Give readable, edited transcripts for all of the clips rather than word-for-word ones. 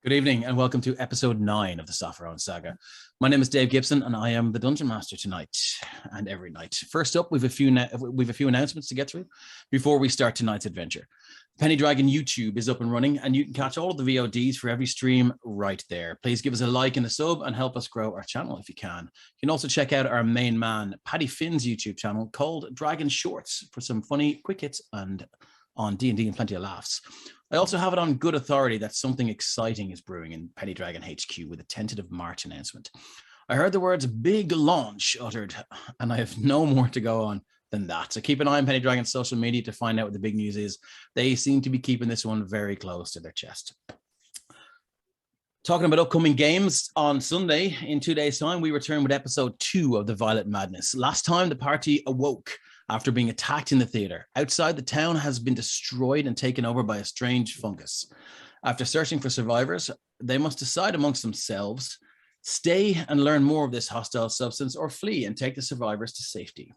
Good evening and welcome to episode 9 of the Sopherone Saga. My name is Dave Gibson and I am the Dungeon Master tonight and every night. First up, we've a few announcements to get through before we start tonight's adventure. Penny Dragon YouTube is up and running and you can catch all of the VODs for every stream right there. Please give us a like and a sub and help us grow our channel if you can. You can also check out our main man, Paddy Finn's YouTube channel called Dragon Shorts for some funny quick hits and on D&D and plenty of laughs. I also have it on good authority that something exciting is brewing in Penny Dragon HQ with a tentative March announcement. I heard the words big launch uttered and I have no more to go on than that. So keep an eye on Penny Dragon's social media to find out what the big news is. They seem to be keeping this one very close to their chest. Talking about upcoming games, on Sunday, in 2 days' time, we return with episode 2 of The Violet Madness. Last time, the party awoke after being attacked in the theater. Outside, the town has been destroyed and taken over by a strange fungus. After searching for survivors, they must decide amongst themselves, stay and learn more of this hostile substance, or flee and take the survivors to safety.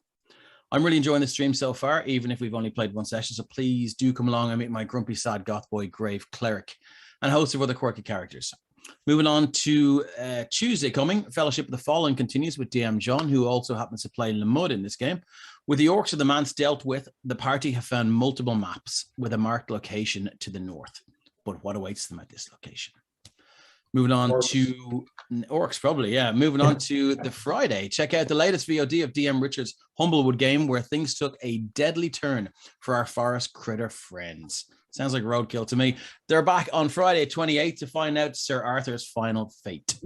I'm really enjoying the stream so far, even if we've only played one session, so please do come along and meet my grumpy, sad goth boy, Grave Cleric, and a host of other quirky characters. Moving on to Tuesday coming, Fellowship of the Fallen continues with DM John, who also happens to play Lamud in this game. With the orcs of the Manse dealt with, the party have found multiple maps with a marked location to the north. But what awaits them at this location? Moving on to orcs, probably, yeah. Moving on to the Friday. Check out the latest VOD of DM Richard's Humblewood game, where things took a deadly turn for our forest critter friends. Sounds like roadkill to me. They're back on Friday 28th to find out Sir Arthur's final fate.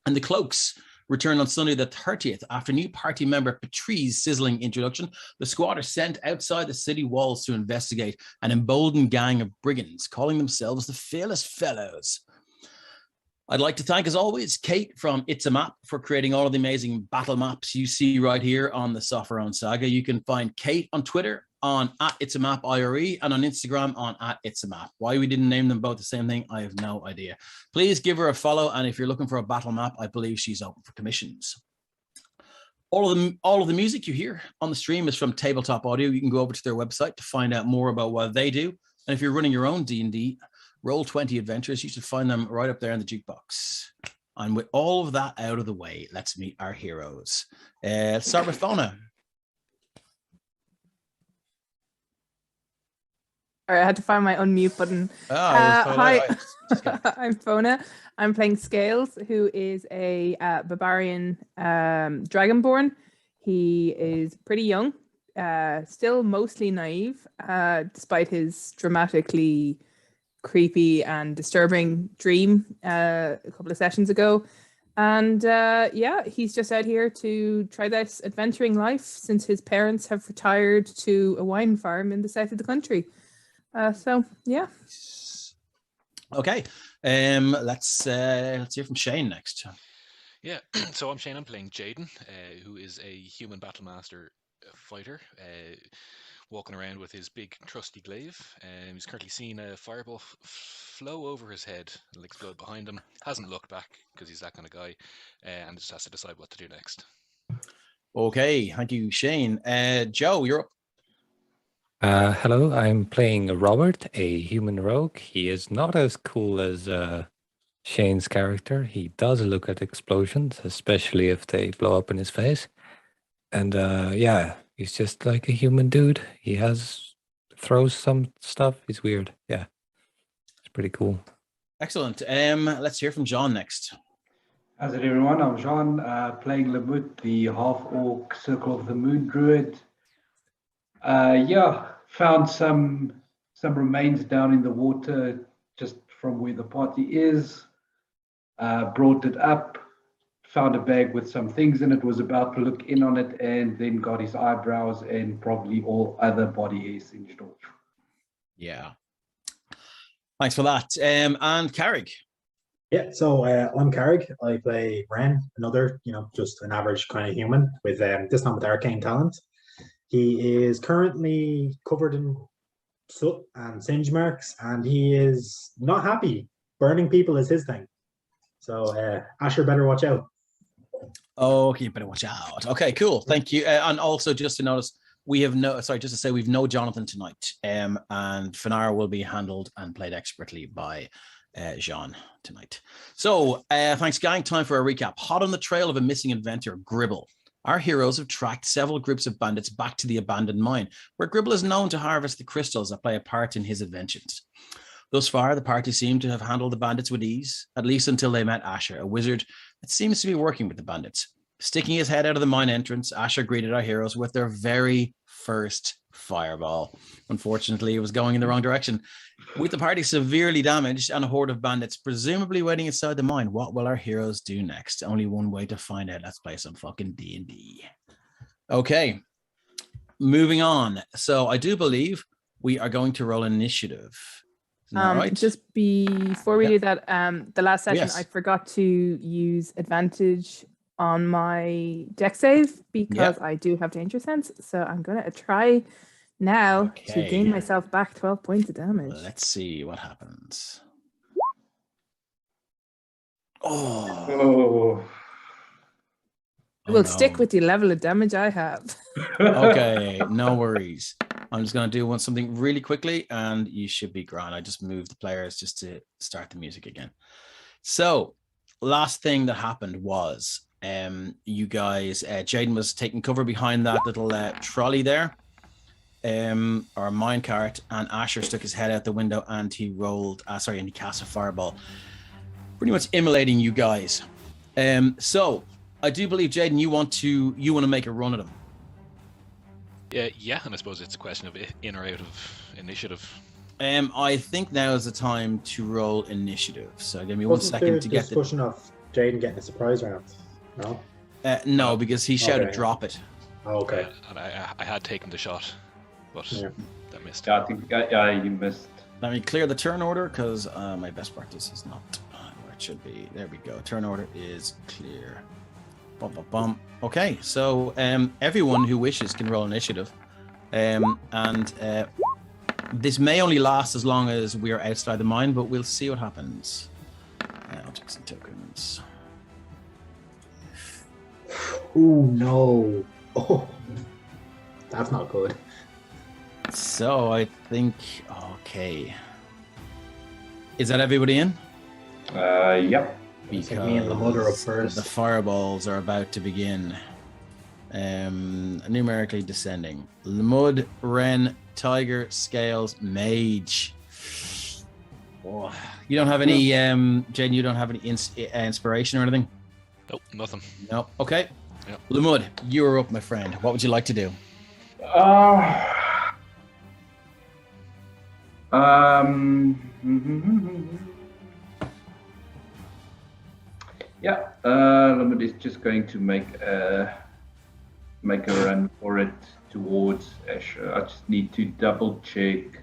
And the Cloaks return on Sunday the 30th. After new party member Patrice's sizzling introduction, the squad are sent outside the city walls to investigate an emboldened gang of brigands calling themselves the Fearless Fellows. I'd like to thank, as always, Kate from It's a Map for creating all of the amazing battle maps you see right here on the Sopherone Saga. You can find Kate on Twitter on @itsamapIRE and on Instagram on @itsamap. Why we didn't name them both the same thing, I have no idea. Please give her a follow, and if you're looking for a battle map, I believe she's open for commissions. All of the music you hear on the stream is from Tabletop Audio. You can go over to their website to find out more about what they do. And if you're running your own D&D Roll20 adventures, you should find them right up there in the jukebox. And with all of that out of the way, let's meet our heroes. Let's start with Fauna. All right, I had to find my unmute button. Hi, I'm Fona. I'm playing Scales, who is a barbarian dragonborn. He is pretty young, still mostly naive, despite his dramatically creepy and disturbing dream a couple of sessions ago. And yeah, he's just out here to try this adventuring life since his parents have retired to a wine farm in the south of the country. So yeah. Okay. Let's hear from Shane next. Yeah, so I'm Shane. I'm playing Jaden, who is a human battle master fighter, walking around with his big trusty glaive. He's currently seen a fireball flow over his head and explode behind him. Hasn't looked back because he's that kind of guy, and just has to decide what to do next. Okay, thank you, Shane. Joe, you're up. Hello, I'm playing Robert, a human rogue. He is not as cool as Shane's character. He does look at explosions, especially if they blow up in his face. And yeah, he's just like a human dude. He throws some stuff. He's weird. Yeah, it's pretty cool. Excellent. Let's hear from John next. How's it, everyone? I'm John, playing Lamut, the half-orc Circle of the Moon druid. Yeah, found some remains down in the water just from where the party is. Brought it up, found a bag with some things in it, was about to look in on it, and then got his eyebrows and probably all other body hair singed off. Yeah. Thanks for that. And Carrick. Yeah, so I'm Carrick. I play Ren, another, just an average kind of human with this time with arcane talent. He is currently covered in soot and singe marks, and he is not happy. Burning people is his thing. So Asher better watch out. Okay, you better watch out. Okay, cool. Thank you. And also just to notice, we've no Jonathan tonight. And Finara will be handled and played expertly by Jean tonight. So thanks, gang. Time for a recap. Hot on the trail of a missing inventor, Gribble. Our heroes have tracked several groups of bandits back to the abandoned mine, where Gribble is known to harvest the crystals that play a part in his inventions. Thus far, the party seemed to have handled the bandits with ease, at least until they met Asher, a wizard that seems to be working with the bandits. Sticking his head out of the mine entrance, Asher greeted our heroes with their very first fireball. Unfortunately, it was going in the wrong direction. With the party severely damaged and a horde of bandits presumably waiting inside the mine, what will our heroes do next? Only one way to find out. Let's play some fucking D&D. Okay, moving on. So I do believe we are going to roll initiative. Right? Just before we do that, the last session I forgot to use advantage on my deck save because I do have danger sense. So I'm gonna try now to gain myself back 12 points of damage. Let's see what happens. We'll stick with the level of damage I have. Okay, no worries. I'm just going to do something really quickly and you should be grand. I just moved the players just to start the music again. So last thing that happened was you guys, Jaden was taking cover behind that little trolley there, or mine cart, and Asher stuck his head out the window and he rolled, and he cast a fireball, pretty much immolating you guys. So I do believe, Jaden, you want to make a run at him. Yeah, and I suppose it's a question of in or out of initiative. I think now is the time to roll initiative. So give me 1 second to get the discussion of Jaden getting a surprise round. No. No, because he shouted, "Drop it." Oh, okay. And I had taken the shot, but that missed. Yeah, I think you missed. Let me clear the turn order because my best practice is not where it should be. There we go. Turn order is clear. Bum, bum, bum. Okay, so everyone who wishes can roll initiative, and this may only last as long as we are outside the mine, but we'll see what happens. I'll take some tokens. Oh no! Oh, that's not good. So I think is that everybody in? Yep. Because me and the mother up first. The fireballs are about to begin. Numerically descending. Lamud, Ren, Tiger, Scales, Mage. Oh, you don't have any, Jen, you don't have any inspiration or anything? Nope, nothing. No. Okay. Yep. Lamud, you are up, my friend. What would you like to do? Yeah, Lamud is just going to make a run for it towards Asher. I just need to double check.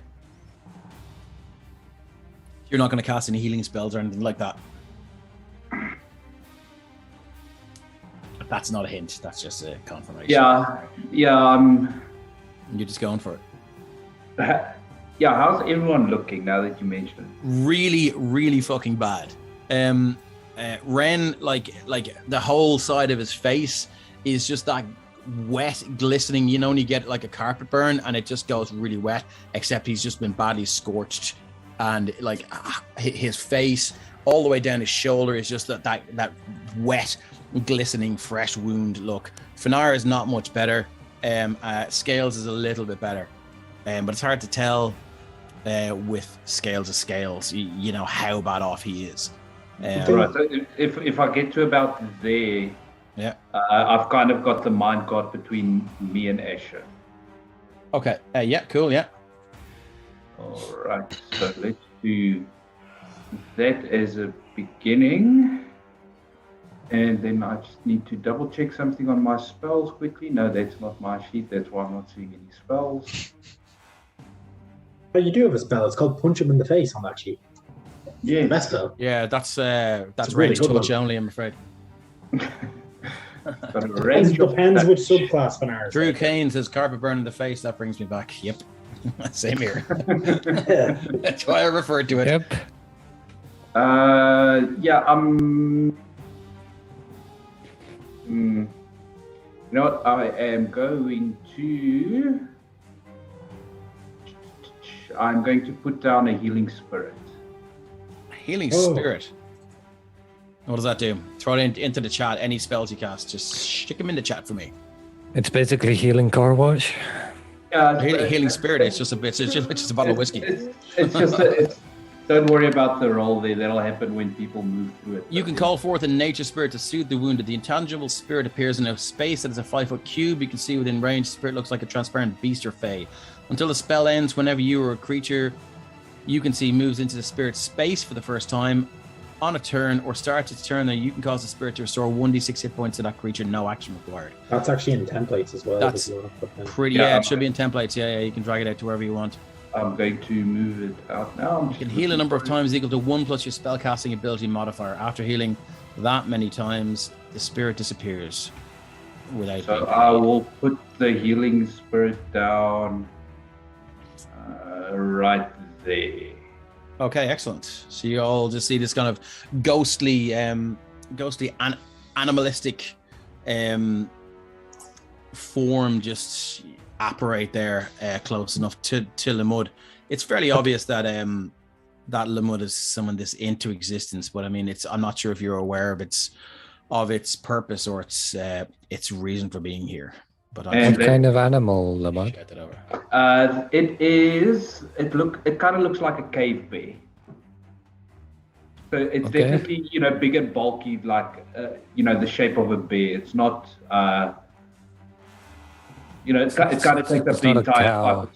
You're not going to cast any healing spells or anything like that? That's not a hint. That's just a confirmation. Yeah. You're just going for it. Yeah, how's everyone looking now that you mentioned it? Really, really fucking bad. Ren, like the whole side of his face is just that wet, glistening. You know, when you get like a carpet burn and it just goes really wet, except he's just been badly scorched, and like his face all the way down his shoulder is just that wet, glistening, fresh wound look. Finar is not much better. Scales is a little bit better, but it's hard to tell with Scales of Scales. You know how bad off he is. Right. So if I get to about there, I've kind of got the mind guard between me and Asher. Okay. Yeah. Cool. Yeah. All right. So let's do that as a beginning, and then I just need to double check something on my spells quickly. No, that's not my sheet. That's why I'm not seeing any spells. Oh, you do have a spell. It's called Punch Him in the Face on that sheet. Yeah, best spell. Yeah, that's really range touch only, I'm afraid. Depends which subclass Finar. Drew Kane says carpet burn in the face. That brings me back. Yep. Same here. That's why I referred to it. Yep. You know what? I am going to. I'm going to put down a healing spirit. A Healing Spirit. What does that do? Throw it into the chat. Any spells you cast, just stick them in the chat for me. It's basically healing car wash. Healing Spirit. It's just a bottle of whiskey. Don't worry about the roll there. That'll happen when people move through it. You can call forth a nature spirit to soothe the wounded. The intangible spirit appears in a space that is a 5-foot cube. You can see within range. The spirit looks like a transparent beast or fey. Until the spell ends, whenever you or a creature you can see moves into the spirit's space for the first time on a turn or starts its turn, then you can cause the spirit to restore 1d6 hit points to that creature. No action required. That's actually in templates as well. That's pretty. Yeah, it should be in templates. Yeah, you can drag it out to wherever you want. I'm going to move it out now. You can heal a number of times equal to 1 plus your spellcasting ability modifier. After healing that many times, the spirit disappears without. So I will put the healing spirit down right there. Okay, excellent. So you all just see this kind of ghostly, animalistic form just apparate there, close enough to Lamud. It's fairly obvious that that Lamud has summoned this into existence, but I mean, I'm not sure if you're aware of its purpose or its reason for being here. But what kind of animal, Lamud? It kind of looks like a cave bear. So it's definitely big and bulky, like the shape of a bear. It's not. It kind of takes up the entire cow.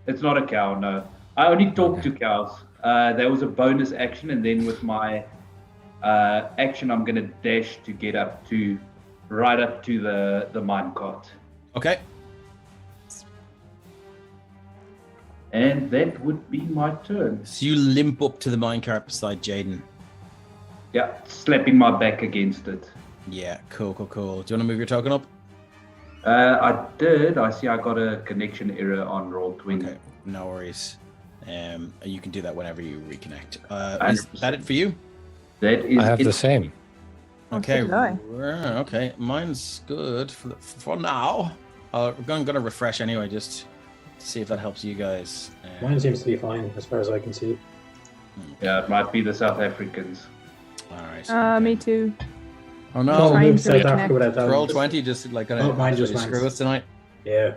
It's not a cow, no. I only talk to cows. There was a bonus action, and then with my action, I'm going to dash to get right up to the minecart. Okay. And that would be my turn. So you limp up to the minecart beside Jaden. Yeah, slapping my back against it. Yeah, cool. Do you want to move your token up? I did. I see I got a connection error on Roll20. Okay, no worries. You can do that whenever you reconnect. Is that it for you? That is. I have the same. Okay. Okay, mine's good for now. I'm going to refresh anyway, just to see if that helps you guys. Mine seems to be fine as far as I can see. Yeah, it might be the South Africans. All right. Me too. Oh no! Roll20 just like mine just screw us tonight. Yeah.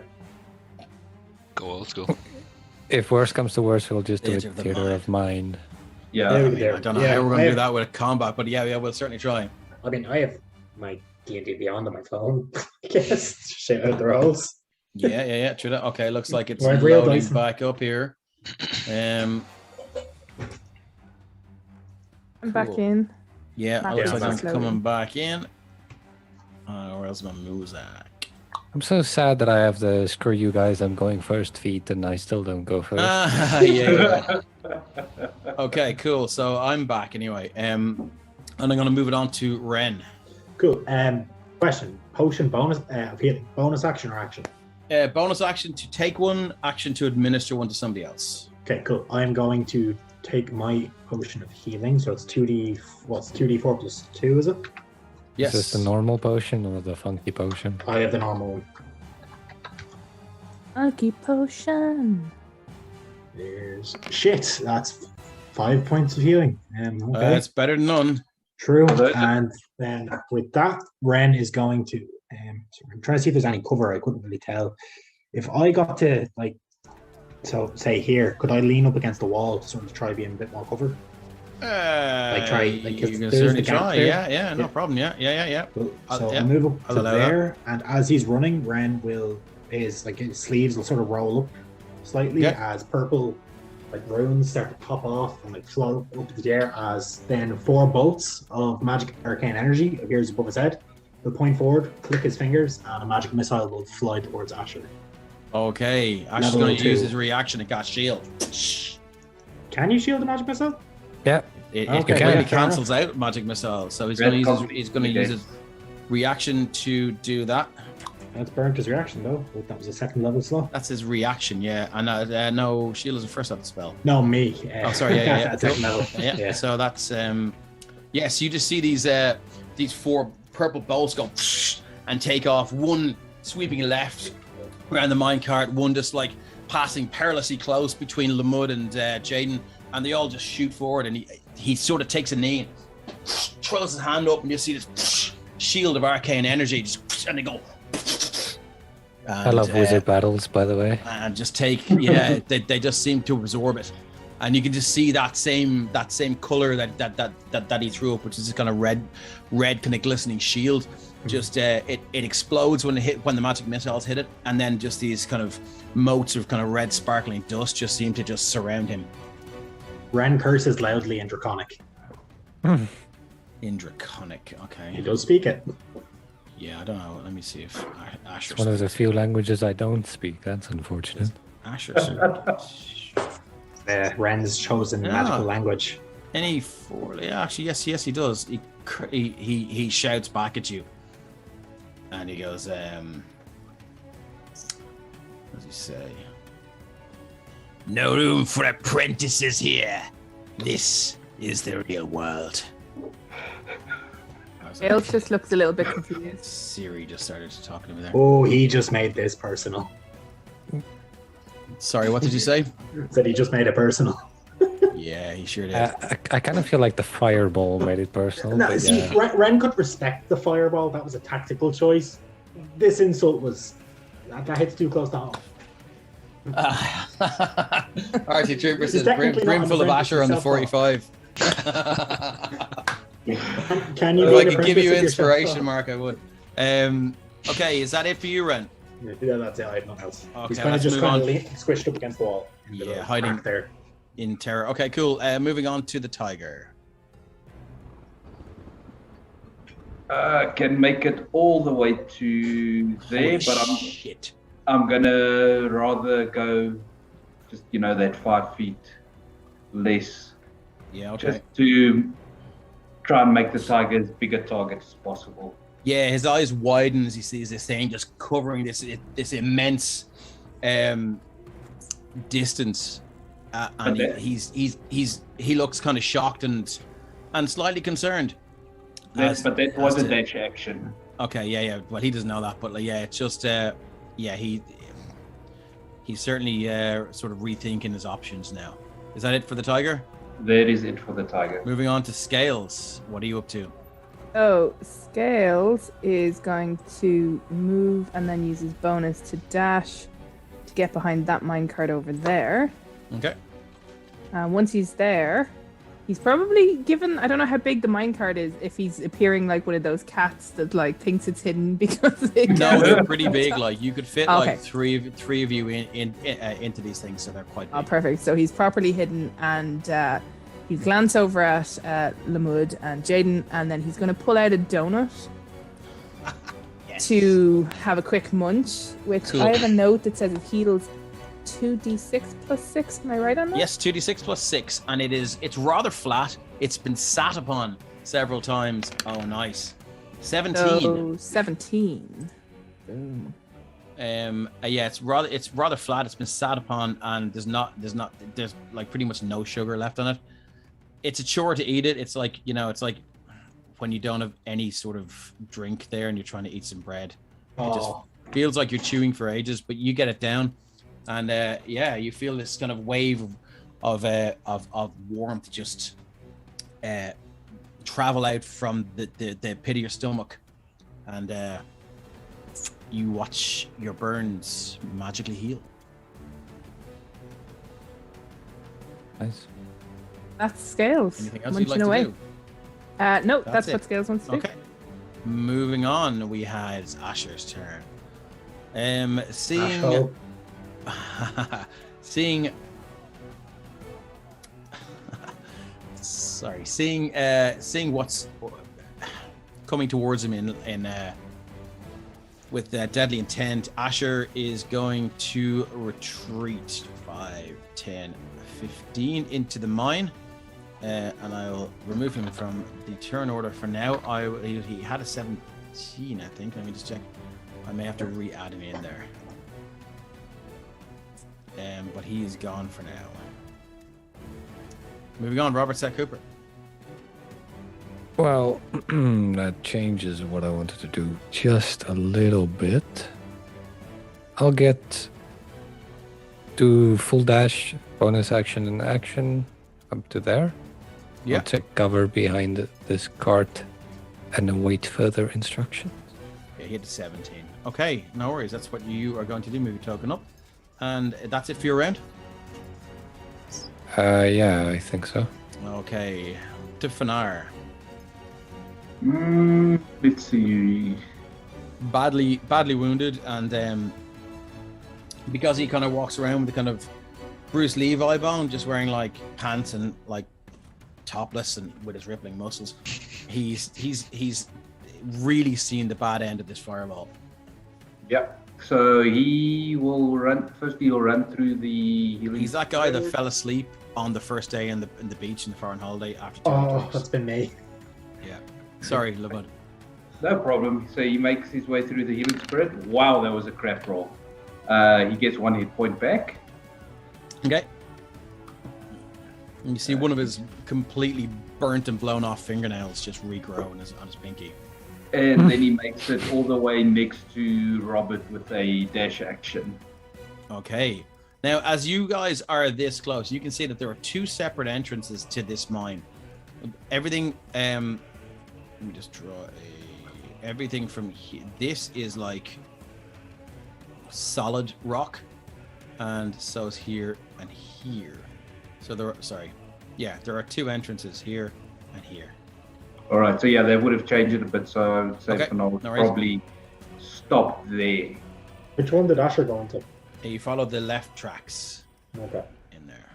Let's go. If worse comes to worse, we'll just do it theater of mind. Yeah. I don't know how we're gonna do that with combat, but yeah, we'll certainly try. I mean, I have my D&D Beyond on my phone. I guess shout out the rolls. Yeah. True that. Okay, looks like it's loading back up here. I'm back in. Yeah, looks like I'm coming back in. Where else my moves at? I'm so sad that I have the screw you guys, I'm going first feet, and I still don't go first. Yeah. Okay, cool. So I'm back anyway. And I'm going to move it on to Ren. Cool. Question: potion bonus, bonus action or action? Bonus action to take one, action to administer one to somebody else. Okay, cool. I'm going to take my potion of healing, so it's 2d4 plus 2, is it? Yes. Is this the normal potion or the funky potion? I have the normal one. Funky potion. There's shit. That's 5 points of healing. Okay. It's better than none. True. And then with that, Ren is going to. So I'm trying to see if there's any cover. I couldn't really tell. If I got to so say here, could I lean up against the wall to sort of try being a bit more covered? You can certainly try. Yeah, no problem. Yeah. Cool. So I'll move up to there, and as he's running, Ren his sleeves will sort of roll up slightly as purple runes start to pop off and float up to the air, as then 4 bolts of magic arcane energy appears above his head. He'll point forward, click his fingers, and a magic missile will fly towards Asher. Okay, Asher's going to use his reaction to cast shield. Can you shield a magic missile? Yeah. It completely cancels out magic missile, so he's going to use his reaction to do that. That's burnt his reaction though. That was a 2nd level slot. That's his reaction, yeah. And no, shield is the first level spell. No, me. Sorry, yeah. That's 2nd level. Yeah. So that's so you just see these 4 purple bolts go and take off. One sweeping left around the minecart, one just passing perilously close between Lamud and Jaden. and they all just shoot forward, and he sort of takes a knee, and throws his hand up, and you see this shield of arcane energy, and they go. And, I love wizard battles, by the way. And just take, they just seem to absorb it, and you can just see that same color that he threw up, which is this kind of red kind of glistening shield. Just it explodes when the magic missiles hit it, and then just these kind of motes of kind of red sparkling dust just seem to just surround him. Ren curses loudly in Draconic. In Draconic, okay. He does speak it. Yeah, I don't know. Let me see if Asher. It's one of the few languages I don't speak. That's unfortunate. Asher. Ren's chosen magical language. Any four? Yeah, actually, yes, he does. He shouts back at you, and he goes, "What does he say? No room for apprentices here. This is the real world." Scales just looks a little bit confused. Siri just started talking to me there. Oh, he just made this personal. Sorry, what did you say? Said he just made it personal. Yeah, he sure did. I kind of feel like the fireball made it personal. No, see, Ren could respect the fireball. That was a tactical choice. This insult was... That hits too close to home. Archie Trooper says, brimful of Asher on the 45. Can you? If I could give you inspiration, Mark, I would. Okay, is that it for you, Ren? Yeah, that's it. I have nothing else. Okay, he's kind of just squished up against the wall. Yeah, hiding there in terror. Okay, cool. Moving on to the tiger. Can make it all the way to there, but I'm gonna rather go just that 5 feet less. Yeah, okay. Just to try and make the tiger as big a target as possible. Yeah, his eyes widen as he sees this thing just covering this immense distance, and he looks kind of shocked and slightly concerned. But that was a dash action. Okay, yeah. Well, he doesn't know that, but it's just he's certainly sort of rethinking his options now. Is that it for the tiger? That is it for the tiger. Moving on to Scales. What are you up to? Oh, Scales is going to move and then use his bonus to dash to get behind that minecart over there. Okay. Once he's there, he's probably given... I don't know how big the minecart is, if he's appearing like one of those cats that thinks it's hidden because it... No, they're pretty big. You could fit three of you into these things, so they're quite big. Oh, perfect. So he's properly hidden, and he'll glance over at Lamud and Jaden, and then he's going to pull out a donut to have a quick munch, which cool. I have a note that says it heals 2d6 plus 6. Am I right on that? Yes, 2d6 plus 6, and it's rather flat. It's been sat upon several times. Oh, nice. 17. Oh, 17. Boom. Yeah, it's rather flat. It's been sat upon, and there's pretty much no sugar left on it. It's a chore to eat it. It's like when you don't have any sort of drink there and you're trying to eat some bread. It just feels like you're chewing for ages, but you get it down, and you feel this kind of wave of warmth just travel out from the pit of your stomach, and you watch your burns magically heal. Nice. That's Scales. Anything else you'd like to do? No, that's what Scales wants to do. Okay. Moving on, we had Asher's turn. Seeing what's coming towards him in with deadly intent, Asher is going to retreat 5, 10, 15 into the mine. And I'll remove him from the turn order for now. He had a 17, I think. Let me just check. I may have to re-add him in there. But he's gone for now. Moving on, Robert Seth Cooper. Well, that changes what I wanted to do just a little bit. I'll do full dash, bonus action and action. Up to there. Yeah. I'll take cover behind this cart and await further instructions. Yeah, he hit 17. Okay, no worries. That's what you are going to do. Move your token up. And that's it for your round? Yeah, I think so. Okay. To Fanar. Let's see. Badly wounded, and because he kind of walks around with the kind of Bruce Lee vibe on, just wearing like pants and like topless and with his rippling muscles, he's really seen the bad end of this fireball. Yep. So he will run. First, he'll run through the healing. He's that guy that fell asleep on the first day in the beach in the foreign holiday after 2 weeks. That's been me. Yeah. Sorry, Lamud. No problem. So he makes his way through the healing spirit. Wow, that was a craft roll. He gets 1 hit point back. Okay. And you see one of his completely burnt and blown off fingernails just regrow on his pinky. And then he makes it all the way next to Robert with a dash action. Okay. Now, as you guys are this close, you can see that there are 2 separate entrances to this mine. Everything, let me just draw everything from here. This is like solid rock, and so is here and here. So there are 2 entrances here and here. All right, so yeah, they would have changed it a bit, so I would say for now, no worries. probably stop there. Which one did Asher go into? You follow the left tracks Okay. in there.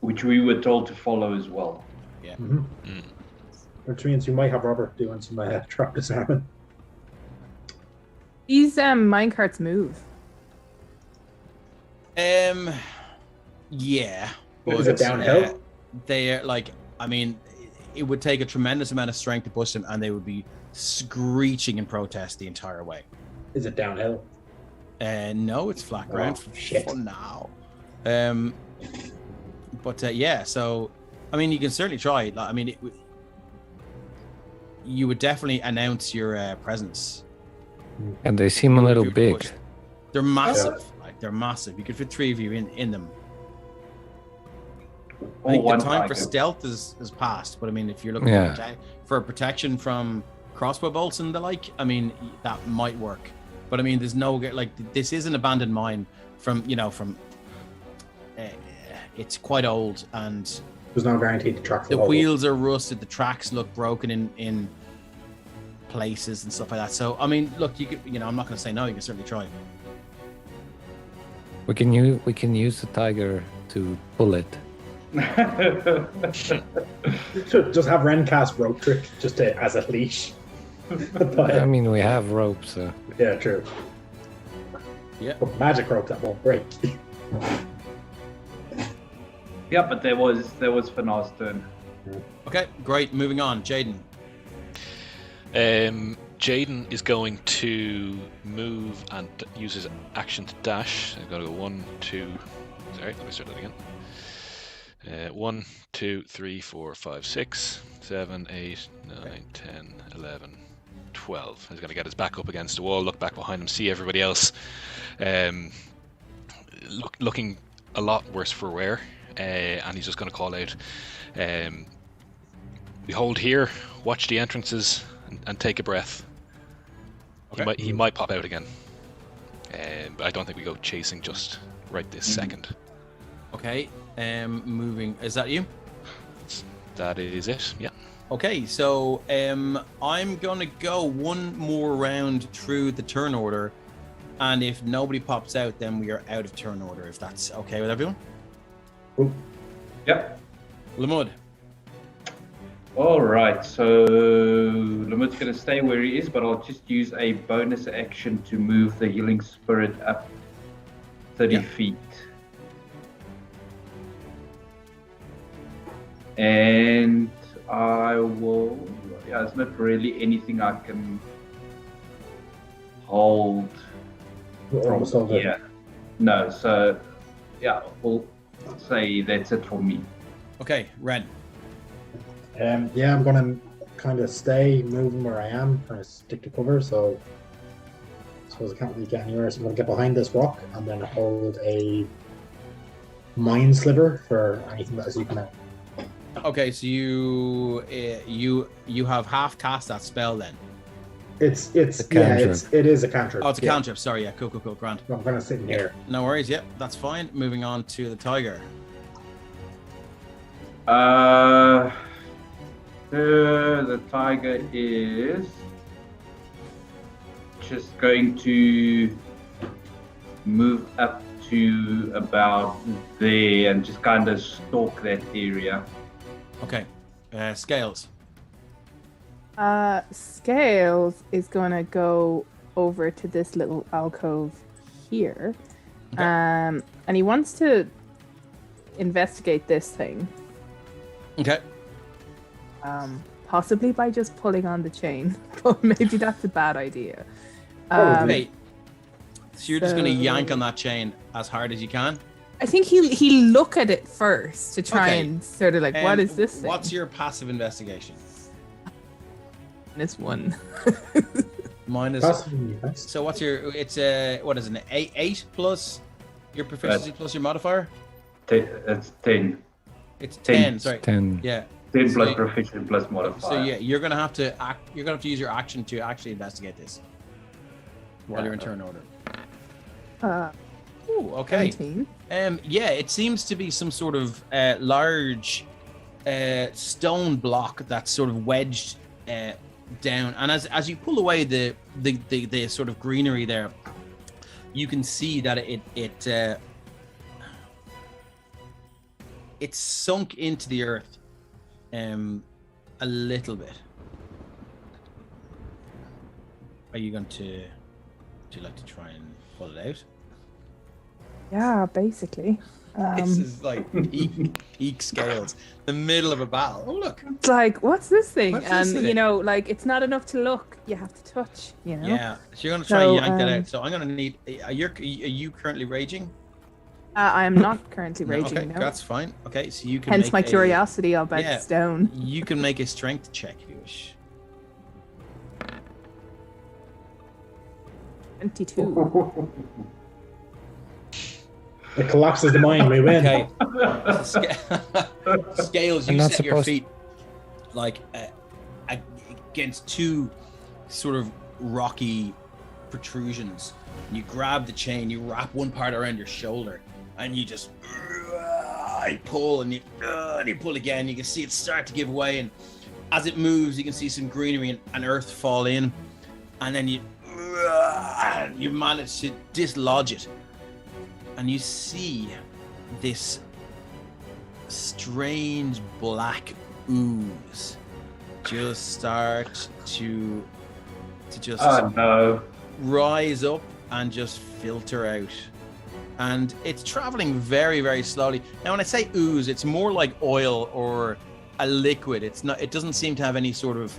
Which we were told to follow as well. Yeah. Mm-hmm. Which means you might have Robert doing some trap disarming. These minecarts move. Yeah. Is it downhill? They're like, I mean, it would take a tremendous amount of strength to push them, and they would be screeching in protest the entire way. Is it downhill? No, it's flat ground for now. But yeah, so I mean, you can certainly try. I mean, you would definitely announce your presence. And they seem a little big. Pushed. They're massive. Like they're massive. You could fit 3 of you in them. I think the time for stealth is passed, but I mean, if you're looking for protection from crossbow bolts and the like, I mean, that might work. But I mean, there's no like this is an abandoned mine from it's quite old, and there's no guaranteed to track. The wheels are rusted, the tracks look broken in places and stuff like that. So I mean, look, you could, I'm not going to say no. You can certainly try. We can use the tiger to pull it. Just have Ren cast rope trick just as a leash. I mean, we have ropes. So. Yeah, true. Yeah. But magic rope that won't break. Yeah, but there was Fanar's turn. Okay, great. Moving on, Jaden. Jaden is going to move and use his action to dash. I've got to go 1, 2. Sorry, let me start that again. 1, 2, 3, 4, 5, 6, 7, 8, 9, 10, 11, 12. He's going to get his back up against the wall, look back behind him, see everybody else looking a lot worse for wear, and he's just going to call out, "We hold here, watch the entrances, and take a breath." Okay. He might pop out again, but I don't think we go chasing just right this second. Okay, moving. Is that you? That is it. Yeah. Okay, so I'm gonna go one more round through the turn order, and if nobody pops out, then we are out of turn order. If that's okay with everyone. Cool. Yep. Lamud. All right, so Lamud's going to stay where he is, but I'll just use a bonus action to move the healing spirit up 30 feet. And I will... Yeah, there's not really anything I can hold from here. No, so yeah, we'll say that's it for me. Okay, Ren. Yeah, I'm gonna kind of stay moving where I am, kind of stick to cover. So I suppose I can't really get anywhere. So I'm gonna get behind this rock and then hold a mind sliver for anything that is you can. Okay, so you have half cast that spell then. It is a cantrip. Oh, it's a cantrip. Sorry, yeah, cool, grand. I'm gonna sit in here. No worries. Yep, that's fine. Moving on to the tiger. The tiger is just going to move up to about there and just kind of stalk that area. Okay, Scales. Scales is gonna go over to this little alcove here, Okay. and he wants to investigate this thing. Okay. Possibly by just pulling on the chain, but maybe that's a bad idea. Okay. So you're just going to yank on that chain as hard as you can? I think he'll look at it first to try and sort of like, what is this thing? What's your passive investigation? -1. Minus. So what's your? It's what is it? 8 plus your proficiency plus your modifier. It's 10. It's 10. Sorry. 10. Yeah. 10 plus proficiency plus modifier. So yeah, you're gonna have to use your action to actually investigate this while you're in turn order. Ooh, okay. 17. Yeah, it seems to be some sort of large stone block that's sort of wedged down, and as you pull away the sort of greenery there, you can see that it's sunk into the earth a little bit. Are you going to like to try and pull it out? Yeah, basically. This is like peak Scales, the middle of a battle. Oh look! It's like, what's this thing? What's this thing? You know, like it's not enough to look; you have to touch. You know. Yeah, so you're gonna try and yank that out. So I'm gonna need. Are you currently raging? I am not currently raging. Okay, no. that's fine. Okay, so you can. Hence make my curiosity about stone. You can make a strength check if you wish. 22. It collapses the mind. We win. Okay. Scales, you set your feet like against two sort of rocky protrusions. You grab the chain, you wrap one part around your shoulder, and you just you pull and you pull again. You can see it start to give way, and as it moves, you can see some greenery and earth fall in, and then you manage to dislodge it. And you see this strange black ooze just start to rise up and just filter out. And it's traveling very, very slowly. Now, when I say ooze, it's more like oil or a liquid. It doesn't seem to have any sort of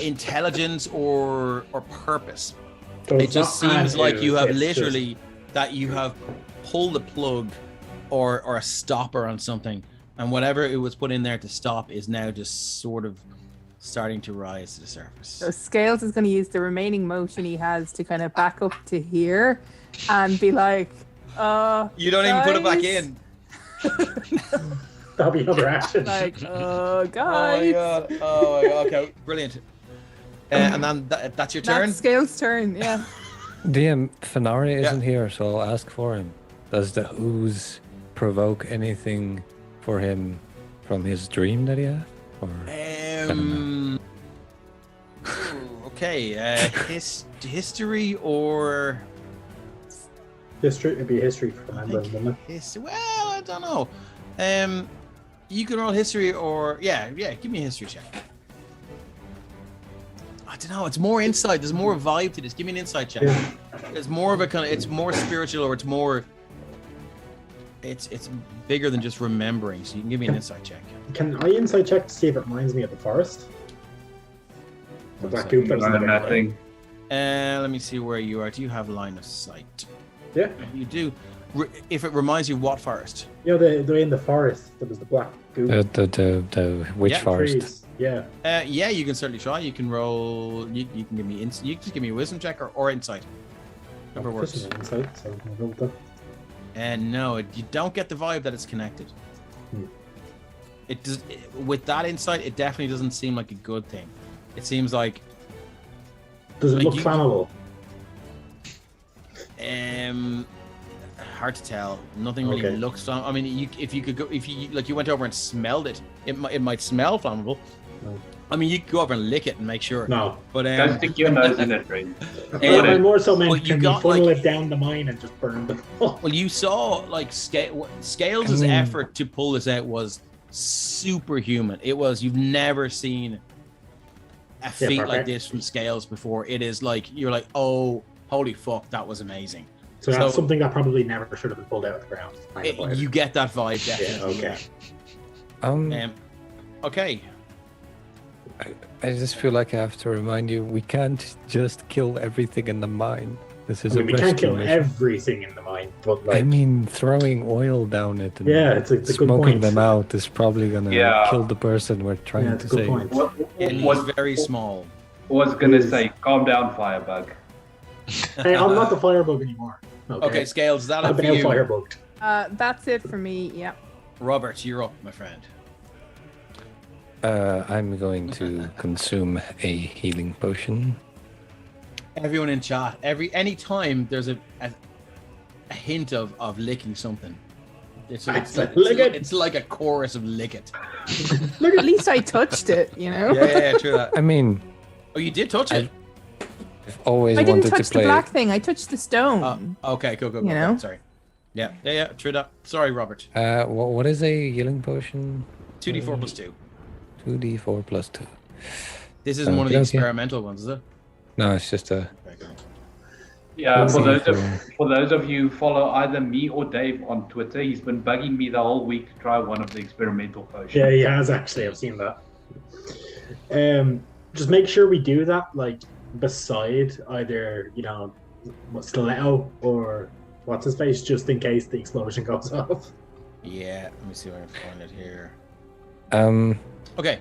intelligence or purpose. So it just seems like you have that you have pulled the plug or a stopper on something, and whatever it was put in there to stop is now just sort of starting to rise to the surface. So Scales is going to use the remaining motion he has to kind of back up to here and be like, you don't even put it back in. That'll be another action. Like, guys. Oh my god. Okay, brilliant. And then that's your turn? That's Scales' turn, yeah. DM Fenari isn't here, so I'll ask for him. Does the ooze provoke anything for him from his dream that he had? Or okay, history or history? It'd be history for remembering, wouldn't it? Well, I don't know. You can roll history or yeah. Give me a history check. I don't know. It's more insight. There's more vibe to this. Give me an insight check. Yeah. It's more of a kind of. It's more spiritual, or it's more. It's bigger than just remembering. So you can give me an insight check. Can I insight check to see if it reminds me of the forest? The black goop that was in the nothing. Let me see where you are. Do you have line of sight? Yeah. You do. If it reminds you of what forest? You know, they're in the forest. There was the black goop. The witch forest. Trees. Yeah. Yeah, you can certainly try. You can roll. You can give me. You can just give me a wisdom check or insight. Whatever works. This is an insight, so we'll go with that. And no, you don't get the vibe that it's connected. It does. With that insight, it definitely doesn't seem like a good thing. It seems like. Does it look flammable? Hard to tell. Nothing really looks flammable. I mean, if you went over and smelled it, it might smell flammable. No. I mean, you could go over and lick it and make sure. No, but don't stick your nose in it, right? I more so meant can you funnel it down the mine and just burn them. Well, you saw like Scales' effort to pull this out was superhuman. It was, you've never seen a feat like this from Scales before. It is like, you're like, oh, holy fuck, that was amazing. So that's something that probably never should have been pulled out of the ground. You get that vibe, definitely. Yeah, okay. I just feel like I have to remind you, we can't just kill everything in the mine. This is we can't kill everything in the mine, but like, I mean, throwing oil down it and it's a good smoking point. them out is probably gonna kill the person we're trying to save. He's very small. Was gonna say, calm down, Firebug. Hey, I'm not the Firebug anymore. Okay, Scales, is that I've been firebugged. That's it for me. Yeah. Robert, you're up, my friend. I'm going to consume a healing potion. Everyone in chat, any time there's a hint of licking something, it's like a chorus of lick it. At least I touched it, you know. Yeah, true that. I mean, oh, you did touch it. I've always I didn't wanted touch to play. the black thing. I touched the stone. Okay, go. You know? Sorry. Yeah, true that. Sorry, Robert. What is a healing potion? 2d4 plus 2. 2d4 plus 2. This isn't one of the experimental ones, is it? No, it's just a. Yeah, for those of you who follow either me or Dave on Twitter, he's been bugging me the whole week to try one of the experimental potions. Yeah, he has actually. I've seen that. Just make sure we do that, like beside either Stiletto or what's his face, just in case the explosion goes off. Yeah, let me see where I can find it here. Okay,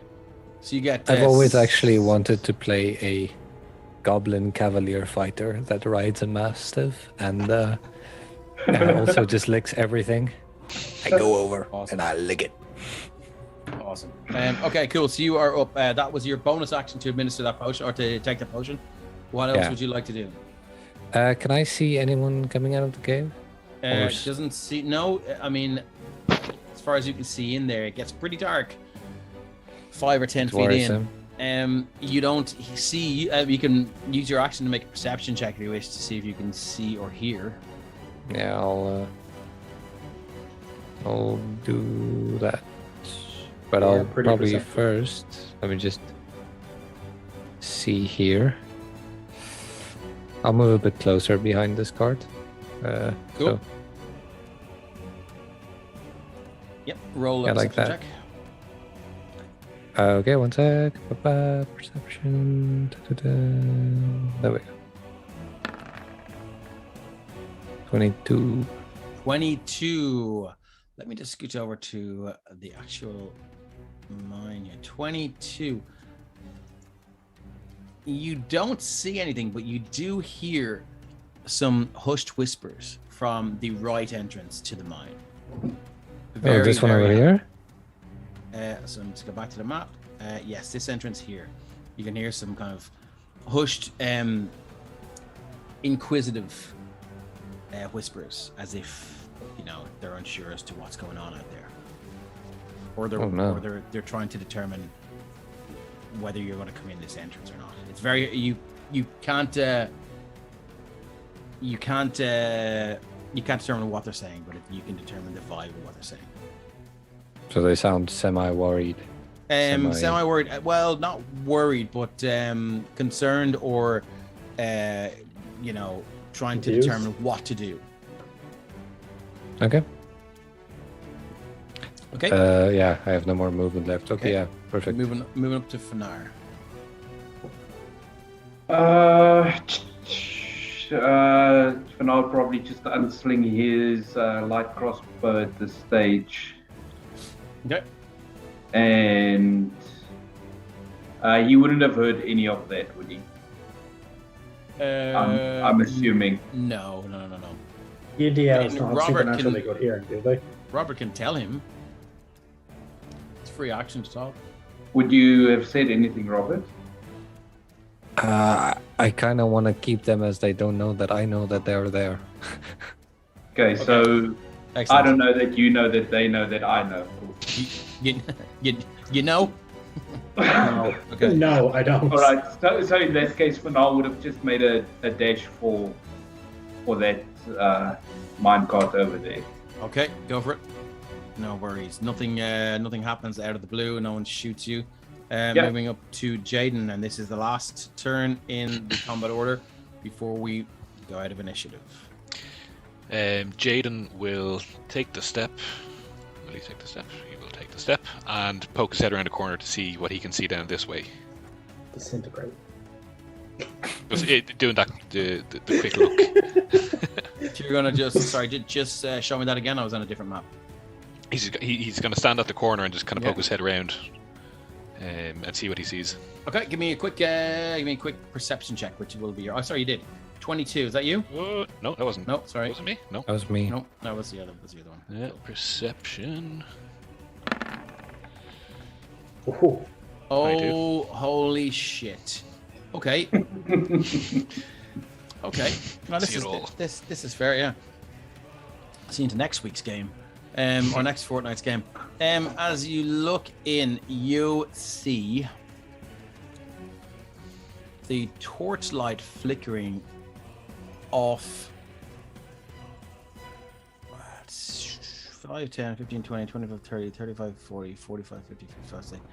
so you get. I've always actually wanted to play a goblin cavalier fighter that rides a mastiff and also just licks everything. I go over and I lick it. Awesome. Okay, cool. So you are up. That was your bonus action to administer that potion or to take the potion. What else would you like to do? Can I see anyone coming out of the cave? Doesn't see. No, I mean, as far as you can see in there, it gets pretty dark. 5 or 10 feet in. You don't see. You can use your action to make a perception check if you wish to see if you can see or hear. Yeah, I'll do that. But I'll probably first. Let me just see here. I'll move a bit closer behind this cart. Cool. So. Yep. Roll a perception check. Okay, one sec. Perception. There we go. 22. 22. Let me just scooch over to the actual mine here. 22. You don't see anything, but you do hear some hushed whispers from the right entrance to the mine. This one over here? So I'm just go back to the map. Yes, this entrance here. You can hear some kind of hushed, inquisitive whispers, as if they're unsure as to what's going on out there, or they're trying to determine whether you're going to come in this entrance or not. It's very you can't determine what they're saying, but you can determine the vibe of what they're saying. So they sound semi-worried. Semi-worried. Well, not worried, but concerned or, trying to determine what to do. Okay. Okay. Yeah, I have no more movement left. Okay, yeah, perfect. Moving up to Fanar. Fanar would probably just unsling his light crossbow at this stage. Okay. And he wouldn't have heard any of that, would he? I'm assuming. No. UDL's not Robert supernaturally can- good hearing, do they? Robert can tell him. It's free action to talk. Would you have said anything, Robert? I kind of want to keep them as they don't know that I know that they're there. Okay, so Excellent. I don't know that you know that they know that I know. You know? No. Okay. No, I don't. All right. So in that case, for now, I would have just made a dash for that minecart over there. Okay, go for it. No worries. Nothing happens out of the blue. No one shoots you. Moving up to Jaden, and this is the last turn in the combat order before we go out of initiative. Jaden will take the step. Will he take the step? He will take the step and poke his head around the corner to see what he can see down this way. Disintegrate. Doing that, the quick look. So you're gonna just show me that again. I was on a different map. He's going to stand at the corner and just kind of poke his head around and see what he sees. Okay, give me a quick perception check, which will be your. Oh, sorry, you did. 22. Is that you? No, that wasn't. No, sorry. Was it me? No. That was me. No, that was the other one. Yeah, perception. Ooh. Oh, holy shit. Okay. Okay. No, this is fair, yeah. See into next week's game. Or next fortnight's game. As you look in, you see the torchlight flickering off 5, 10, 15, 20, 25, 30, 35, 40, 45, 50, 55, 60.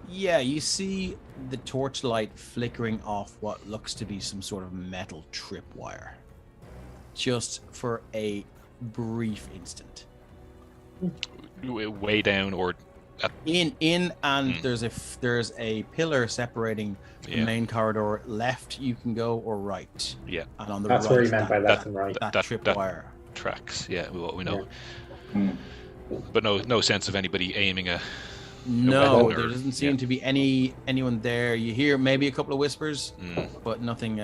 Yeah, you see the torchlight flickering off what looks to be some sort of metal tripwire. Just for a brief instant. Way down or in and there's a pillar separating the main corridor. Left you can go, or right. Yeah. And on the That's right, where he meant by left and right. That tripwire. Tracks, yeah, what we know. Yeah. But no sense of anybody aiming a No, there doesn't seem to be anyone there. You hear maybe a couple of whispers, but nothing.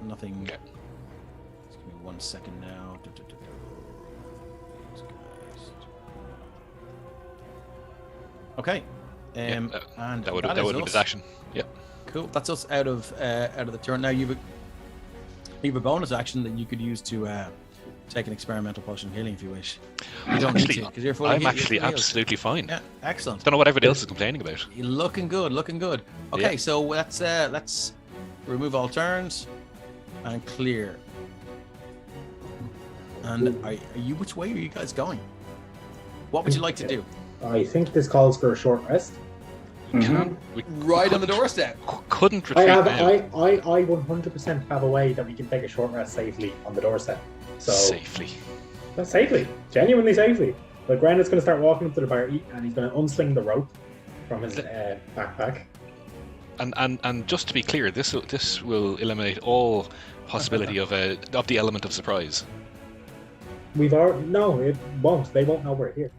Nothing. Okay. Just give me 1 second now. Okay. And that would have been his action. Yeah. Cool. That's us out of the turn. Now you've a bonus action that you could use to take an experimental potion of healing if you wish. You don't need to, because you're fully. I'm actually absolutely fine. Yeah, excellent. Don't know what everybody else is complaining about. You're looking good. Okay, so let's remove all turns and clear. And which way are you guys going? What would you like to do? I think this calls for a short rest. Right on the doorstep. Couldn't retreat now. I 100% have a way that we can take a short rest safely on the doorstep. So Safely. Genuinely safely. But Grandad's going to start walking up to the party, and he's going to unsling the rope from his backpack. And just to be clear, this will eliminate all possibility of the element of surprise. No, it won't. They won't know we're here.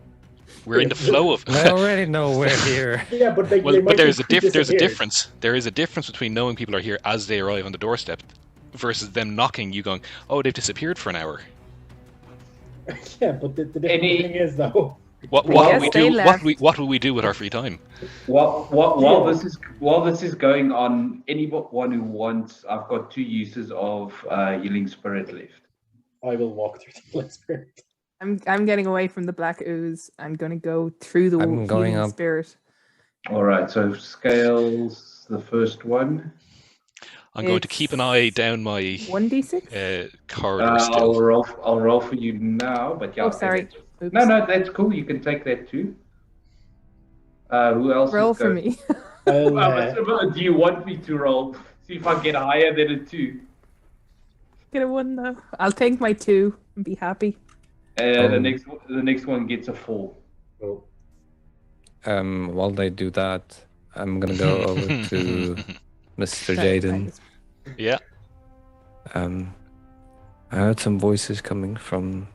We're in the flow of. I already know we're here. Yeah, but they but might there's a disappeared. difference. There is a difference between knowing people are here as they arrive on the doorstep, versus them knocking, you going, "Oh, they've disappeared for an hour." Yeah, but the different thing is though. What will we do? What will we do with our free time? While this is going on, anyone who wants, I've got 2 uses of healing spirit left. I will walk through the healing spirit. I'm getting away from the black ooze. I'm going to go through the healing spirit. All right, so scales the first one. I'm going to keep an eye down my 1d6 corridor still. I'll roll for you now, but yeah. Oh, sorry. Oops. No, that's cool. You can take that too. Who else? Roll for me. Do you want me to roll? See if I get higher than a 2. Get a 1 though. I'll take my 2 and be happy. The next one gets a 4. Oh. While they do that, I'm gonna go over to Mr. Jaden. Yeah. I heard some voices coming from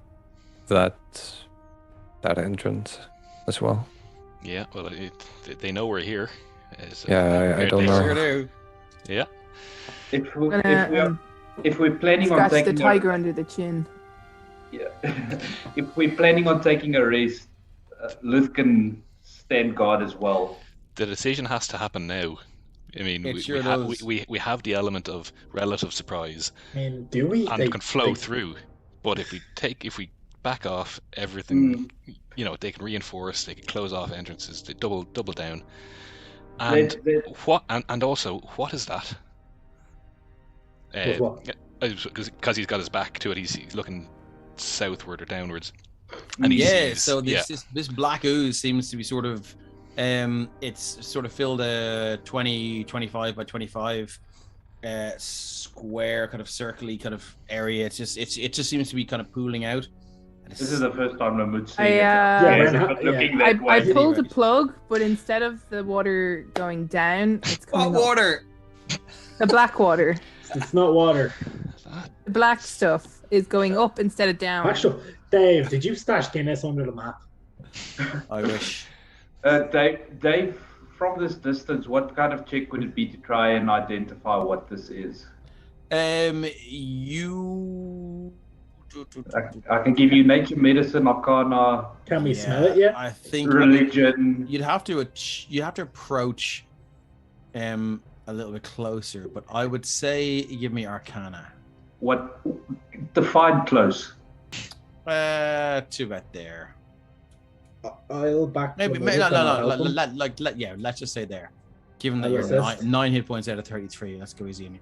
that entrance as well. Yeah. Well, they know we're here. I don't know. Sure do. Yeah. if we're planning on scratch taking the tiger under the chin. Yeah. If we're planning on taking a rest, Liz can stand guard as well. The decision has to happen now. I mean, we have the element of relative surprise. I mean, do we? And it can flow through. But if we back off everything, they can reinforce, they can close off entrances, they double down. And also, what is that? Because he's got his back to it, he's looking southward or downwards. And this black ooze seems to be sort of it's sort of filled a 25 by 25 square kind of circly kind of area. It just seems to be kind of pooling out. This is the first time I'm seeing I pulled the plug, but instead of the water going down, it's coming up. Water? The black water. It's not water. The black stuff is going up instead of down. Actually, Dave, did you stash Guinness under the map? I wish. Dave, from this distance, what kind of check would it be to try and identify what this is? I can give you nature, medicine, arcana. Can we smell it yet? I think religion. You'd have to approach a little bit closer, but I would say give me arcana. What? Define close. To about there. I'll back. Maybe no. Let's just say there. Given that you're 9 hit points out of 33, let's go easy on you.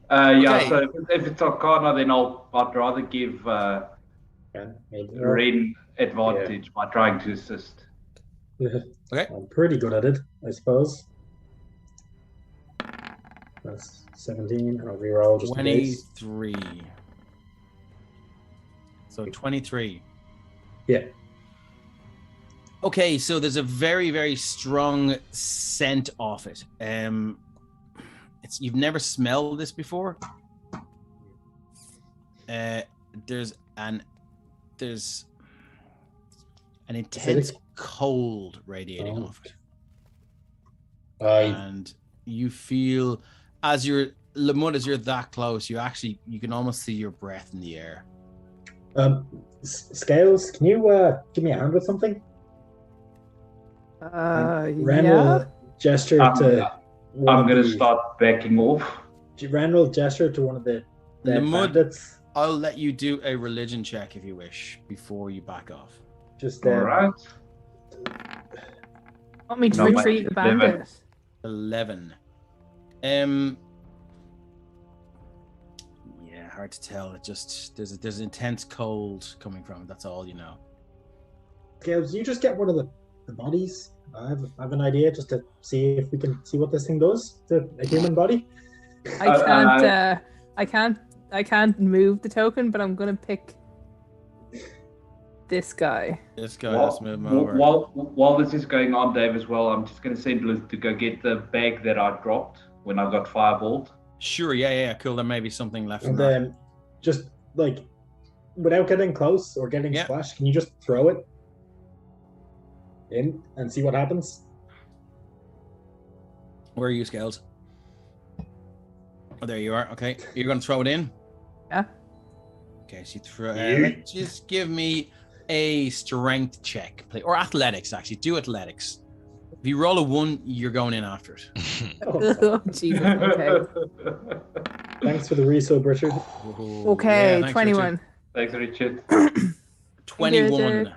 So if it's arcana, then I'd rather give Ren advantage by trying to assist. Okay. I'm pretty good at it, I suppose. That's 17. I'll reroll just 23. So 23. Yeah. Okay, so there's a very, very strong scent off it. You've never smelled this before. There's an intense cold radiating off it. And you feel as you're that close, you can almost see your breath in the air. Scales, can you give me a hand with something? Ren will gesture to. I'm going to start backing off. Ren will gesture to one of the bandits. I'll let you do a religion check if you wish before you back off. Just all right. Want me to retrieve the bandit? 11. Hard to tell. It just there's intense cold coming from it. That's all you know. Scales, you just get one of the bodies. I have an idea just to see if we can see what this thing does to a human body. I can't move the token, but I'm gonna pick this guy. Let's move him over. While this is going on, Dave, as well, I'm just gonna send Liz to go get the bag that I dropped when I got fireballed. Sure, yeah, cool. There may be something left. And then, just like, without getting close or getting splashed, can you just throw it in and see what happens? Where are you, Scales? Oh, there you are. Okay, you're going to throw it in? Yeah. Okay, so you throw. Just give me a strength check, please. Or athletics, actually. Do athletics. If you roll a 1, you're going in after it. Oh, Jesus. Okay. Thanks for the resub, Richard. Okay, 21. Thanks, Richard. 21.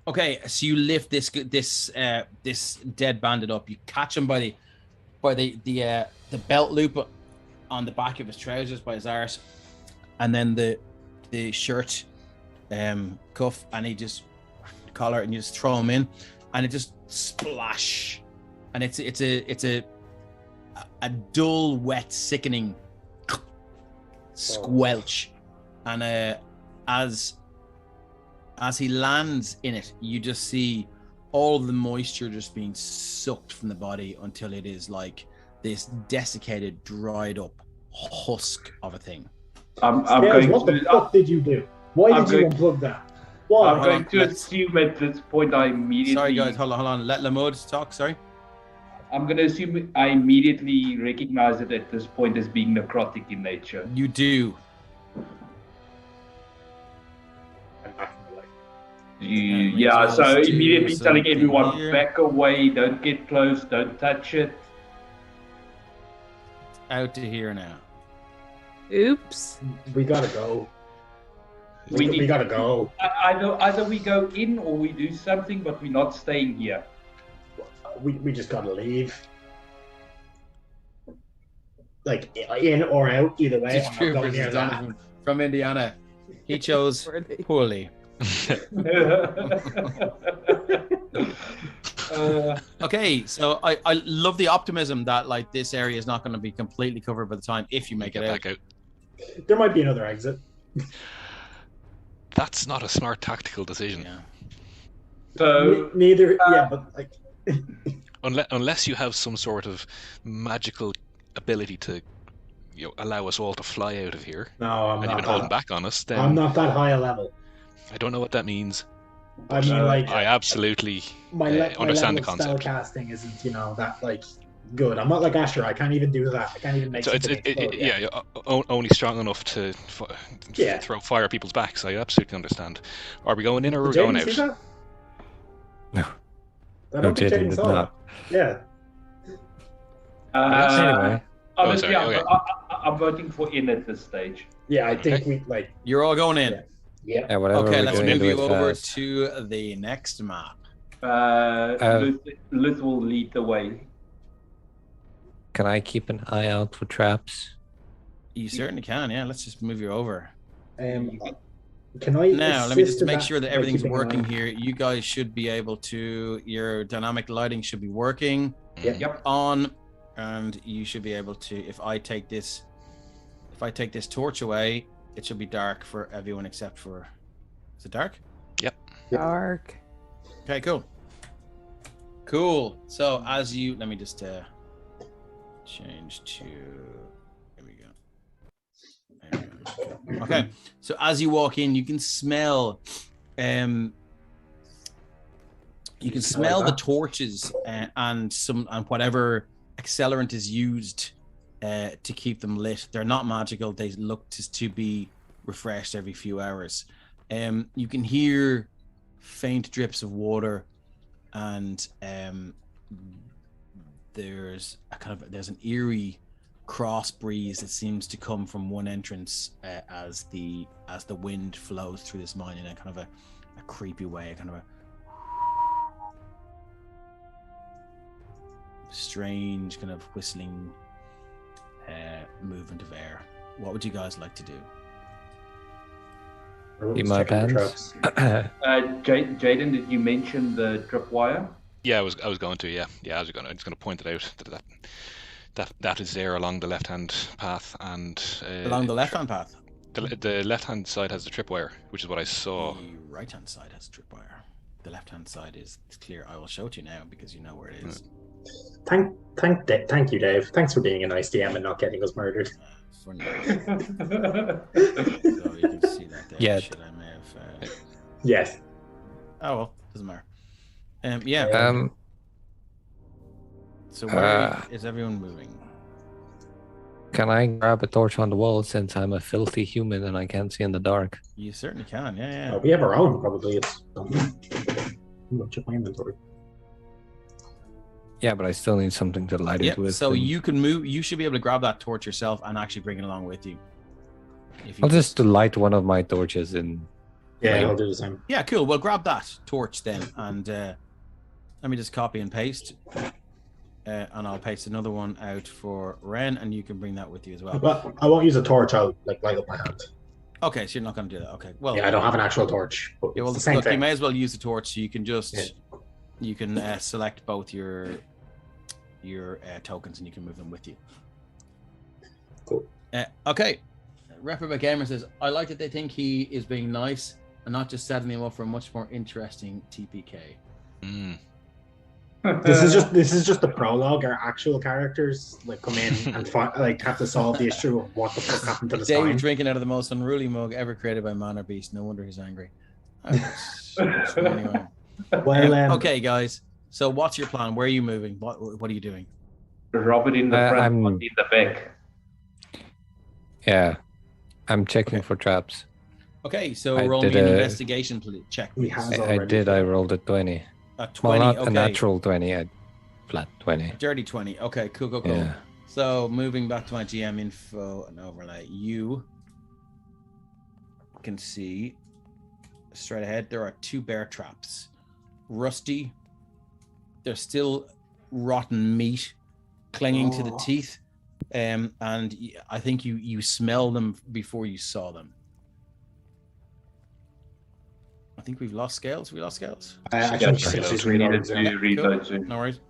Okay, so you lift this dead bandit up. You catch him by the belt loop on the back of his trousers, by his arse, and then the shirt cuff, and he just collar, and you just throw him in, and it just splash, and it's a dull, wet, sickening squelch, and as he lands in it, you just see all the moisture just being sucked from the body until it is like this desiccated, dried up husk of a thing. What the fuck did you do? Why did you unplug that? Why? I'm going to assume at this point I immediately... Sorry guys, hold on. Let Lamud talk, sorry. I'm going to assume I immediately recognize it at this point as being necrotic in nature. You do. So immediately telling everyone, here. back away, don't get close, don't touch it. Out to here now. Oops. We gotta go. We gotta go. Either we go in or we do something, but we're not staying here. We just gotta leave. Like in or out, either way. Just Troopers is Donovan from Indiana. He chose poorly. Okay, so I love the optimism that like this area is not going to be completely covered by the time if you make it out. There might be another exit. That's not a smart tactical decision. Yeah. So neither. Yeah, but like. Unless you have some sort of magical ability to, allow us all to fly out of here. No, I'm and not. You've been holding back on us. Then I'm not that high a level. I don't know what that means. I mean, like I absolutely my understand the level of concept. spell casting isn't, that like good. I'm not like Asher. I can't even do that. I can't even make. So only strong enough to throw fire at people's backs. I absolutely understand. Are we going in or are we going out? That? No. I don't think Jaden saw that. Yeah. Anyway. Honestly, okay. I'm voting for in at this stage. Yeah, I think we like. You're all going in. Yeah. Okay, let's move you over to the next map. Luth will lead the way. Can I keep an eye out for traps? You certainly can. Yeah, let's just move you over. Can I now? Let me just make sure that by everything's keeping an working eye? here. You guys should be able to. Your dynamic lighting should be working. Yep. On, and you should be able to. If I take this torch away, it should be dark for everyone except for. Is it dark? Yep. Dark. Okay, cool. So as you, let me just change to. There we go. Okay, so as you walk in, you can smell, the torches and whatever accelerant is used to keep them lit. They're not magical. They look to be refreshed every few hours. You can hear faint drips of water, and there's an eerie cross breeze that seems to come from one entrance as the wind flows through this mine in a kind of a creepy way, a kind of a strange kind of whistling movement of air. What would you guys like to do? In my pants. Jaden, did you mention the tripwire? Yeah, I was going to. Yeah, I was going to point it out that is there along the left-hand path and along the left-hand path. The left-hand side has the tripwire, which is what I saw. The right-hand side has tripwire. The left-hand side is clear. I will show it you now because you know where it is. Thank you, Dave. Thanks for being a nice DM and not getting us murdered. For now. So you can see that there. Yeah. Should I may have? Yes. Oh well, doesn't matter. Yeah. So where is everyone moving? Can I grab a torch on the wall since I'm a filthy human and I can't see in the dark? You certainly can. Yeah. We have our own. Probably it's. Check my inventory. Yeah, but I still need something to light it with. So you can move. You should be able to grab that torch yourself and actually bring it along with you. I'll just light one of my torches in. Yeah, I'll do the same. Yeah, cool. Well, grab that torch then, and let me just copy and paste, and I'll paste another one out for Ren, and you can bring that with you as well. Well, I won't use a torch. I'll light up my hand. Okay, so you're not going to do that. Okay. Well. Yeah, I don't have an actual torch. Yeah, well, it's the same thing. You may as well use the torch, so you can just you can select both your tokens, and you can move them with you. Cool. Okay. Reprobate Gamer says, I like that they think he is being nice and not just setting him up for a much more interesting TPK. This is just the prologue. Our actual characters come in and have to solve the issue of what the fuck happened to the Dave sign. drinking out of the most unruly mug ever created by man or beast. No wonder he's angry. Anyway. Well, Okay, guys. So what's your plan? Where are you moving? What are you doing? Robert in the front, I'm- Monty in the back. Yeah, I'm checking for traps. Okay, so I roll did me an a- investigation check, He please. has I already did. I failed. rolled a 20. A 20, Well, not okay. a natural 20, a flat 20. Dirty 20. Okay, cool. Yeah. So moving back to my GM info and overlay, you can see straight ahead there are 2 bear traps. Rusty, there's still rotten meat clinging to the teeth, and I think you smell them before you saw them. I think we've lost Scales. We lost Scales. I Yeah, think she's we needed reloading. to Yeah. reload soon. No worries.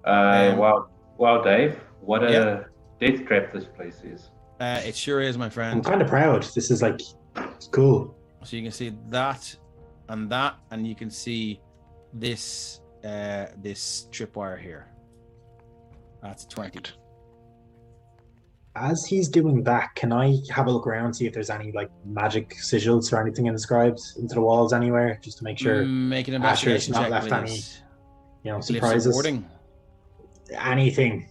Wow, Dave, what a Yeah. death trap this place is. It sure is, my I'm friend. kind of proud. This is like, it's cool. So you can see that, and you can see this this tripwire here. That's 20. As he's doing that, can I have a look around, see if there's any like magic sigils or anything inscribed into the walls anywhere, just to make sure Make an Asher's investigation not check, left please. any, Glyphs of surprises. warding. Anything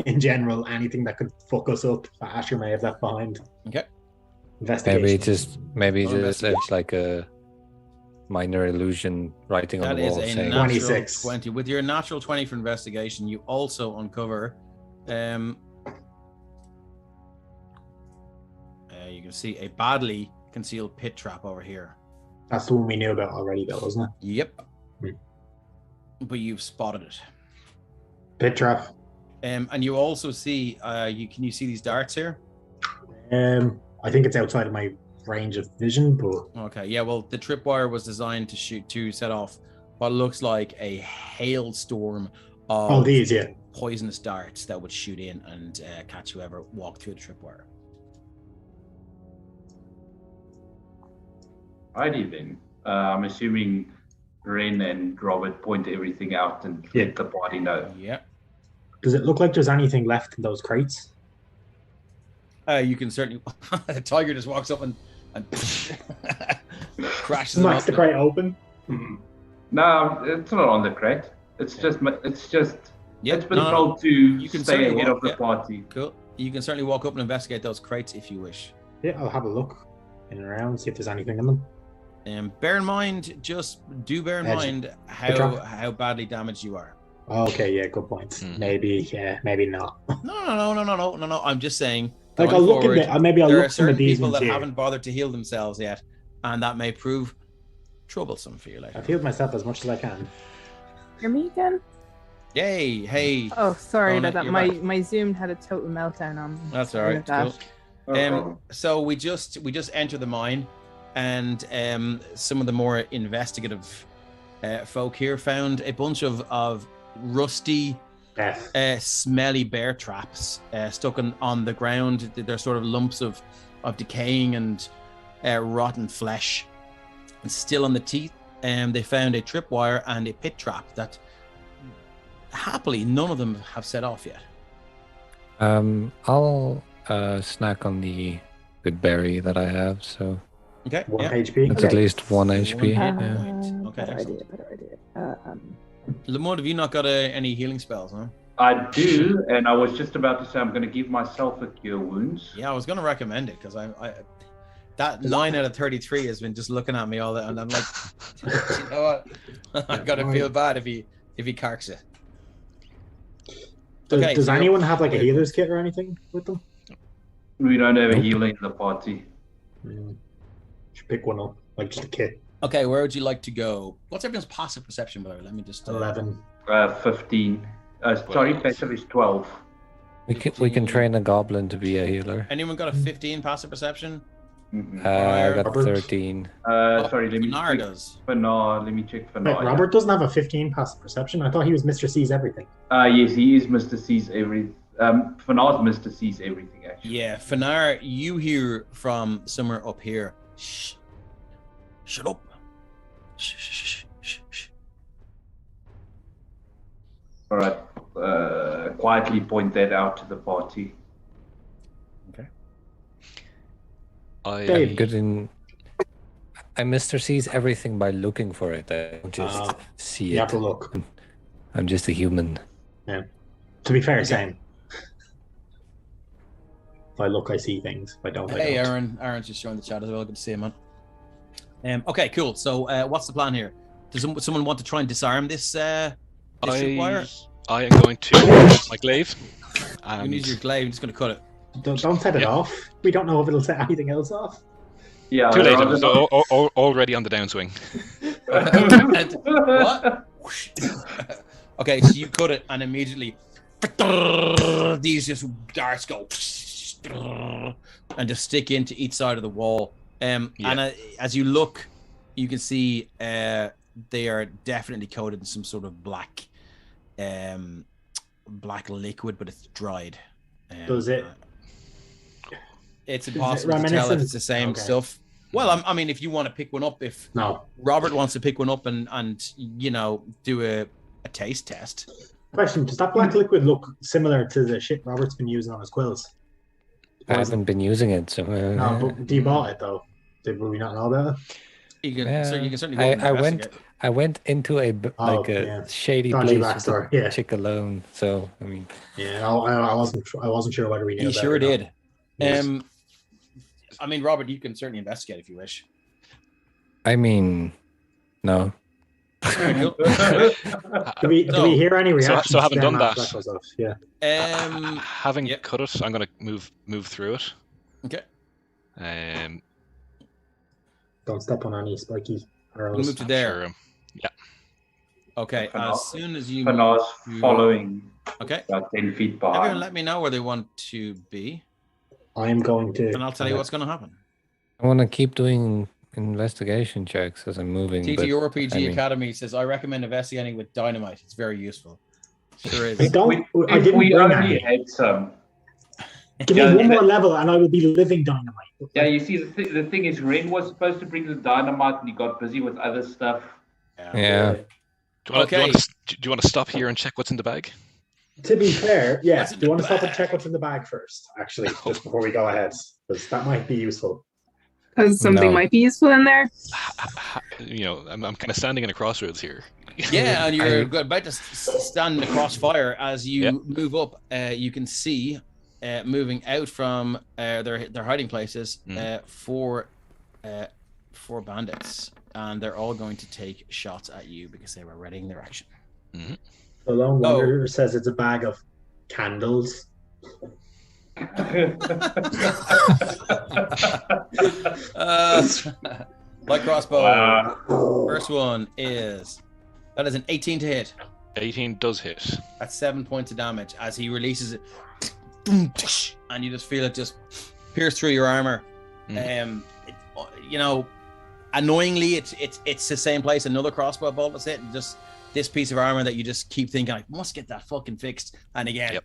in general, anything that could fuck us up that Asher may have left behind. Okay. Investigation. Maybe Roll just there's like a minor illusion writing on That the is wall a saying natural 26. 20. With your natural 20 for investigation, you also uncover you can see a badly concealed pit trap over here. That's the one we knew about already, though, wasn't it? Yep. Hmm. But you've spotted it. Pit trap. And you also see can you see these darts here? I think it's outside of my range of vision, but Okay, yeah, well, the tripwire was designed to set off what looks like a hailstorm of these, yeah. poisonous darts that would shoot in and catch whoever walked through the tripwire. Righty then. I'm assuming Ren and Robert point everything out and let the party know. Yeah. Does it look like there's anything left in those crates? You can certainly. The tiger just walks up and crashes. Smacks the crate open. No, it's not on the crate. It's just Yeah, it's been told to can stay certainly ahead walk, of the yeah. party. Cool. You can certainly walk up and investigate those crates if you wish. Yeah, I'll have a look in and around, see if there's anything in them. Bear in mind, mind how badly damaged you are. Okay, yeah, good point. Maybe not. No. I'm just saying. Like, going I'll look forward, in the, maybe I'll there look are some of certain these people ones that here. haven't bothered to heal themselves yet, and that may prove troublesome for you later. I've healed myself as much as I can. Hear me again? Yay! Hey. Oh, sorry Mona, about that. you're back. My Zoom had a total meltdown on me. That's all Sorry right. about Cool. that. No problem. So we just enter the mine, and some of the more investigative folk here found a bunch of rusty, smelly bear traps stuck on the ground. They're sort of lumps of decaying and rotten flesh, and still on the teeth. They found a tripwire and a pit trap that happily none of them have set off yet. I'll snack on the good berry that I have, so Okay. 1 Yeah. HP. it's at least 1 HP. One Yeah. point. Okay. Better Excellent. idea. Lamont, have you not got any healing spells, huh? I do, and I was just about to say I'm going to give myself a cure wounds. Yeah, I was going to recommend it because I that 9 out of 33 has been just looking at me all that, and I'm like, you know what? I gotta feel bad if he carks it. Does so anyone have like a healer's kit or anything with them? We don't have a healer in the party. Should pick one up, like just a kit. Okay, where would you like to go? What's everyone's passive perception, by the way? Let me just 11. 15. Sorry, passive is 12. We can train a goblin to be a healer. Anyone got a 15 passive perception? I got Robert? 13. Sorry, let me Bernard check. does. Bernard, let me check Wait, Bernard. Robert doesn't have a 15 passive perception. I thought he was Mr. C's everything. Yes, he is Mr. C's everything. Bernard Mr. C's everything, actually. Yeah, Fanar, you hear from somewhere up here. Shh. Shut up. Shh, shh, shh, shh. All right. Quietly point that out to the party. Dave. Good in. I Mr. sees everything by looking for it. I don't just see You it. have to look. I'm just a human. Yeah. To be fair, same. If I look, I see things. If I don't, I don't. Aaron's just showing the chat as well. Good to see him, man. Okay, cool. So, what's the plan here? Does someone want to try and disarm this wire? I am going to use my glaive. You can use your glaive. I'm just going to cut it. Don't set it off. We don't know if it'll set anything else off. Yeah. Too late. I'm already on the downswing. What? Okay, so you cut it, and immediately these just darts go and just stick into each side of the wall. And as you look, you can see they are definitely coated in some sort of black liquid, but it's dried. Does it? It's impossible to tell if it's the same stuff. Well, I mean, if you want to pick one up, if Robert wants to pick one up and you know, do a taste test. Question: does that black liquid look similar to the shit Robert's been using on his quills? I haven't been using it, so. No, but you bought it though. Did we not know that? You can certainly go and investigate. I went into a shady place with a chick alone. So I mean, I wasn't sure whether we knew. You sure did. Yes. I mean, Robert, you can certainly investigate if you wish. I mean, no. Do we hear any reactions? So having done that, having cut it, I'm going to move through it. Okay. Don't step on any spiky arrows. Move to there. Sure, yeah. Okay. As soon as you move following. Okay. About 10 feet behind. Everyone, let me know where they want to be. I am going to. And I'll tell you what's going to happen. I want to keep doing investigation checks as I'm moving. TTRPG Academy says, I recommend investigating with dynamite. It's very useful. Sure is. We only had some. Give me one more level and I will be living dynamite. Yeah, you see, the thing is, Ren was supposed to bring the dynamite and he got busy with other stuff. Yeah. Do you want to stop here and check what's in the bag? To be fair, yes. Do you want to stop and check what's in the bag first, actually, just before we go ahead? Because that might be useful. Because something might be useful in there. You know, I'm kind of standing in a crossroads here. Yeah, and you're about to stand in the crossfire. As you move up, you can see moving out from their hiding places four bandits, and they're all going to take shots at you because they were readying their action. Mm-hmm. The Lone Wanderer says it's a bag of candles. Light crossbow. Wow. First one is that is an 18 to hit. 18 does hit. That's 7 points of damage as he releases it, and you just feel it just pierce through your armor. You know, annoyingly, it's the same place. Another crossbow bolt was hit, and just this piece of armor that you just keep thinking, I must get that fucking fixed. And again,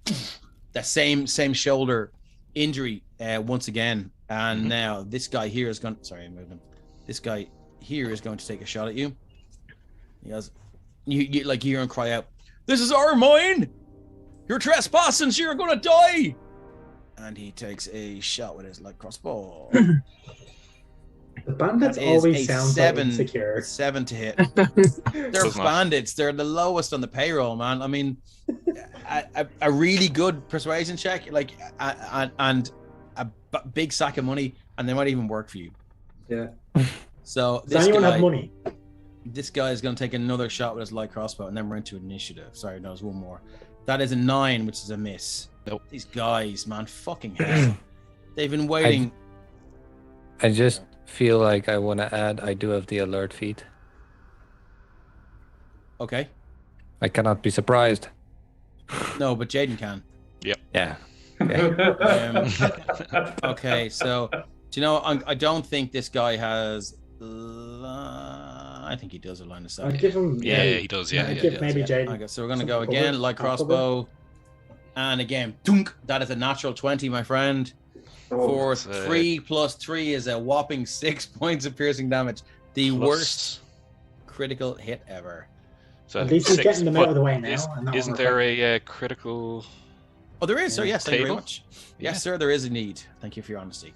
that same shoulder injury once again. And now this guy here is going. Sorry, I moved him. This guy here is going to take a shot at you. He goes, you like hear him cry out, "This is our mine! You're trespassing, so you're gonna die!" And he takes a shot with his light crossbow. The bandits always sound so insecure. 7 to hit. They're bandits. They're the lowest on the payroll, man. I mean, a really good persuasion check, like, and a big sack of money, and they might even work for you. Yeah. So does anyone have money? This guy is going to take another shot with his light crossbow, and then we're into initiative. Sorry, no, there's one more. That is a 9, which is a miss. Nope. These guys, man, fucking hell. They've been waiting. I just feel like I want to add, I do have the alert feat. Okay. I cannot be surprised. No, but Jaden can. Yep. Yeah. Okay. Okay, so do you know? I don't think this guy has. I think he does a line of sight. I'd give him. Yeah, he does. Yeah, maybe Jaden. Okay, so we're gonna go again, light crossbow, and again, dunk. That is a natural 20, my friend. For 3 plus 3 is a whopping 6 points of piercing damage. The worst critical hit ever. So at least he's getting them out of the way now. Isn't there a critical? Oh, there is, sir. Yes, thank you very much. Yeah. Yes, sir, there is a need. Thank you for your honesty.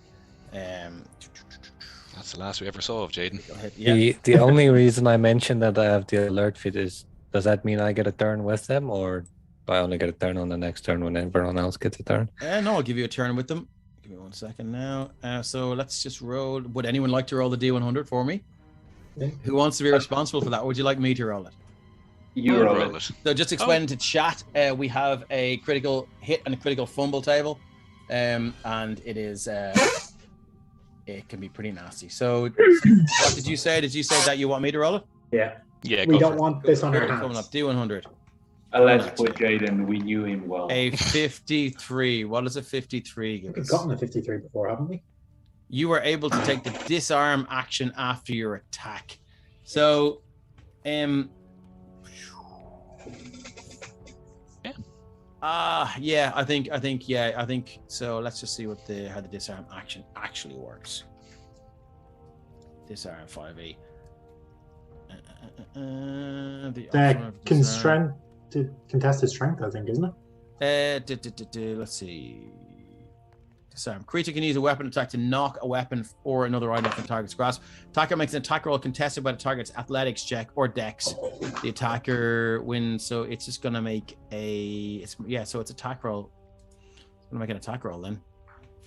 That's the last we ever saw of Jaden. Yeah. The only reason I mentioned that I have the alert feat is does that mean I get a turn with them, or do I only get a turn on the next turn when everyone else gets a turn? No, I'll give you a turn with them. Give me 1 second now. So let's just roll. Would anyone like to roll the D100 for me? Yeah. Who wants to be responsible for that? Or would you like me to roll it? You roll it. So just explain to chat, we have a critical hit and a critical fumble table, and it is it can be pretty nasty. So what did you say? Did you say that you want me to roll it? Yeah. Yeah, We go don't for it. want this on our Coming up, hands. D100. Alas for Jaden, we knew him well. A 53. What is a 53? Give We've us? gotten a 53 before, haven't we? You were able to take the disarm action after your attack. So, yeah, I think so. Let's just see what how the disarm action actually works. Disarm 5e. Contested strength, I think, isn't it? Let's see. Disarm. Creature can use a weapon attack to knock a weapon or another item from target's grasp. Attacker makes an attack roll contested by the target's athletics check or dex. The attacker wins, so it's just gonna make so it's attack roll. It's gonna make an attack roll then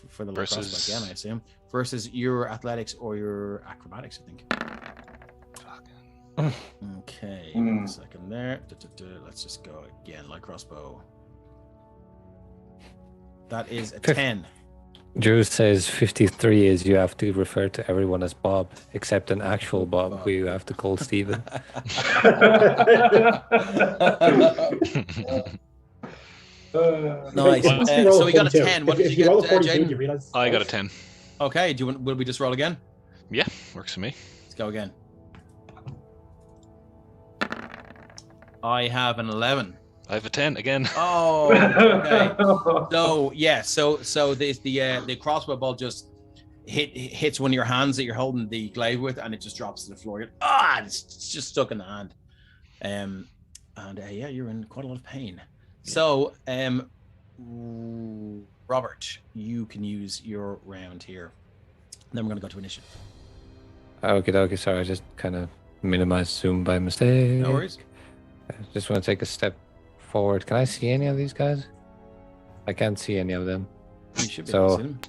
for the Versus... again, I assume. Versus your athletics or your acrobatics, I think. Okay, 1 second there. Let's just go again, light crossbow. That is a 10. Drew says 53 is you have to refer to everyone as Bob, except an actual Bob who you have to call Steven. Nice. So we got a 10. What did you get, Jaden? I got a 10. Okay, will we just roll again? Yeah, works for me. Let's go again. I have an 11. I have a 10 again. Oh, okay. So yeah, so the crossbow bolt just hits one of your hands that you're holding the glaive with, and it just drops to the floor. It's just stuck in the hand. Yeah, you're in quite a lot of pain. So, Robert, you can use your round here. Then we're going to go to initiative. Okay, sorry, I just kind of minimized Zoom by mistake. No worries. I just want to take a step forward. Can I see any of these guys? I can't see any of them. You should be able to see them.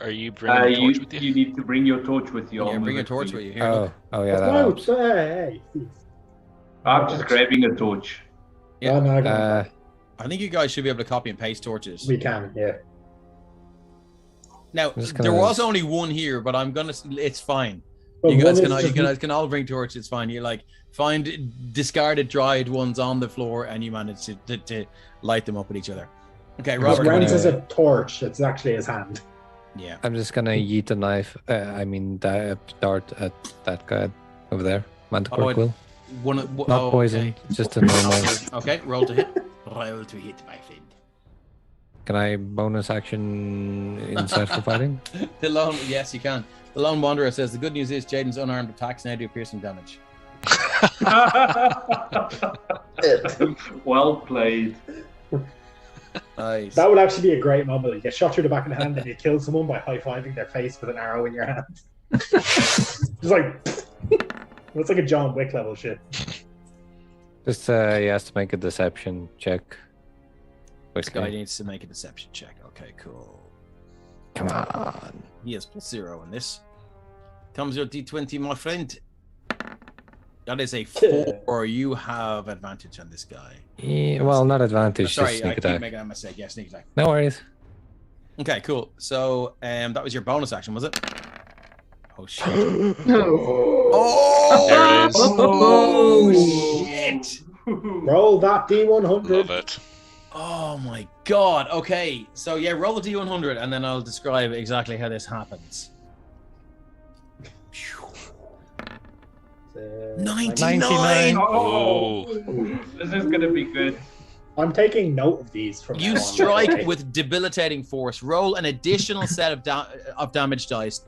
Are you bringing your torch with you? You need to bring your torch with you. Yeah, bring your torch with you. Here, oh yeah, that helps. Hey. I'm just grabbing a torch. Yeah. I think you guys should be able to copy and paste torches. We can, yeah. Now, there was only one here, but it's fine. Well, you guys can all bring torches. It's fine. You find discarded dried ones on the floor, and you manage to light them up with each other. Okay, Robert. Brent is a torch. It's actually his hand. Yeah. I'm just gonna yeet a knife. Dart at that guy over there. Manticore quill. Not poison. Okay. Just a normal. Okay, roll to hit. Roll to hit, my friend. Can I bonus action inside for fighting? Yes, you can. The Lone Wanderer says the good news is Jaden's unarmed attacks now do piercing damage. Well played. Nice. That would actually be a great moment. You get shot through the back of the hand and you kill someone by high-fiving their face with an arrow in your hand. Just like it's like a John Wick level shit. Just he has to make a deception check. This guy needs to make a deception check. Okay, cool. Come on. He has +0 in this. Comes your D20, my friend. That is a 4. You have advantage on this guy. Yeah, well, not advantage. Sorry, just I sneak attack. keep making a mistake. Yeah, sneak attack. No worries. Okay, cool. So, that was your bonus action, was it? Oh shit! There it is. Oh shit! Roll that D100. Love it. Oh my god. Okay, so yeah, roll the D100, and then I'll describe exactly how this happens. 99. Oh, this is gonna be good. I'm taking note of these. From you strike with debilitating force. Roll an additional set of damage dice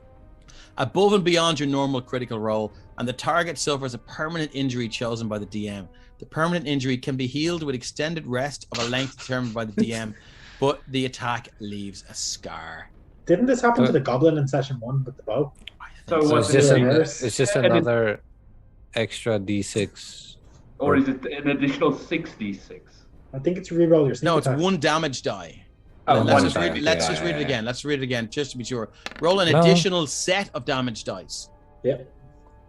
above and beyond your normal critical roll, and the target suffers a permanent injury chosen by the DM. The permanent injury can be healed with extended rest of a length determined by the DM, but the attack leaves a scar. Didn't this happen to the goblin in session 1 with the bow? So it's just another extra D6 Or is it an additional 66? I think it's reroll your sneak No, it's attack. 1 damage die. Oh, Let's one just read, die. let's just read it again. Let's read it again, just to be sure. Roll an additional set of damage dice. Yep.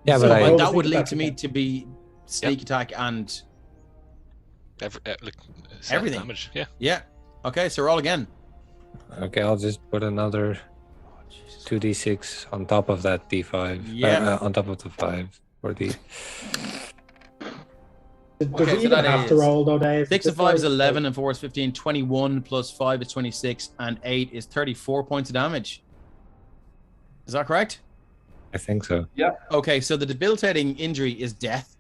Yeah, So but that would lead to me to be sneak attack and everything. Damage. Yeah. Okay, so roll again. Okay, I'll just put another 2d6 on top of that d5. Yeah. On top of the 5 for the. Does he even have to roll though, Dave? 6 and 5 is 11 and 4 is 15. 21 plus 5 is 26 and 8 is 34 points of damage. Is that correct? I think so. Yeah. Okay, so the debilitating injury is death.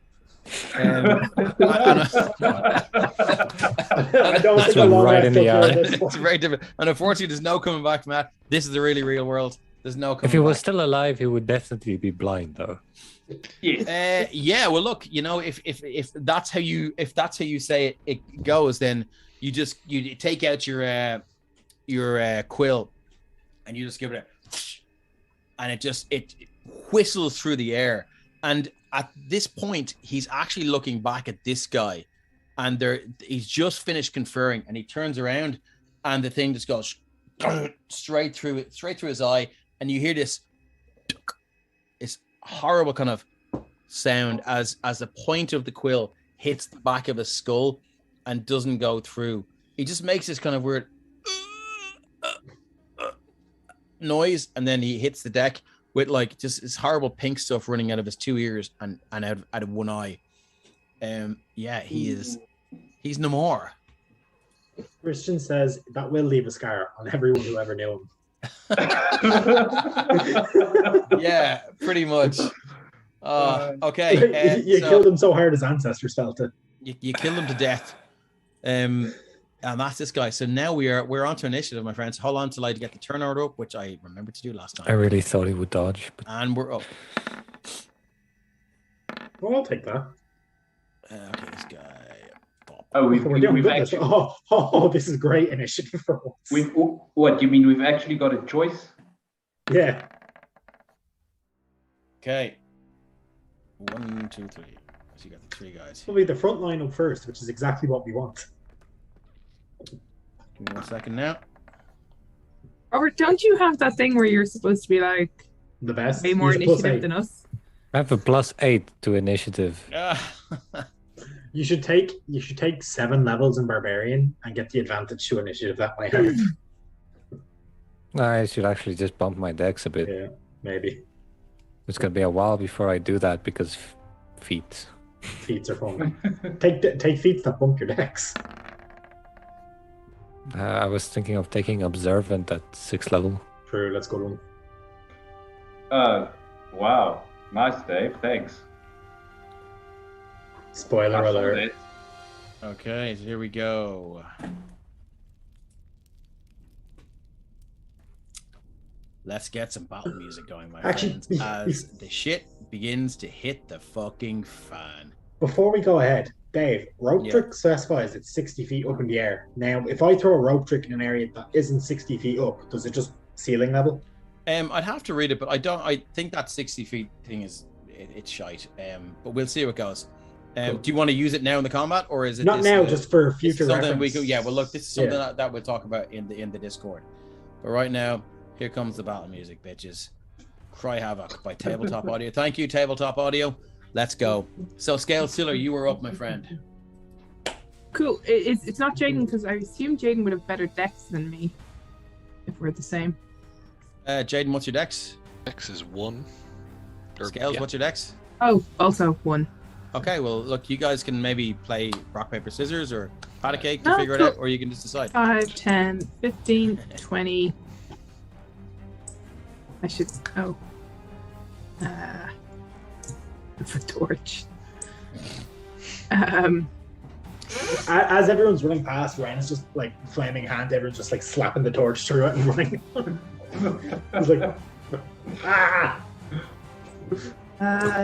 I don't think a long right in the eye. It's very different. And unfortunately, there's no coming back from that. This is the really real world. There's no coming If he was back. still alive, he would definitely be blind, though. Yes. Yeah. Well, look, you know, if that's how you say it goes, then you take out your quill, and you just give it and it whistles through the air. And at this point, he's actually looking back at this guy, and he's just finished conferring, and he turns around, and the thing just goes straight through his eye, and you hear this horrible kind of sound as the point of the quill hits the back of his skull and doesn't go through. He just makes this kind of weird noise, and then he hits the deck with like just this horrible pink stuff running out of his 2 ears and out of one eye. He's no more. Christian says that will leave a scar on everyone who ever knew him. Yeah, pretty much. Okay. You killed him so hard his ancestors felt it. You killed him to death. And that's this guy. So now we're on to initiative, my friends. Hold on till I get the turn order up, which I remembered to do last time. I really thought he would dodge. But... And we're up. Well, I'll take that. Okay, this guy. Oh, we've actually. Oh, this is great initiative for once. What do you mean? We've actually got a choice? Yeah. Okay. 1, 2, 3. So you got the 3 guys. We'll be the front line up first, which is exactly what we want. Give me 1 second now. Robert, don't you have that thing where you're supposed to be like the best? way more initiative than us? I have a +8 to initiative. You should take 7 levels in Barbarian and get the advantage to initiative that way. Have. I should actually just bump my dex a bit. Yeah, maybe. It's gonna be a while before I do that because feats. Feats are fun. take feats that bump your dex. I was thinking of taking observant at 6th level. True, let's go on. Wow. Nice, Dave. Thanks. Spoiler alert. Okay, so here we go. Let's get some battle music going, my friends, as the shit begins to hit the fucking fan. Before we go ahead, Dave, rope trick specifies it's 60 feet up in the air. Now, if I throw a rope trick in an area that isn't 60 feet up, does it just ceiling level? I'd have to read it, but I think that 60 feet thing it's shite. But we'll see how it goes. Cool. Do you want to use it now in the combat, or is it not now, just for future something reference? Well, look, this is something that we'll talk about in the Discord. But right now, here comes the battle music, bitches. Cry Havoc by Tabletop Audio. Thank you, Tabletop Audio. Let's go. So, Scale Stiller, you were up, my friend. Cool. It's not Jaden, because I assume Jaden would have better dex than me, if we're the same. Jaden, what's your dex? Dex is 1. Scales, what's your dex? Oh, also 1. Okay, well, look, you guys can maybe play rock, paper, scissors or pat a cake to figure it out, or you can just decide. 5, 10, 15, 20. I should. Oh. The torch. As everyone's running past, Ren is just like flaming hand. Everyone's just like slapping the torch through it and running. It's like, ah!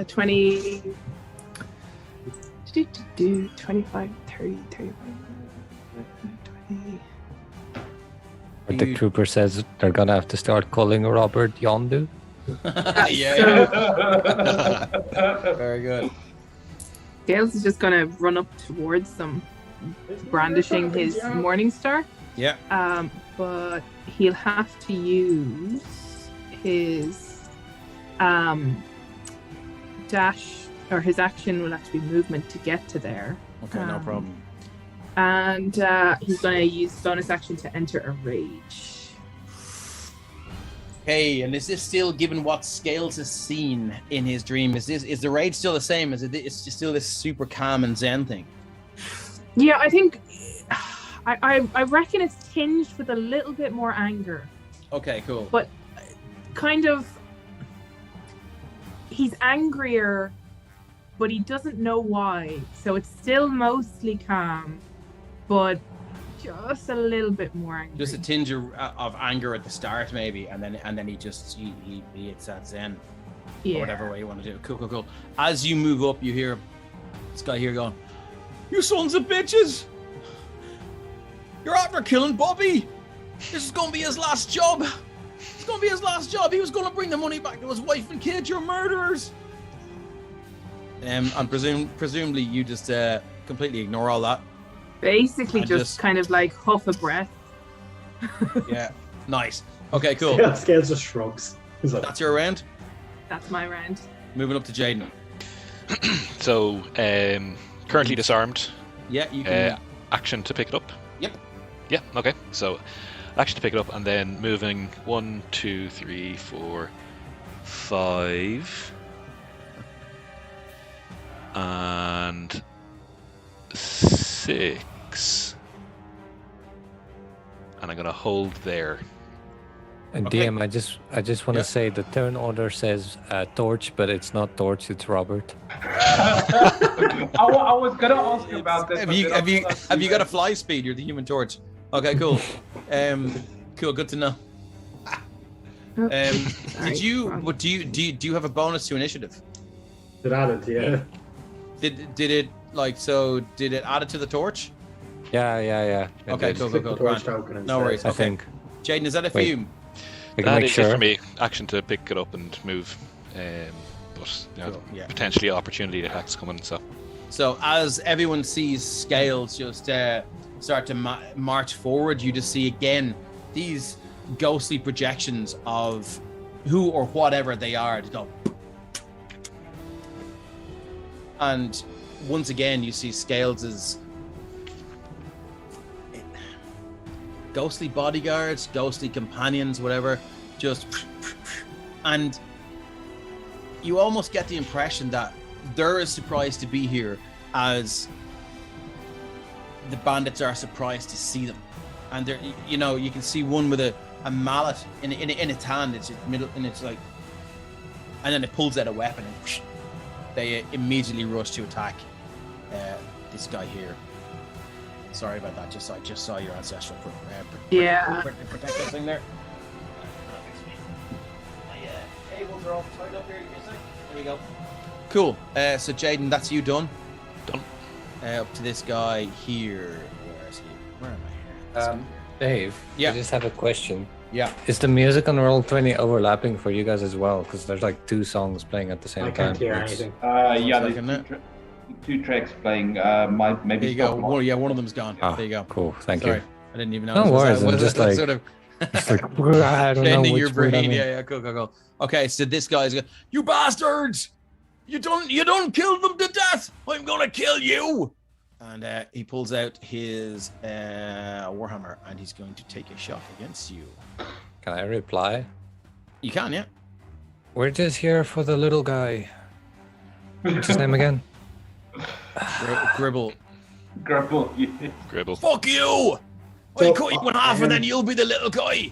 20. 25, 30, 35, 20. The trooper says they're gonna have to start calling Robert Yondu. Yeah. Very good. Scales is just gonna run up towards them, brandishing his Morning Star. Yeah. But he'll have to use his dash, or his action will have to be movement to get to there. Okay, no problem. And he's going to use bonus action to enter a rage. Okay, and is this still given what Scales has seen in his dream? Is the rage still the same? It's just still this super calm and zen thing? Yeah, I think I reckon it's tinged with a little bit more anger. Okay, cool. But kind of, he's angrier, but he doesn't know why. So it's still mostly calm, but just a little bit more angry. Just a tinge of anger at the start, maybe, and then he hits that zen, or whatever way you want to do it. Cool. As you move up, you hear this guy here going, "You sons of bitches! You're after killing Bobby. This is going to be his last job. It's going to be his last job. He was going to bring the money back to his wife and kids. You're murderers." And presumably you just completely ignore all that. Basically just kind of like huff a breath. Yeah, nice. Okay, cool. Yeah, Scales just shrugs. He's like, that's your round? That's my round. Moving up to Jaden. So, currently disarmed. Yeah, you can. Action to pick it up? Yep. Yeah, okay. So, action to pick it up, and then moving 1, 2, 3, 4, 5... and 6, and I'm gonna hold there. And Okay. DM, I just want to say the turn order says Torch, but it's not Torch, it's Robert. I was gonna ask you about this. Have you got a fly speed? You're the Human Torch. Okay, cool. Cool. Good to know. Do you have a bonus to initiative? It added, yeah. Did it did it add it to the torch? Yeah. Okay, It did. cool. Torch token No worries. I Okay. think. Jaden, is that it for Wait. you? I can That make is it sure. for me. Action to pick it up and move. But Cool, yeah. potentially opportunity attacks coming. So as everyone sees Scales just start to march forward, you just see again these ghostly projections of who or whatever they are to go. And once again, you see Scales's ghostly bodyguards, ghostly companions, whatever, and you almost get the impression that they're as surprised to be here as the bandits are surprised to see them. And they're, you can see one with a mallet in its hand. It's middle, and it's like, and then it pulls out a weapon and they immediately rush to attack this guy here. Sorry about that. I just saw your ancestral protector thing there. My cables are all tied up here. There you go. Cool. So Jaden, that's you done. Done. Up to this guy here. Where is he? Where am I here? Dave, Yeah. I just have a question. Yeah. Is the music on Roll20 overlapping for you guys as well? Because there's like 2 songs playing at the same I time. can't hear It's- anything. Yeah, Second, there's two tracks playing. Maybe There you go. stop one. One of them's gone. Ah, there you go. Cool, thank Sorry, you. I didn't even know. No worries, I'm just like- sort of It's like, I don't know bending which your word brain. I'm in. Yeah, cool. Okay, so this guy's going, "You bastards! You don't kill them to death! I'm gonna kill you!" And he pulls out his warhammer, and he's going to take a shot against you. Can I reply? You can, yeah. We're just here for the little guy. What's his name again? Gribble. Grapple. Gribble. Fuck you! So, I'll cut you in half, and then um, you'll be the little guy.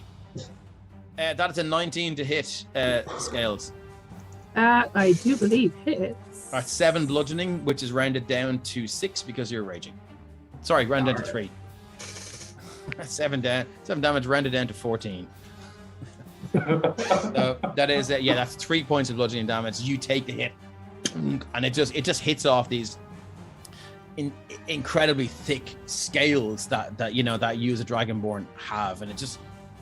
That is a 19 to hit, Scales. I do believe hits. 7 bludgeoning, which is rounded down to 6 because you're raging. Sorry, rounded down to 3. 7 damage rounded down to 14. So that is that's 3 points of bludgeoning damage. You take the hit, and it just hits off these incredibly thick scales that you as a dragonborn have, and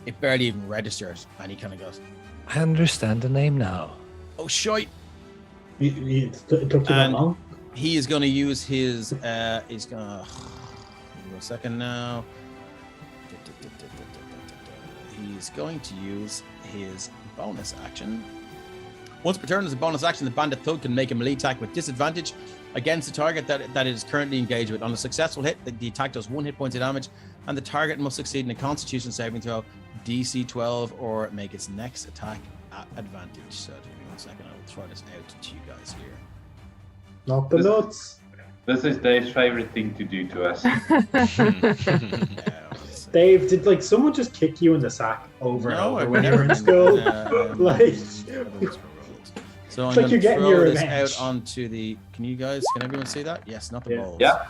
it barely even registers. And he kind of goes, I understand the name now. "Oh shite!" It took too long. he is going to use his. He's going to. Give me a second now. He's going to use his bonus action. Once per turn as a bonus action, the bandit thug can make a melee attack with disadvantage against the target that it is currently engaged with. On a successful hit, the attack does 1 hit point of damage, and the target must succeed in a Constitution saving throw, DC 12, or make its next attack at advantage. So give me 1 second, I will throw this out to you guys here. Not the nuts. This is Dave's favorite thing to do to us. Dave, did like someone just kick you in the sack over and over when you were in school? So I'm like going to throw this revenge. out onto the. Can everyone see that? Yes, not the balls. Yeah.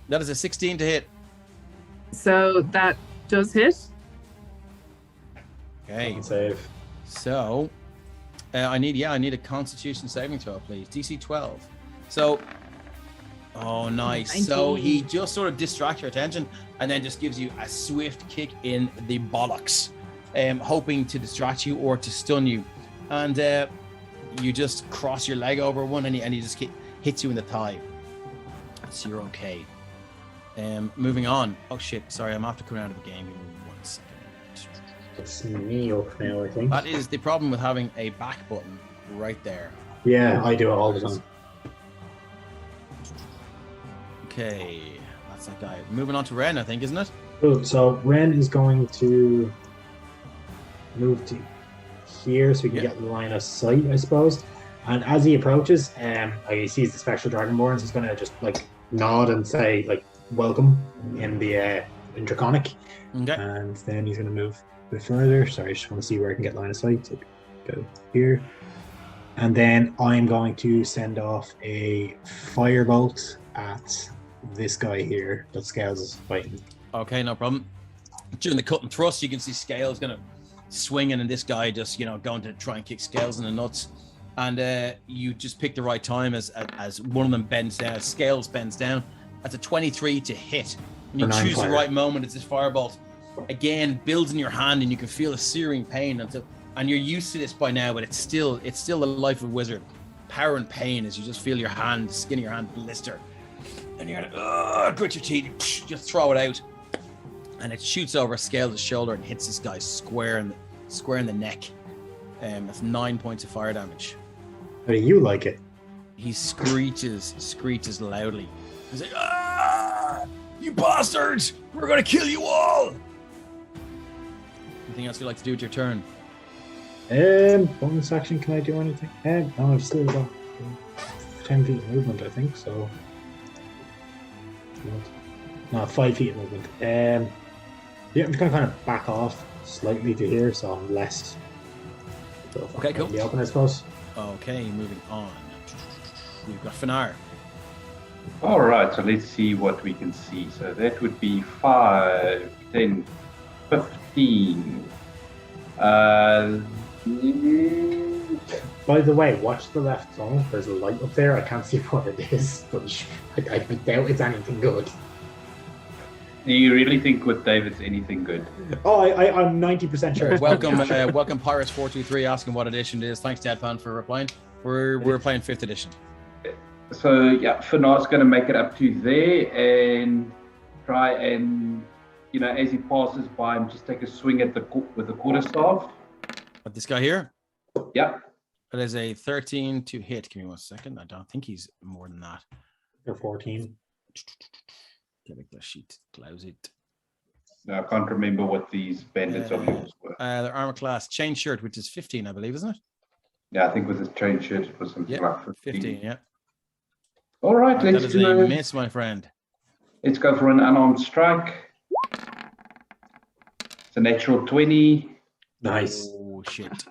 That is a 16 to hit. So that does hit. Okay. Save. So I need a Constitution saving throw, please. DC 12. So, oh, nice. 19. So he just sort of distracts your attention and then just gives you a swift kick in the bollocks, hoping to distract you or to stun you. And you just cross your leg over one and he just hits you in the thigh. So you're okay. Moving on. Oh shit, sorry, I'm after coming out of the game. Give me 1 second. It's me up now, I think. That is the problem with having a back button right there. Yeah, I do it all the time. Okay, that's that guy. Moving on to Ren, I think, isn't it? Cool. So Ren is going to move to here so we can get the line of sight, I suppose. And as he approaches, he sees the Spectral Dragonborns. He's going to just like nod and say like welcome in the in Draconic. Okay. And then he's going to move a bit further. Sorry, I just want to see where I can get line of sight. So go here. And then I'm going to send off a firebolt at this guy here that Scales is fighting. Okay, no problem. During the cut and thrust, you can see Scales going to swinging and this guy just, going to try and kick Scales in the nuts. And you just pick the right time as one of them bends down, as Scales bends down. That's a 23 to hit. And you choose the right moment as this firebolt again builds in your hand and you can feel a searing pain and you're used to this by now, but it's still the life of a wizard. Power and pain as you just feel your skin of your hand blister. And you're gonna grit your teeth, just throw it out. And it shoots over Scales' shoulder and hits this guy square in the neck. That's 9 points of fire damage. How do you like it? He screeches loudly. He's like, you bastards! We're gonna kill you all! Anything else you'd like to do with your turn? Bonus action, can I do anything? No, I've still got 10 feet of movement, I think, so. No, 5 feet of movement. Yeah, I'm just gonna kind of back off slightly to here, so I'm less. Okay, cool. The open, I suppose. Okay, moving on. We've got Finar. All right, so let's see what we can see. So that would be 5, 10, 15. By the way, watch the left zone. There's a light up there. I can't see what it is, but I doubt it's anything good. Do you really think with Dave it's anything good? Oh, I'm 90% sure. Welcome Pirates 423 asking what edition it is. Thanks, Deadpan, for replying. We're playing 5th edition. So yeah, Finar's going to make it up to there and try and, as he passes by him, just take a swing with the quarterstaff. But this guy here? Yeah. That is a 13 to hit. Give me 1 second. I don't think he's more than that. They're 14. Get the sheet. Close it. No, I can't remember what these bandits of yours were. Their armor class chain shirt, which is 15, I believe, isn't it? Yeah, I think with his chain shirt it was something like 15, yeah. All right, let's do a miss, my friend. Let's go for an unarmed strike. It's a natural 20. Nice. Oh, shit.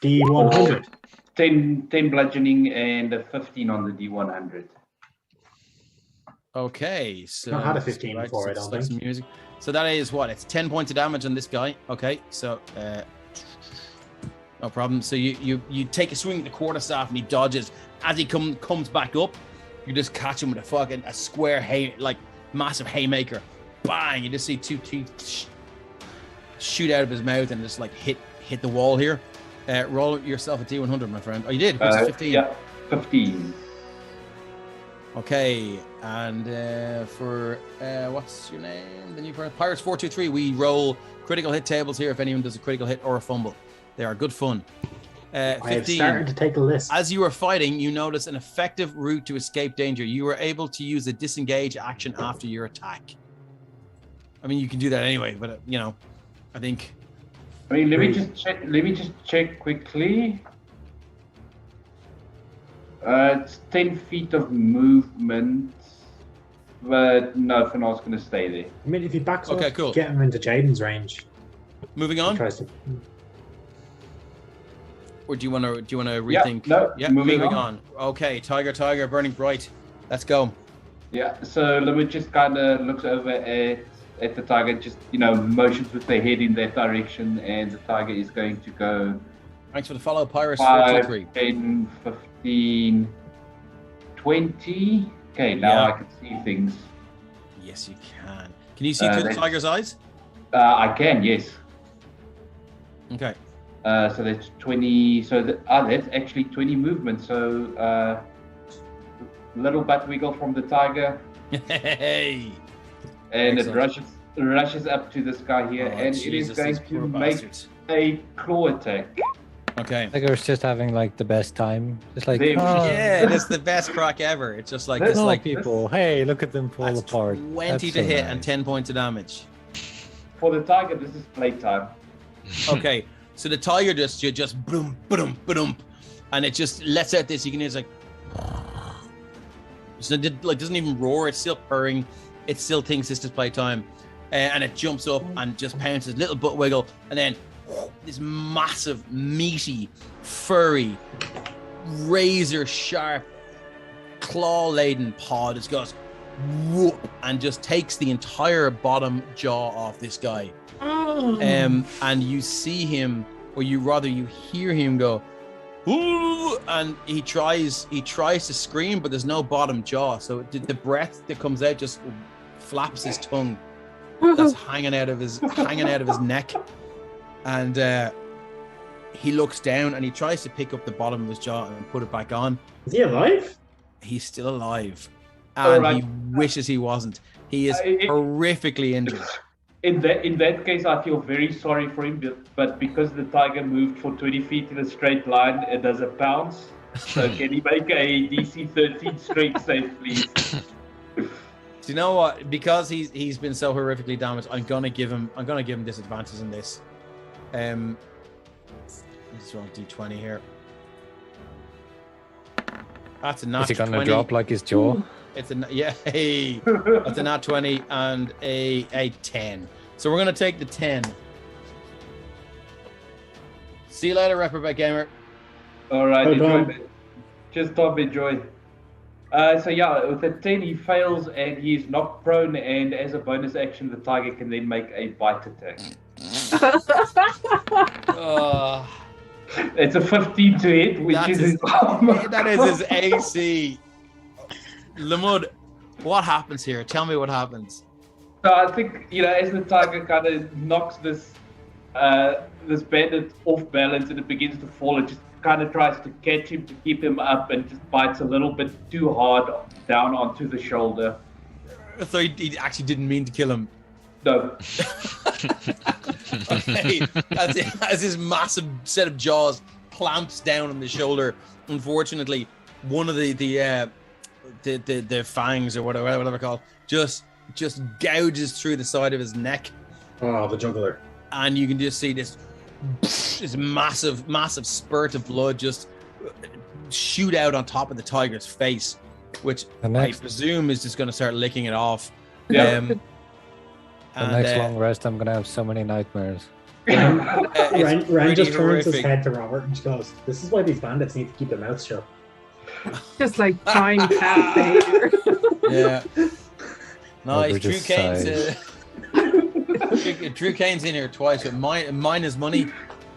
D100. 10 bludgeoning and a 15 on the D100. Okay, so I had a 15 before, I don't think. Some music. So that is what? It's 10 points of damage on this guy. Okay, so no problem. So you take a swing at the quarterstaff and he dodges. As he comes back up, you just catch him with a square massive haymaker. Bang! You just see 2 teeth shoot out of his mouth and just hit the wall here. Roll yourself a D100, my friend. Oh, you did. What's 15? Yeah, 15. Okay, and for what's your name? The new Pirates 423. We roll critical hit tables here. If anyone does a critical hit or a fumble, they are good fun. 15. I have started to take a list. As you are fighting, you notice an effective route to escape danger. You are able to use a disengage action after your attack. I mean, you can do that anyway, but you know, I think. I mean, let me just check quickly. It's 10 feet of movement, but no, Fanar's going to stay there. I mean, if he backs okay, up, cool. Get him into Jaden's range. Moving on. Or do you want to rethink? Yeah, moving on. Okay, Tiger, burning bright. Let's go. Yeah, so Limit just kind of looks over at the tiger, just, motions with their head in that direction, and the tiger is going to go. Thanks for the follow, Pirates. 5, 10, 15, 20. Okay, now I can see things. Yes, you can. Can you see through the tiger's eyes? I can, yes. Okay. So that's 20. So that's actually 20 movement. So little butt wiggle from the tiger. Hey. And excellent. it rushes up to this guy here, and Jesus, it is going to make a claw attack. Okay. Tiger's just having like the best time. Just like yeah, that's the best crack ever. It's just like this, like people. Hey, look at them fall apart. 20 to hit and 10 points of damage. For the tiger, this is playtime. Okay, so the tiger just boom, boom, boom, and it just lets out this. You can hear it's like, so it doesn't even roar. It's still purring. It still thinks this is playtime, and it jumps up and just pounces, little butt wiggle, and then this massive, meaty, furry, razor sharp, claw-laden paw just goes whoop and just takes the entire bottom jaw off this guy. And you see him, or you hear him go, ooh, and he tries to scream, but there's no bottom jaw, so the breath that comes out just flaps his tongue that's hanging out of his neck. And he looks down and he tries to pick up the bottom of his jaw and put it back on. Is he alive? He's still alive, and he wishes he wasn't. He is horrifically injured. In that case, I feel very sorry for him, but because the tiger moved for 20 feet in a straight line, it does a pounce. So can he make a DC 13 strength save, please? Do you know what? Because he's been so horrifically damaged, I'm gonna give him disadvantages in this. Let's roll D20 here. That's a nat 20. Is he gonna drop like his jaw? It's that's a nat 20 and a 10. So we're gonna take the 10. See you later, reprobate gamer. All right, enjoy. Just stop, enjoy. So yeah, with a 10 he fails and he's knocked prone, and as a bonus action the tiger can then make a bite attack. It's a 15 to hit, which is his that is his AC. Lamud, what happens here? Tell me what happens. So I think, as the tiger kind of knocks this bandit off balance and it begins to fall, it just kind of tries to catch him to keep him up and just bites a little bit too hard down onto the shoulder. So he actually didn't mean to kill him. No. Okay, as his massive set of jaws clamps down on the shoulder, unfortunately, one of the fangs or whatever they're called just gouges through the side of his neck. Oh, the jugular. And you can just see this massive spurt of blood just shoot out on top of the tiger's face, which I presume is just going to start licking it off. Yeah. The next long rest, I'm gonna have so many nightmares. Ren just turns his head to Robert and goes, "This is why these bandits need to keep their mouths shut." Just like prime cat behavior. Yeah. Nice. Drew Kane's in here twice, but mine is money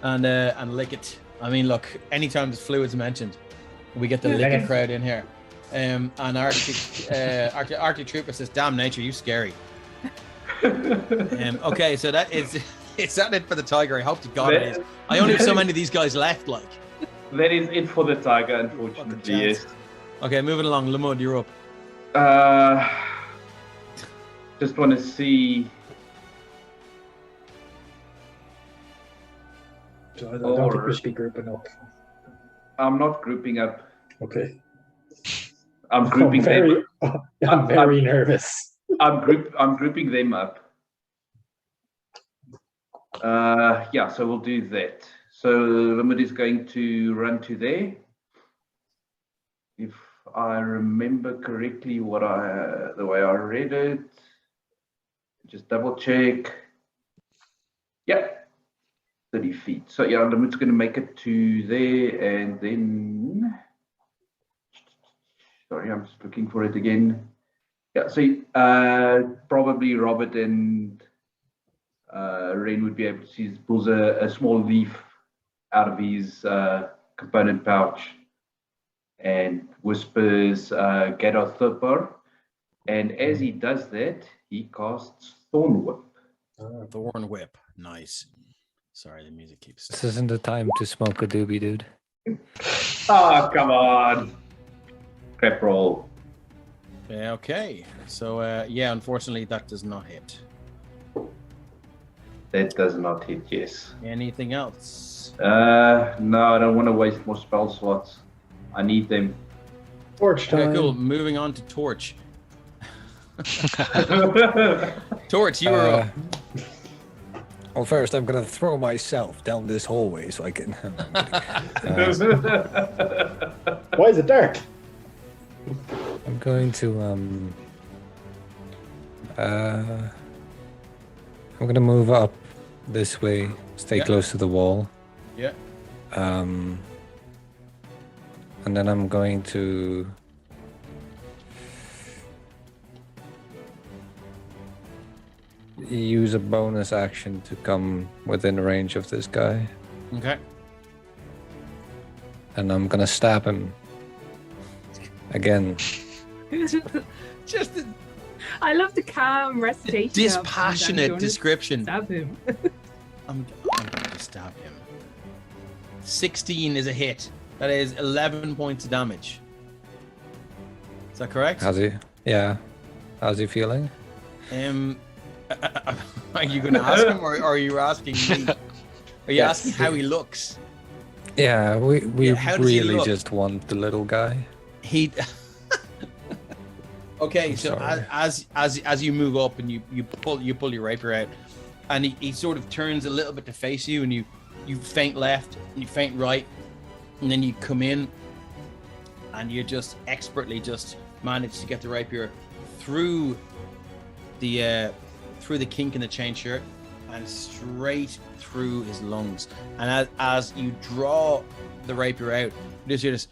and lick it. I mean, look, anytime there's fluids mentioned, we get the licking crowd in here. And Arctic Trooper says, "Damn nature, you scary." Okay, so is that it for the tiger? I hope to God it is. I only have so many of these guys left. Like, that is it for the tiger, unfortunately. Yes. Okay, moving along. Lamud, you're up. Just want to see. I don't think we should be grouping up. I'm not grouping up. Okay. I'm grouping them. I'm very nervous. I'm grouping them up. Yeah, so we'll do that. So Limit is going to run to there. If I remember correctly, the way I read it, just double check. Yeah, 30 feet. So yeah, Limit's going to make it to there, and then. Sorry, I'm just looking for it again. Yeah, so probably Robert and Ren would be able to see. He pulls a small leaf out of his component pouch and whispers Gadar Thurper. And as he does that, he casts Thorn Whip. Thorn Whip. Nice. Sorry, the music keeps... This isn't the time to smoke a doobie, dude. Oh, come on. Crap roll. Okay. So, yeah, unfortunately, that does not hit. That does not hit, yes. Anything else? No, I don't want to waste more spell slots. I need them. Torch time. Okay, cool. Moving on to Torch. Torch, you were up. Well, first I'm gonna throw myself down this hallway so I can. Why is it dark? I'm going to I'm gonna move up this way, stay close to the wall. Yeah. And then I'm going to use a bonus action to come within range of this guy. Okay. And I'm gonna stab him again. I love the calm recitation. Dispassionate description. Stab him. I'm going to stab him. 16 is a hit. That is 11 points of damage. Is that correct? How's he? Yeah. How's he feeling? Are you going to ask him, or are you asking me? Are you asking how he looks? Yeah, we really look? just want the little guy. He. Okay, I'm so sorry. as you move up and you pull your rapier out, and he sort of turns a little bit to face you, and you feint left and you feint right, and then you come in, and you just expertly just manage to get the rapier through the kink in the chain shirt and straight through his lungs. And as you draw the rapier out, you just hear this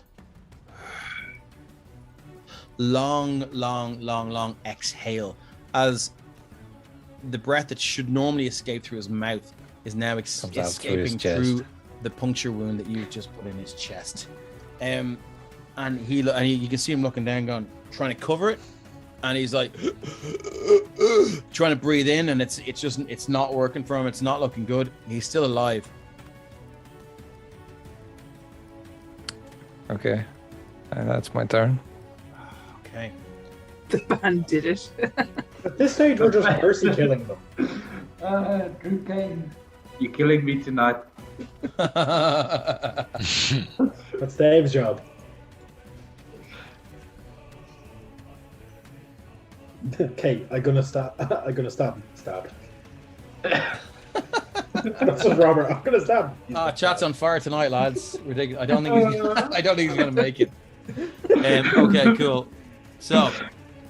long exhale as the breath that should normally escape through his mouth is now escaping through the puncture wound that you just put in his chest. And you can see him looking down, trying to cover it, and he's like trying to breathe in, and it's not working for him. It's not looking good. He's still alive. Okay, that's my turn. Okay. The band did it. At this stage, we're just mercy killing them. Drew Kane, you're killing me tonight. That's Dave's job. Okay, I'm gonna stab. Stab. That's what Robert. I'm gonna stab. Chat's on fire tonight, lads. Ridiculous. I don't think he's gonna make it. Okay, cool. So,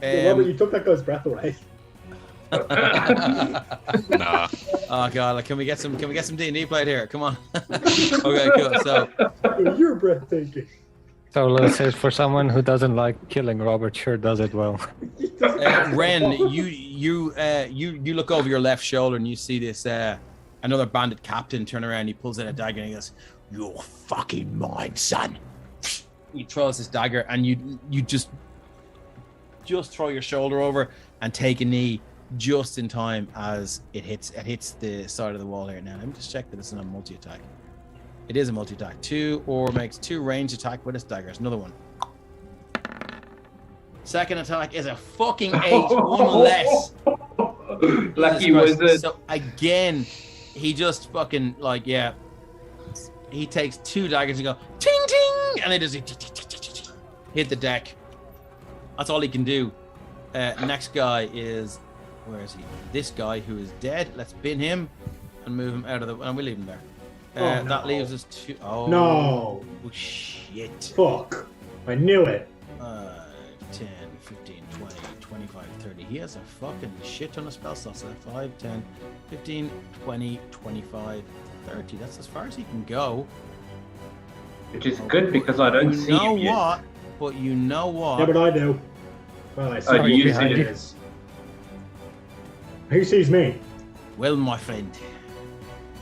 Robert, you took that guy's breath away. Nah. Oh god, can we get some D&D played here? Come on. Okay, cool. So you're breathtaking. So let's say for someone who doesn't like killing, Robert sure does it well. Ren, you look over your left shoulder and you see this another bandit captain turn around. He pulls out a dagger and he goes, "You're fucking mine, son." He throws his dagger and you just throw your shoulder over and take a knee just in time as it hits the side of the wall here. Now let me just check that it's not a multi-attack. It is a multi-attack. 2 or makes 2 ranged attack with its daggers. Another one. Second attack is a fucking 8, one less. Lucky was it. So again, he just fucking like he takes 2 daggers and go ting ting, and they just hit the deck. That's all he can do. Next guy is, where is he? This guy who is dead. Let's bin him and move him out of the, and we leave him there. No. That leaves us 2. Oh No. Shit. Fuck. I knew it. 10, 15, 20, 25, 30. He has a fucking shit ton of spell slots. 5, 10, 15, 20, 25, 30. That's as far as he can go. Which is good because I don't see him yet. But you know what? Yeah, but I do. Well, I see Oh, you behind see it is. Who sees me? Well, my friend,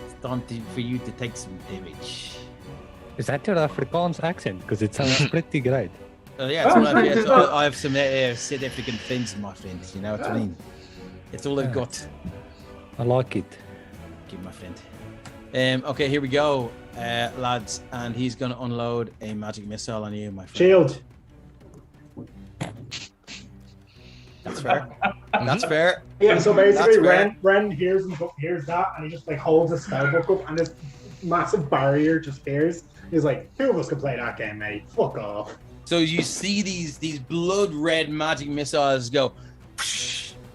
it's time for you to take some damage. Is that your Afrikaans accent? Because it sounds pretty great. Yeah, it's I have some South African things, my friend. You know what I mean? It's all I've got. I like it. Okay, my friend. Okay, here we go, lads, and he's going to unload a magic missile on you, my friend. Shield. That's fair. That's fair. Yeah, so basically That's Ren hears that, and he just like holds a spellbook up, and this massive barrier just appears. He's like, "Who of us can play that game, mate? Fuck off." So you see these blood red magic missiles go,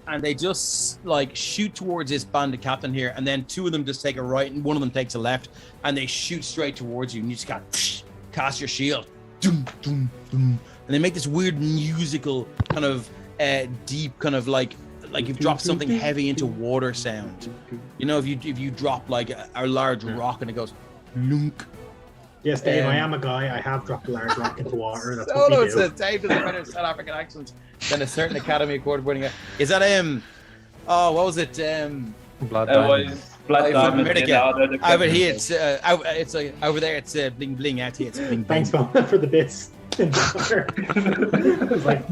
and they just like shoot towards this bandit captain here, and then 2 of them just take a right, and 1 of them takes a left, and they shoot straight towards you, and you just got cast your shield, and they make this weird musical kind of deep kind of like you've dropped something heavy into water sound. You know, if you drop like a large rock and it goes lunk. Yes, Dave, I am a guy. I have dropped a large rock into water. That's what we do. It's a Dave does a better South African accent than a certain Academy Award winning. Is that what was it? Blood Diamond. Blood Diamond. Over here, it's like over there. It's bling bling. Out here, it's bling bling. Thanks, Bob, for the bits. It's like.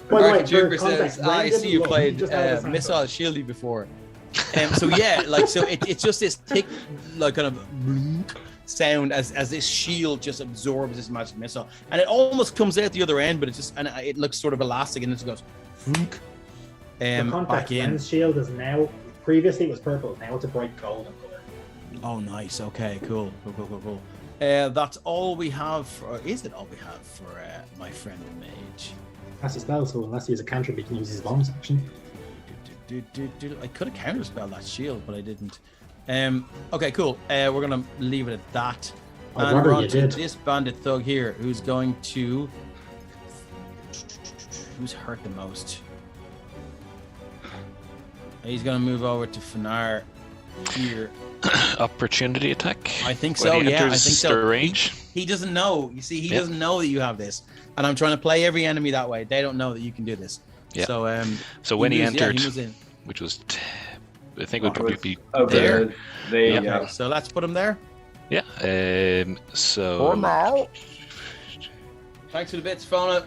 Mark Jupiter says, I see you played Missile Shieldy before. So it's just this thick, like kind of sound as this shield just absorbs this magic missile, and it almost comes out the other end, but it looks sort of elastic, and it just goes. The contact lens shield is now. Previously it was purple. Now it's a bright golden color. Oh, nice. Okay, cool. That's all we have. Is it all we have for my friend the mage? That's a spell, so unless he has a cantrip, he can use his bonus action. I could have counterspelled that shield, but I didn't. Okay, cool. We're gonna leave it at that. And we're on to this bandit thug here, who's going to. Who's hurt the most? He's gonna move over to Fanar here. Opportunity attack. I think so. Yeah, I think so. Range. He doesn't know. You see, he doesn't know that you have this, and I'm trying to play every enemy that way. They don't know that you can do this. Yeah. So when he entered, he was in. Which was, I think, would probably be there. Okay, so let's put him there. Yeah. So. For now. Thanks for the bits, Fauna.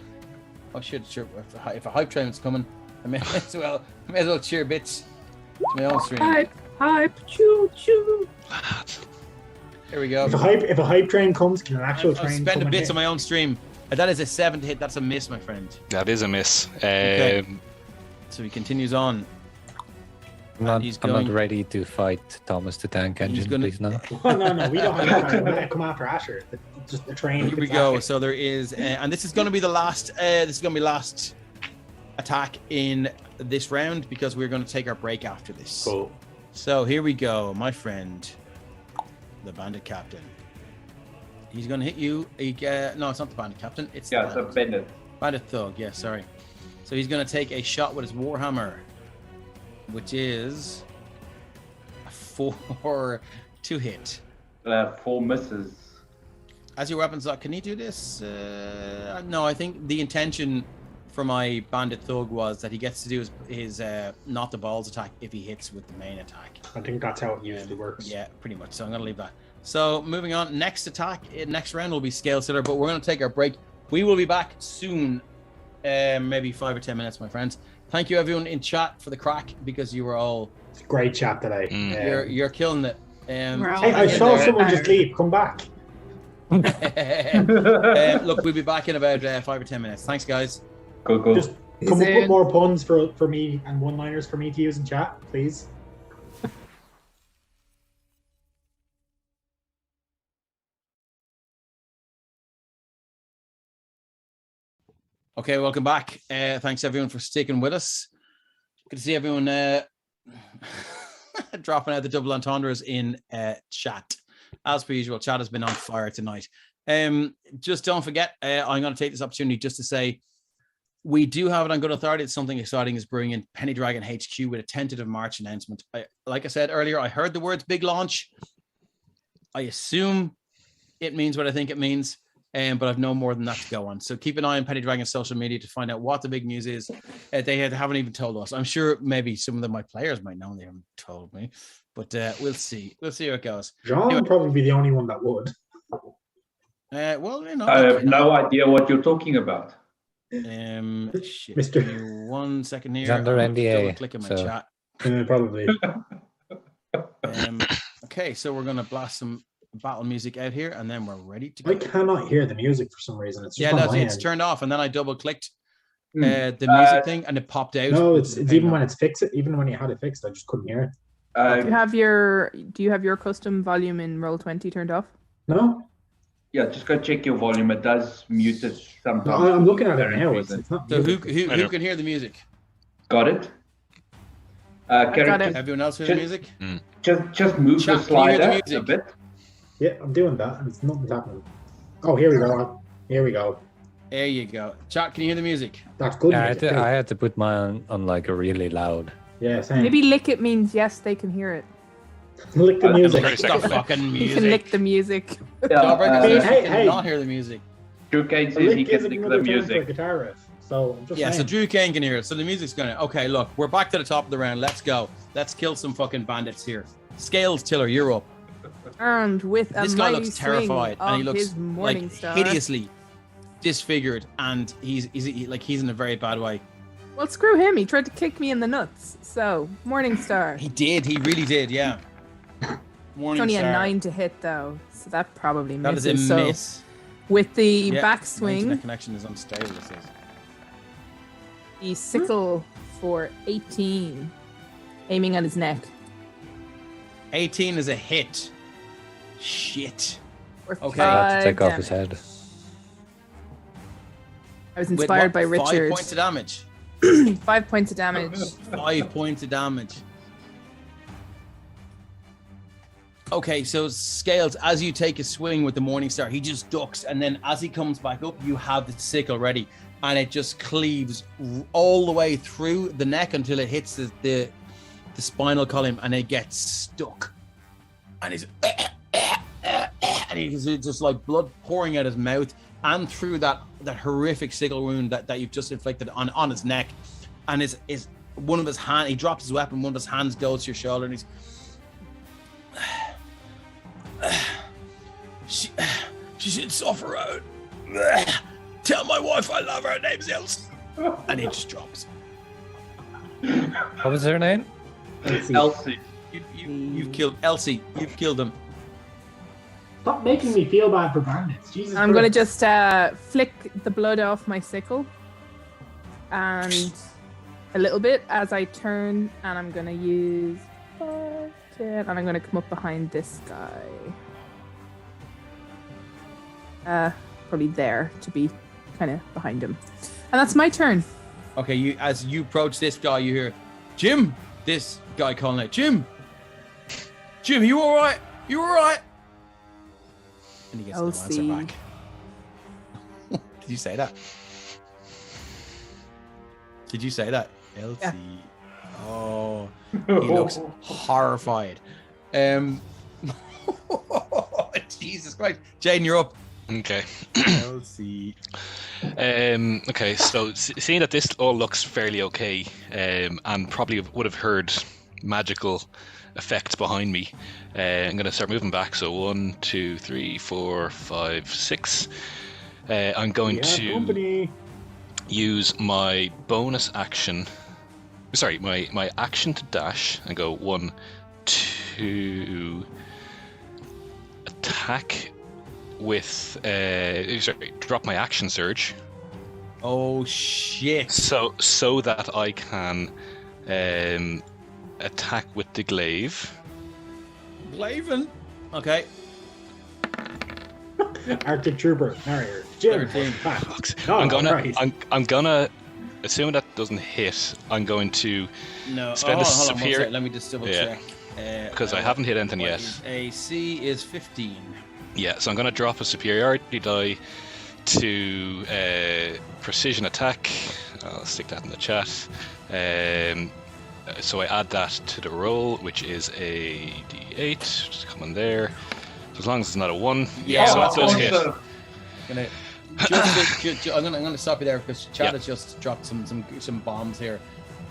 Oh shit! Sure. If a hype train's coming, I may as well cheer bits to my own stream. Hype, choo choo. Here we go. If a hype train comes, can an actual train spend come the bits hit? on my own stream. That is a 7 to hit. That's a miss, my friend. That is a miss. Okay. So he continues on. I'm not ready to fight Thomas the Tank Engine, please no. No, we don't have to come after Asher. Just the train. Here we go. So there is, and this is going to be the last. This is going to be last attack in this round because we're going to take our break after this. Cool. So here we go, my friend, the bandit captain. He's going to hit you. No, it's not the bandit captain. It's the bandit. Bandit thug. Yeah, sorry. So he's going to take a shot with his warhammer, which is a 4 to hit. 4 misses. As your weapons lock, can he do this? No, I think the intention for my bandit thug was that he gets to do his not the balls attack if he hits with the main attack. I think that's how it usually works. Yeah, pretty much. So I'm going to leave that. So moving on, next attack, next round will be Scale Sitter, but we're going to take our break. We will be back soon, maybe 5 or 10 minutes, my friends. Thank you everyone in chat for the crack because you were all... It's a great chat today. You're killing it. Hey, I saw someone just leave. Come back. Look, we'll be back in about 5 or 10 minutes. Thanks, guys. Cool. Just come up with more puns for me and one-liners for me to use in chat, please. Okay, welcome back. Thanks everyone for sticking with us. Good to see everyone dropping out the double entendres in chat. As per usual, chat has been on fire tonight. Just don't forget, I'm going to take this opportunity just to say we do have it on good authority. It's something exciting is brewing in Penny Dragon HQ with a tentative March announcement. Like I said earlier, I heard the words big launch. I assume it means what I think it means. But I've no more than that to go on. So keep an eye on Penny Dragon's social media to find out what the big news is. They haven't even told us. I'm sure maybe some of my players might know. They haven't told me, but we'll see. We'll see how it goes. John would probably be the only one that would. Well, you know, I have no idea what you're talking about. Shit. Mr. Give me 1 second here. He's under NDA. Click in my so. chat. Probably. Okay, so we're gonna blast some battle music out here, and then we're ready to go. I cannot hear the music for some reason. It's just it's turned off, and then I double clicked the music thing, and it popped out. No, it's even when it's fixed. Even when you had it fixed, I just couldn't hear it. Do you have your custom volume in Roll20 turned off? No. Yeah, just go check your volume. It does mute it sometimes. No, I'm looking at it now. It's not. So who can hear the music? Got it. Got it. Everyone else hear the music? Just move the slider a bit. Yeah, I'm doing that, and it's nothing's happening. Oh, here we go. Here we go. There you go. Chat, can you hear the music? That's good. Yeah, I had to put mine on like a really loud. Yeah, same. Maybe lick it means yes, they can hear it. Lick the music. Stop fucking music. You can lick the music. Yeah, hey. Not hear the music. Drew Kane says he can lick the music. Guitar riff. So I'm just yeah, saying. so Drew Kane can hear it. So the music's gonna. Okay, look, we're back to the top of the round. Let's go. Let's kill some fucking bandits here. Scales Tiller, you're up. And with a this guy mighty looks terrified, and he looks like star. hideously disfigured, and he's in a very bad way. Well, screw him. He tried to kick me in the nuts. So Morningstar. He did. He really did. Yeah. Morningstar. It's only a 9 to hit though, so that probably misses. That is a miss. With the backswing, internet connection is unstable. This is. The sickle for 18, aiming at his neck. 18 is a hit. Shit. Okay. I had to take off his head. I was inspired by Richard. 5 points of damage. 5 points of damage. 5 points of damage. Okay, so Scales, as you take a swing with the Morningstar, he just ducks, and then as he comes back up, you have the sickle ready, and it just cleaves all the way through the neck until it hits the spinal column, and it gets stuck. And he's just like blood pouring out his mouth and through that horrific sickle wound that you've just inflicted on his neck. And is one of his hand, he drops his weapon, one of his hands goes to your shoulder, and he's she should suffer out. Tell my wife I love her. Her name's Elsie. And he just drops. What was her name? Elsie. You've killed Elsie. You've killed him. Stop making me feel bad for bandits. Jesus. I'm going to just flick the blood off my sickle. And a little bit as I turn, and I'm going to use 5, 10, and I'm going to come up behind this guy. Probably there to be kind of behind him. And that's my turn. Okay, as you approach this guy, you hear, Jim, this guy calling out, Jim, you all right? You all right? And he gets no answer back. Did you say that? Did you say that? Elsie. Yeah. Oh, he looks horrified. Jesus Christ. Jaden, you're up. Okay. Elsie. Okay, so seeing that this all looks fairly okay, and probably would have heard magical effects behind me, I'm going to start moving back. So 1, 2, 3, 4, 5, 6. I'm going to use my bonus action. Sorry, my action to dash and go 1, 2, attack with drop my action surge, Oh shit! So that I can attack with the glaive. Glaven. Okay. Arctic Trooper, narrator. Jim. 13. I'm gonna assume that doesn't hit. I'm going to spend a superior. Let me just double check. Because I haven't hit anything yet. AC is 15. Yeah, so I'm gonna drop a superiority die to precision attack. I'll stick that in the chat. So I add that to the roll, which is a D8. Just come in there. So as long as it's not a 1. Yeah, so it does hit. I'm gonna stop you there because Chad has just dropped some bombs here.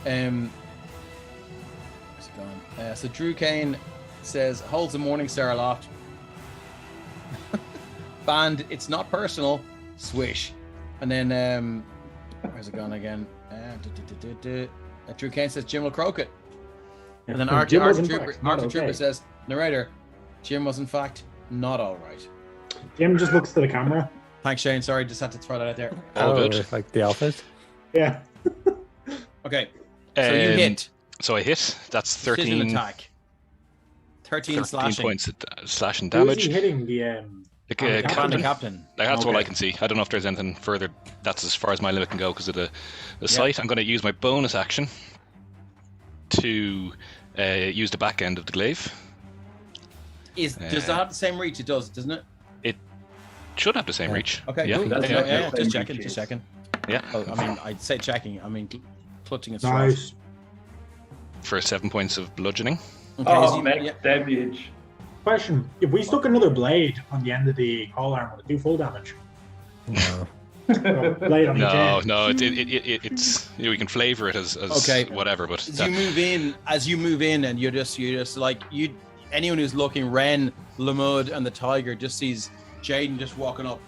Where's it gone? So Drew Kane says holds the Morning Star aloft. Band, it's not personal. Swish. And then where's it gone again? Drew Kane says Jim will croak it. And then Archie Trooper says, narrator, Jim was in fact not all right. Jim just looks to the camera. Thanks, Shane. Sorry, just had to throw that out there. All good. Like the office. Yeah. Okay. So you hit. So I hit. That's 13 precision attack. 13 slashing. points slashing Who is damage. he hitting? The captain. That's all I can see. I don't know if there's anything further. That's as far as my limit can go because of the sight. I'm going to use my bonus action to use the back end of the glaive. Does that have the same reach? It does, doesn't it? It should have the same reach. Okay, yeah. cool. Yeah. Just checking. Yeah. Oh, I mean, I'd say checking. I mean, clutching and Nice. For 7 points of bludgeoning. Okay, max damage. Question: if we stuck another blade on the end of the call arm, would it do full damage? No. Blade on each end. No. It's we can flavor it as whatever. But as you move in, and you're just like you. Anyone who's looking, Ren, Lamud, and the Tiger just sees Jaden just walking up.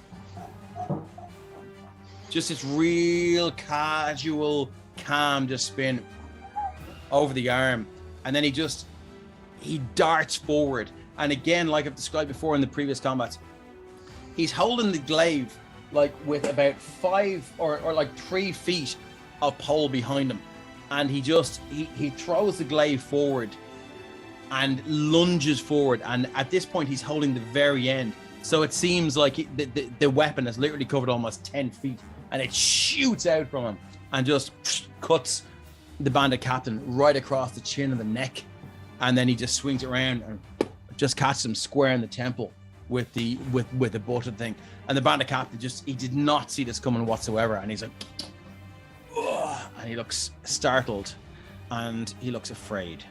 Just this real casual, calm, just spin over the arm, and then he darts forward. And again, like I've described before in the previous combats, he's holding the glaive like with about 5 or like 3 feet of pole behind him, and he throws the glaive forward and lunges forward. And at this point, he's holding the very end, so it seems like the weapon has literally covered almost 10 feet, and it shoots out from him and just cuts the bandit captain right across the chin and the neck, and then he just swings around and just catches him square in the temple with the button thing. And the bandit captain he did not see this coming whatsoever, and he's like, ugh, and he looks startled and he looks afraid.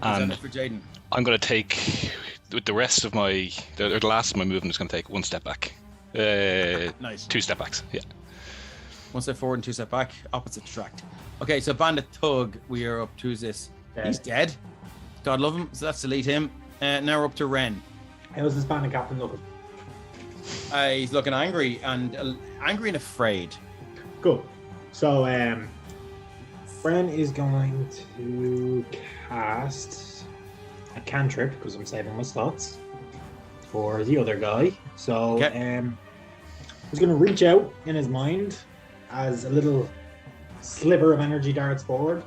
And for Jaden, I'm going to take with the rest of the last of my movement is going to take 1 step back. Nice. 2 step backs. Yeah. 1 step forward and 2 step back. Opposite tract. Okay, so Bandit Thug, we are up to this. Dead. He's dead. God love him. So let's delete him. Now we're up to Ren. How's this bandit captain looking? He's looking angry and afraid. Cool. So, Ren is going to cast a cantrip because I'm saving my slots for the other guy. So, he's going to reach out in his mind as a little sliver of energy darts forward,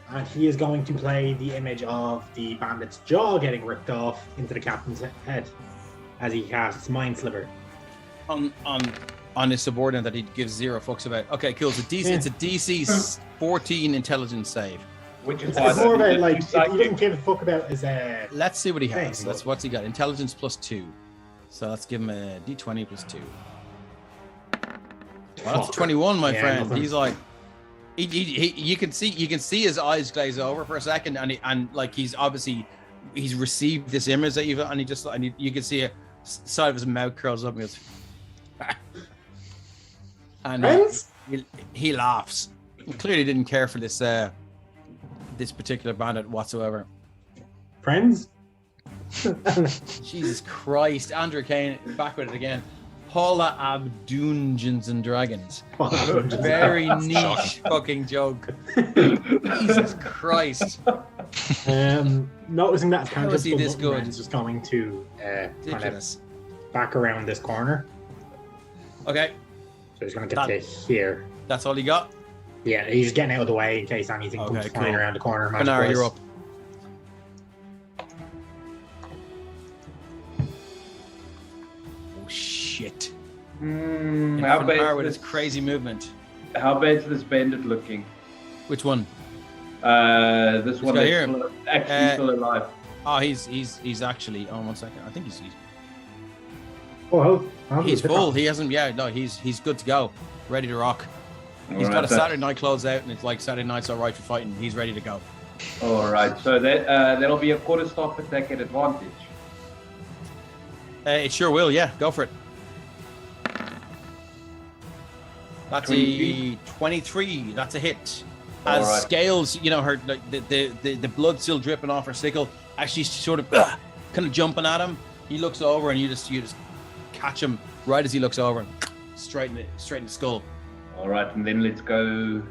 and he is going to play the image of the bandit's jaw getting ripped off into the captain's head as he casts Mind Sliver on his subordinate that he gives 0 fucks about. Okay, cool. It's a DC 14 intelligence save. Which is it's more about like if you didn't give a fuck about his let's see what he has. What's he got? Intelligence +2. So let's give him a D20 +2. Well, that's 21, my friend. Nothing. He's like, you can see his eyes glaze over for a second, and he's received this image that you can see a side of his mouth curls up and goes, and he laughs. He clearly didn't care for this particular bandit whatsoever. Friends? Jesus Christ, Andrew Kane back with it again. Paula Abdungeons and Dragons. Very niche fucking joke. Jesus Christ. Noticing that can't see this good. Is just going to kind of back around this corner. Okay. So he's going to get to here. That's all you got? Yeah, he's getting out of the way in case anything comes flying around the corner. Bernard, you're up. Oh, shit. How bad with his crazy movement. How bad is this bandit looking? Which one? This one that's here. Actually still alive. Oh, he's actually. Oh, 1 second. I think he's full. He hasn't. Yeah, no, he's good to go, ready to rock. He's got a Saturday night clothes out, and it's like Saturday night's all right for fighting. He's ready to go. All right, so that'll be a quarter-staff attack at advantage. It sure will. Yeah, go for it. That's 23. a 23. That's a hit. As Scales, you know, her the blood still dripping off her sickle. As she's sort of kind of jumping at him, he looks over, and you just catch him right as he looks over, and straight in the skull. All right, and then let's go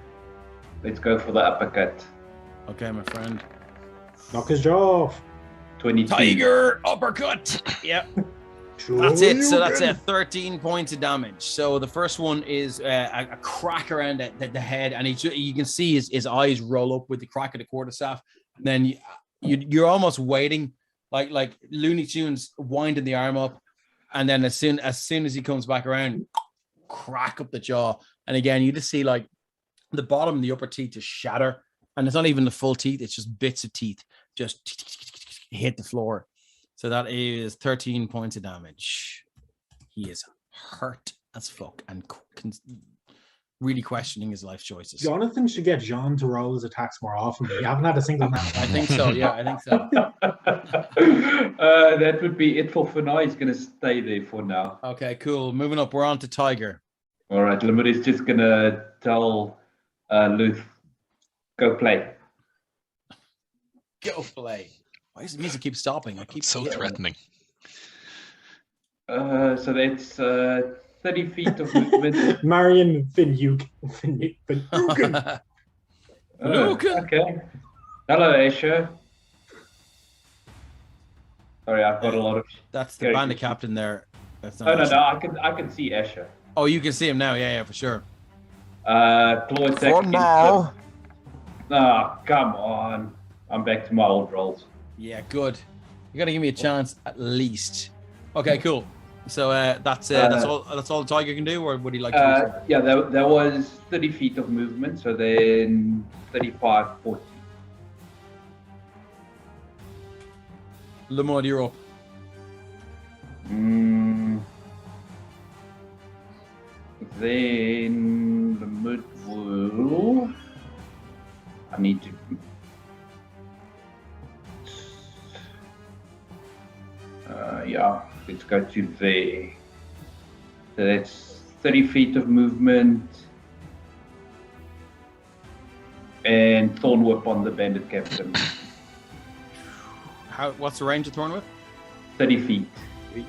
for the uppercut. Okay, my friend. Knock his jaw off. 22. Tiger uppercut. Yep. That's it. So that's 13 points of damage. So the first one is a crack around the head, and you can see his eyes roll up with the crack of the quarterstaff. And then you're almost waiting, like Looney Tunes winding the arm up, and then as soon as he comes back around, crack up the jaw. And again, you just see like the bottom and the upper teeth just shatter, and it's not even the full teeth; it's just bits of teeth just hit the floor. So that is 13 points of damage. He is hurt as fuck and really questioning his life choices. Jonathan should get Jean to roll his attacks more often. You haven't had a single match. I think so. Yeah, I think so. That would be it for now. He's going to stay there for now. Okay, cool. Moving up, we're on to Tiger. All right, Limit is just going to tell Luth, go play. Go play. Why does the music keep stopping? I keep so threatening. So that's 30 feet of movement. Marion Finucane. Okay. Hello, Asher. Sorry, I've got a lot of. That's the bandit captain there. That's not no. I can see Asher. Oh, you can see him now. Yeah, for sure. Claw attack. For now. Oh, come on. I'm back to my old rolls. Yeah, good. You got to give me a chance at least. Okay, cool. So that's all the Tiger can do, or would he like to? Yeah, there was 30 feet of movement, so then 35, 40. Lamont, you're up. Then the mid will. I need to. Yeah, let's go to there. So that's 30 feet of movement. And Thorn Whip on the bandit captain. What's the range of Thorn Whip? 30 feet.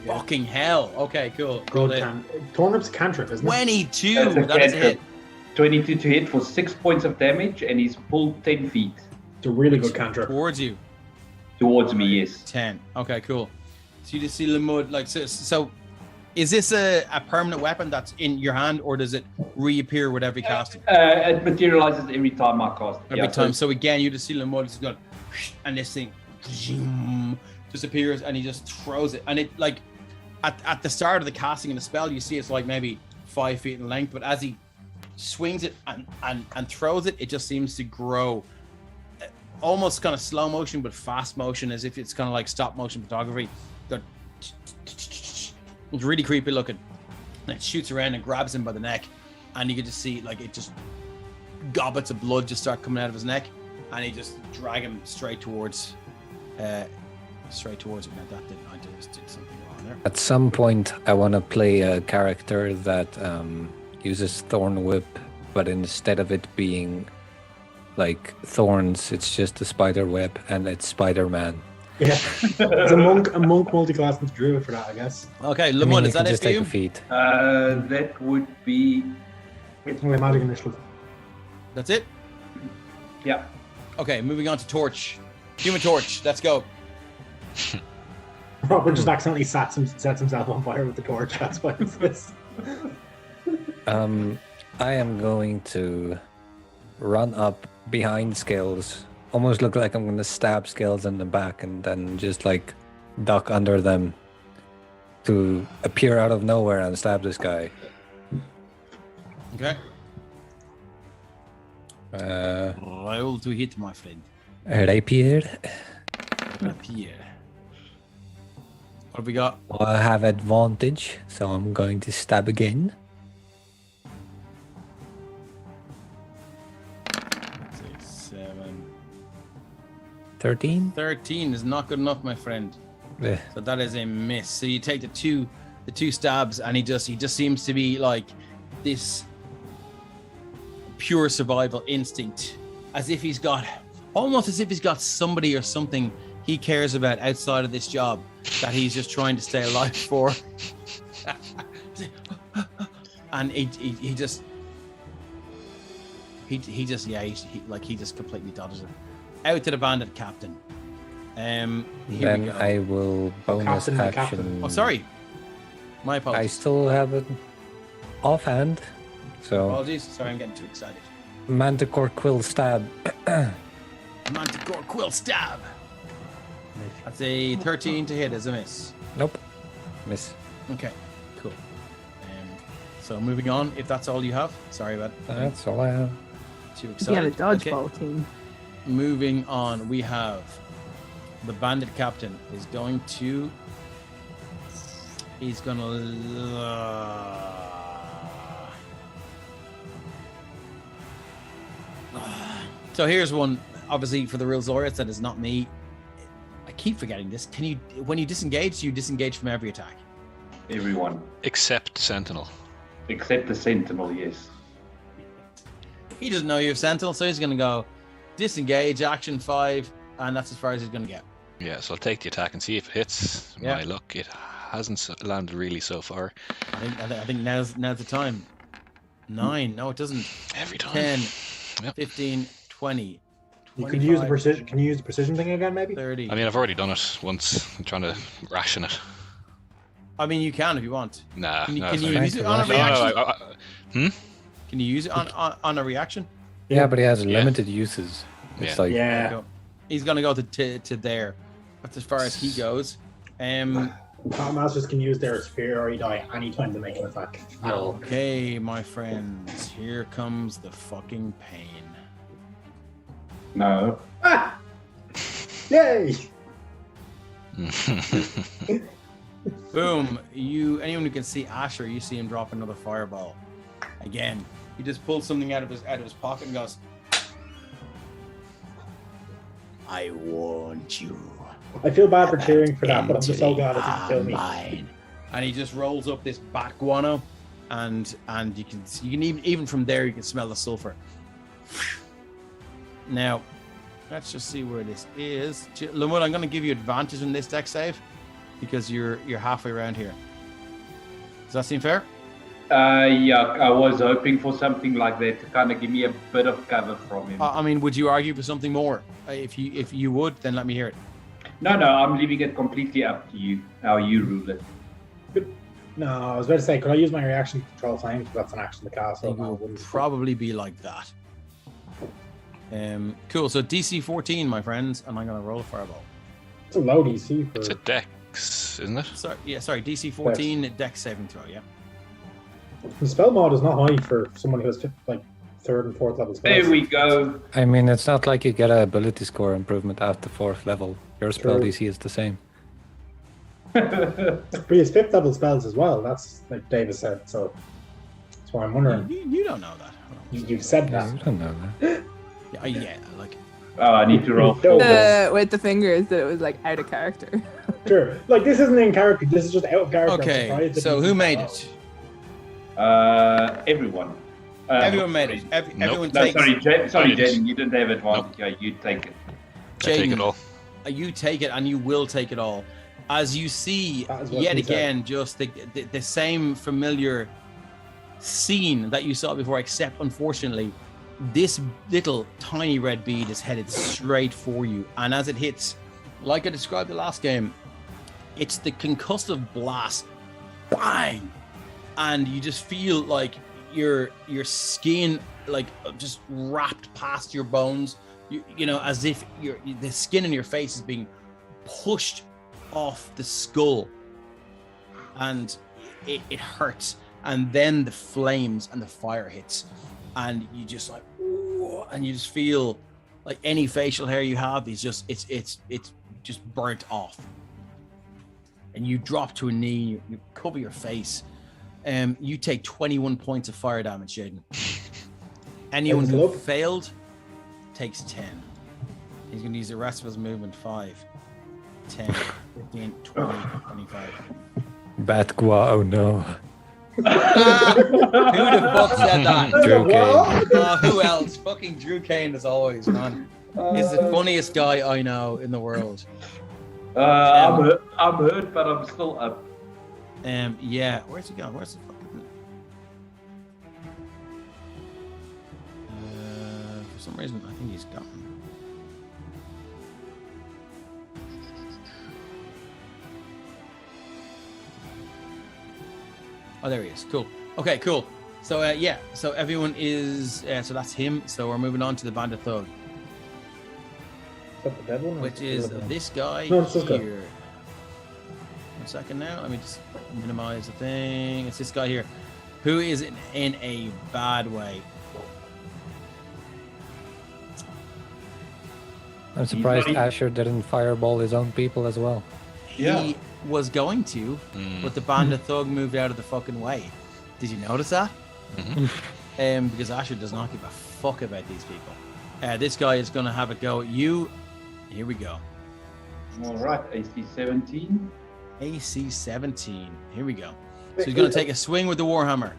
Fucking hell. Okay, cool. Thorn Whip's cantrip, isn't it? 22. That is a hit. 22 to hit for 6 points of damage, and he's pulled 10 feet. It's a really good cantrip. Towards you? Towards me, yes. 10. Okay, cool. So you just see Lamud, like, so is this a permanent weapon that's in your hand, or does it reappear with every casting? It materializes every time I cast. Every time. So again, you just see Lamud just going, and this thing just appears, and he just throws it. And it, like, at the start of the casting in the spell, you see it's like maybe 5 feet in length, but as he swings it and throws it, it just seems to grow. Almost kind of slow motion, but fast motion, as if it's kind of like stop motion photography. It's really creepy looking. And it shoots around and grabs him by the neck, and you can just see like it just gobbets of blood just start coming out of his neck, and he just drag him straight towards it. Now I just did something wrong there. At some point, I want to play a character that uses Thorn Whip, but instead of it being like thorns, it's just a spider web, and it's Spider-Man. Yeah, it's a monk multi-class into druid for that, I guess. Okay, Lamont, is that it for you? That would be. It's my magic initiative. That's it? Yeah. Okay, moving on to Torch. Human Torch, let's go. Robert just accidentally sets himself on fire with the torch. That's why it's this. I am going to run up behind Scales, almost look like I'm going to stab Scales in the back, and then just like duck under them to appear out of nowhere and stab this guy. Okay. Roll to hit, my friend. Rapier. Rapier. What have we got? I have advantage, so I'm going to stab again. 6, 7. 13. 13 is not good enough, my friend. Yeah. So that is a miss. So you take the two stabs, and he just seems to be like this pure survival instinct, as if he's got somebody or something he cares about outside of this job that he's just trying to stay alive for. And he just completely dodges it. Out to the bandit captain. Then I will bonus action. Oh, sorry. My apologies. I still have it offhand. So Apologies. Sorry, I'm getting too excited. Manticore Quill Stab. Manticore Quill Stab. That's a 13 to hit as a miss. Nope. Miss. Okay, cool. So moving on, if that's all you have. Sorry about that. That's all I have. Too You excited. had a dodgeball team. Moving on, we have the bandit captain is going to. He's gonna. So here's one, obviously for the real Zoriats, that is not me. I keep forgetting this. Can you, when you disengage from every attack? Everyone. Except Sentinel. Except the Sentinel, yes. He doesn't know you have Sentinel, so he's going to go disengage, action 5, and that's as far as he's going to get. Yeah, so I'll take the attack and see if it hits. Yeah. My luck, it hasn't landed really so far. I think now's the time. 9. No, it doesn't. Every time. 10, Yep. 15, 20. You could use the precision. Can you use the precision thing again, maybe? 30. I mean, I've already done it once. I'm trying to ration it. I mean, you can if you want. Nah. Can you, no, can it's you fine. use it on a No, reaction? Can you use it on a reaction? Yeah, but he has limited uses. It's like He's gonna go to there. That's as far as he goes. Masters can use their superiority die anytime they make an attack. Okay, my friends, here comes the fucking pain. No. Ah! Yay! Boom! Anyone who can see Asher, you see him drop another fireball. Again, he just pulls something out of his pocket and goes, "I warned you." I feel bad for cheering for that, but I'm just so glad it didn't kill me. Mine. And he just rolls up this bat guano, and you can even from there you can smell the sulfur. Now, let's just see where this is. Lamud, I'm going to give you advantage in this deck save because you're halfway around here. Does that seem fair? Yeah, I was hoping for something like that to kind of give me a bit of cover from him. I mean, would you argue for something more? If you would, then let me hear it. No, I'm leaving it completely up to you, how you rule it. No, I was about to say, could I use my reaction to control flames? That's an action to cast. It would probably be like that. Cool. So DC 14, my friends, and I'm going to roll a fireball. It's a low DC for. It's a dex, isn't it? Sorry. DC 14 dex saving throw. Yeah. The spell mod is not high for someone who has third and fourth level spells. There we go. I mean, it's not like you get an ability score improvement after 4th level. Your spell DC is the same. But he has 5th level spells as well. That's like David said. So that's why I'm wondering. You don't know that. You've said that. You don't know that. Yeah, like. Oh, I need to roll. With the fingers that it was like out of character. Sure. Like this isn't in character. This is just out of character. Okay. So who made it? Everyone. Everyone made it. Everyone takes. Sorry, Jaden, you didn't have advantage. Yeah, you take it. Jaden, take it all. You take it, and you will take it all. As you see, yet again, just the same familiar scene that you saw before, except unfortunately, this little tiny red bead is headed straight for you. And as it hits, like I described the last game, it's the concussive blast. Bang! And you just feel like your skin like just wrapped past your bones. You know, as if the skin in your face is being pushed off the skull, and it hurts. And then the flames and the fire hits, and you just like, ooh, and you just feel like any facial hair you have is just it's just burnt off. And you drop to a knee, you cover your face. You take 21 points of fire damage, Jaden. Anyone who failed takes 10. He's going to use the rest of his movement. 5, 10, 15, 20, 25. Batgua, oh no. Who the fuck said that? Drew Kane. Who else? Fucking Drew Kane, as always, man. He's the funniest guy I know in the world. I'm hurt, but I'm still up. Yeah. Where's he going? Where's the fucking? For some reason, I think he's gone. Oh, there he is. Cool. Okay, cool. So yeah. So everyone is. So that's him. So we're moving on to the Bandit Thug. The dead one, Which is this guy No, it's this guy. here. 1 second now. Let me just minimize the thing. It's this guy here, who is in a bad way. I'm surprised Asher didn't fireball his own people as well. He was going to, but the Bandit Thug moved out of the fucking way. Did you notice that? Mm-hmm. Because Asher does not give a fuck about these people. This guy is going to have a go at you. Here we go. All right, AC 17. AC 17. Here we go. So he's going to take a swing with the Warhammer.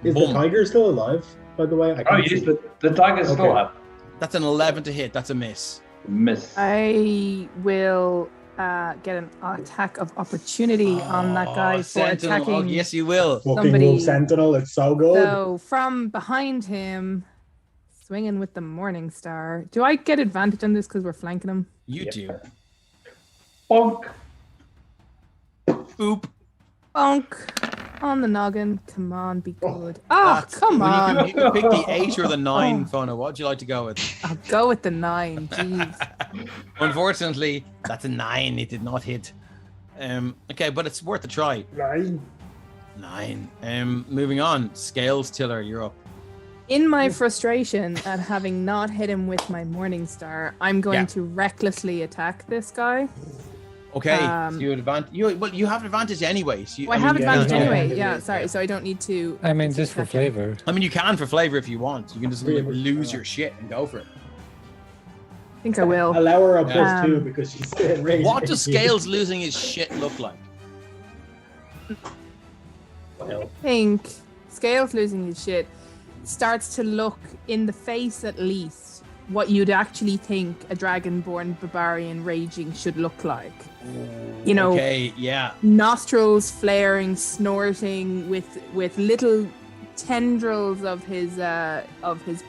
Is the tiger still alive, by the way? Yes, the tiger's still up. That's an 11 to hit. That's a miss. Miss. I will get an attack of opportunity on that guy for Sentinel. attacking. Oh, yes, you will. Fucking Wolf Sentinel, it's so good. So from behind him, swinging with the Morning Star. Do I get advantage on this because we're flanking him? You do. Bonk. Oop. Bonk. On the noggin. Come on, be good. Oh, come on. You can pick the 8 or the 9, Fona. What would you like to go with? I'll go with the 9. Jeez. Unfortunately, that's a 9. It did not hit. Okay, but it's worth a try. 9. Moving on. Scales Tiller, you're up. In my frustration at having not hit him with my Morning Star, I'm going to recklessly attack this guy. Okay, so you have advantage. You have advantage anyway. So I have advantage anyway. Yeah, sorry. So I don't need to. I mean, just for flavor. I mean, you can for flavor if you want. You can just lose your shit and go for it. I think I will. Allow her a +2 because she's raging. What does Scales losing his shit look like? I think Scales losing his shit starts to look, in the face at least, what you'd actually think a dragonborn barbarian raging should look like. You know, nostrils flaring, snorting, with little tendrils of his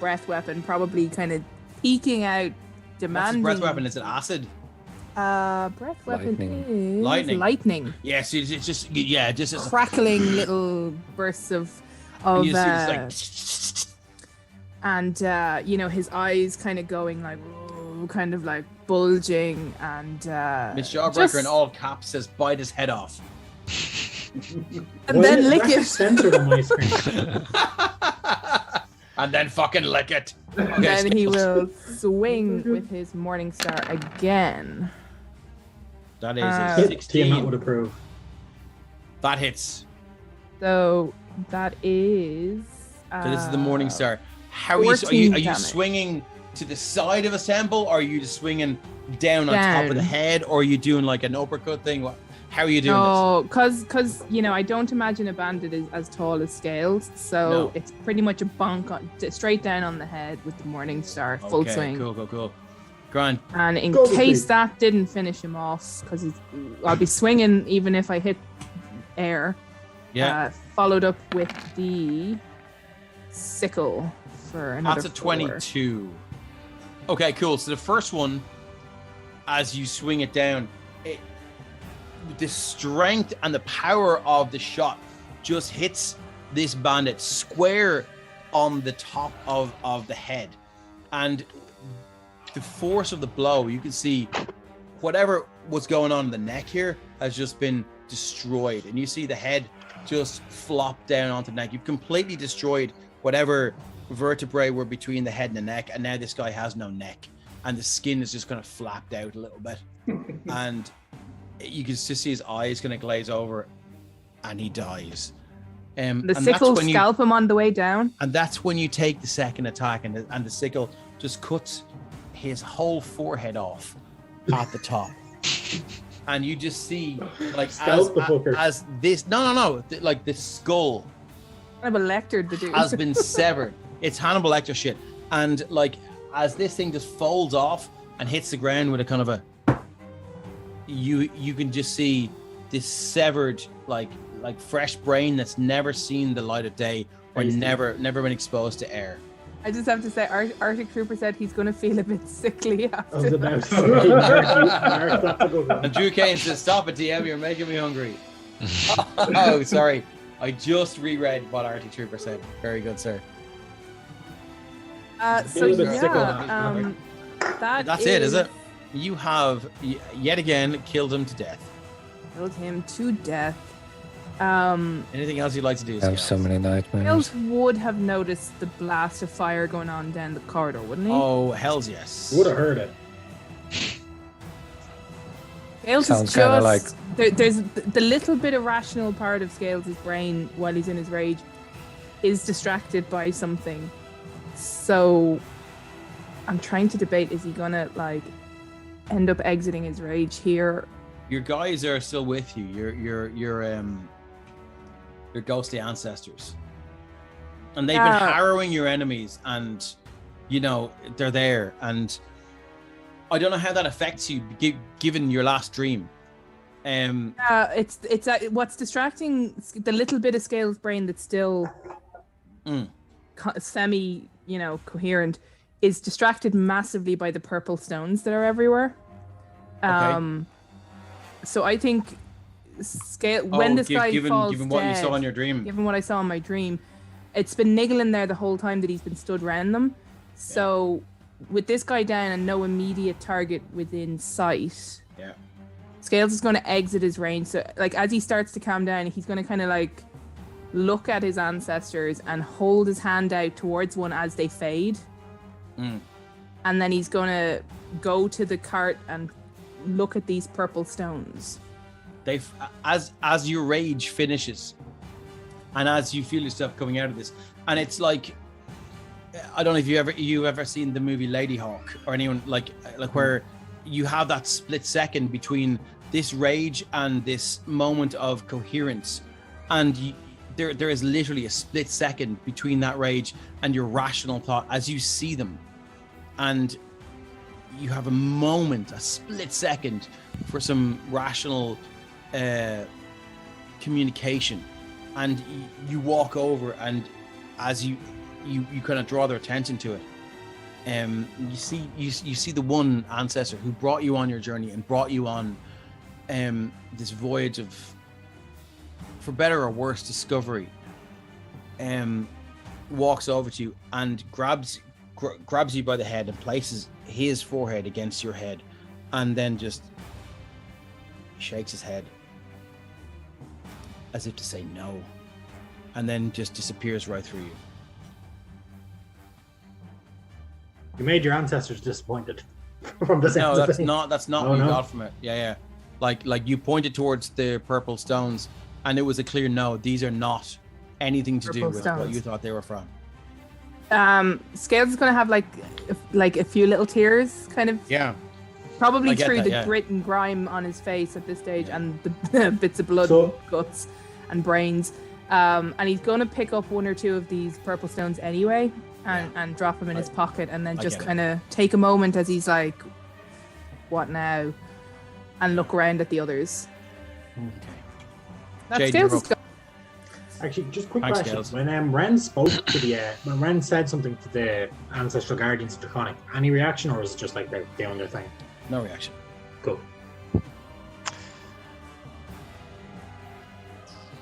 breath weapon, probably kind of peeking out, demanding. What's his breath weapon? Is it acid? Breath weapon is lightning. Yes, it's just crackling little bursts of and you know, his eyes kind of going like, kind of like bulging, and Miss Jawbreaker in all caps says, "Bite his head off." And then lick it. Censored on my screen. And then fucking lick it. Okay, and then he will swing with his Morning Star again. That is a 16. Tiamat would approve. That hits. So that is. So this is the Morning Star. How are you swinging to the side of a symbol, or are you just swinging down on top of the head, or are you doing like an uppercut thing? How are you doing this? Because you know, I don't imagine a bandit is as tall as Scales, so it's pretty much a bonk straight down on the head with the Morning Star, full swing. Cool. Grand. And in case that didn't finish him off, because I'll be swinging even if I hit air. Yeah. Followed up with the sickle for another. That's a 22. Okay, cool. So the first one, as you swing it down, the strength and the power of the shot just hits this bandit square on the top of the head, and the force of the blow, you can see whatever was going on in the neck here has just been destroyed, and you see the head just flop down onto the neck. You've completely destroyed whatever vertebrae were between the head and the neck, and now this guy has no neck, and the skin is just kind of flapped out a little bit, and you can just see his eyes kind of glaze over, and he dies. The sickle scalp him on the way down, and that's when you take the second attack, and the sickle just cuts his whole forehead off at the top. And you just see, like, as this, no, like the skull Hannibal Lecter the dude has been severed. It's Hannibal Lecter shit. And like, as this thing just folds off and hits the ground with a kind of a, you can just see this severed, like fresh brain that's never seen the light of day or never been exposed to air. I just have to say, Arctic Trooper said he's going to feel a bit sickly after. I was about to say, Mark, that's a good one. And Drew Kane says, "Stop it, DM, you're making me hungry." Oh, sorry. I just reread what Arctic Trooper said. Very good, sir. That's it, is it? You have yet again killed him to death. Killed him to death. Anything else you'd like to do? I have so many nightmares. Scales would have noticed the blast of fire going on down the corridor, wouldn't he? Oh, hells yes. Would have heard it. Scales Sounds is kind of just there's the little bit of rational part of Scales' brain while he's in his rage is distracted by something. So I'm trying to debate, is he gonna like end up exiting his rage here? Your guys are still with you. Your ghostly ancestors, and they've been harrowing your enemies, and you know they're there. And I don't know how that affects you, given your last dream. It's what's distracting the little bit of Scales' brain that's still semi, coherent, is distracted massively by the purple stones that are everywhere. Okay. So I think when this guy falls given what dead, you saw in your dream, given what I saw in my dream, it's been niggling there the whole time that he's been stood around them. So with this guy down and no immediate target within sight, Scales is going to exit his range. So like as he starts to calm down, he's going to kind of like look at his ancestors and hold his hand out towards one as they fade. And then he's going to go to the cart and look at these purple stones. As your rage finishes, and as you feel yourself coming out of this, and it's like, I don't know if you've ever seen the movie Lady Hawk, or anyone like where you have that split second between this rage and this moment of coherence, and there is literally a split second between that rage and your rational thought as you see them, and you have a split second for some rational communication, and you walk over, and as you kind of draw their attention to it, you see the one ancestor who brought you on your journey and brought you on this voyage of, for better or worse, discovery, walks over to you and grabs you by the head and places his forehead against your head, and then just shakes his head as if to say no, and then just disappears right through you. You made your ancestors disappointed from the No, that's not what you got from it. Yeah. Like you pointed towards the purple stones, and it was a clear no. These are not anything to do with what you thought they were from. Scales is going to have like a few little tears, kind of. Yeah. Probably through the grit and grime on his face at this stage, and the bits of blood, guts, and brains. And he's going to pick up one or two of these purple stones anyway, and drop them in his pocket, and then just kind of take a moment as he's like, "What now?" and look around at the others. Okay. That's Scales. Actually, just a quick question. Scales. When Ren spoke to when Ren said something to the ancestral guardians of Draconic, any reaction, or is it just like they're doing their thing? No reaction. Cool.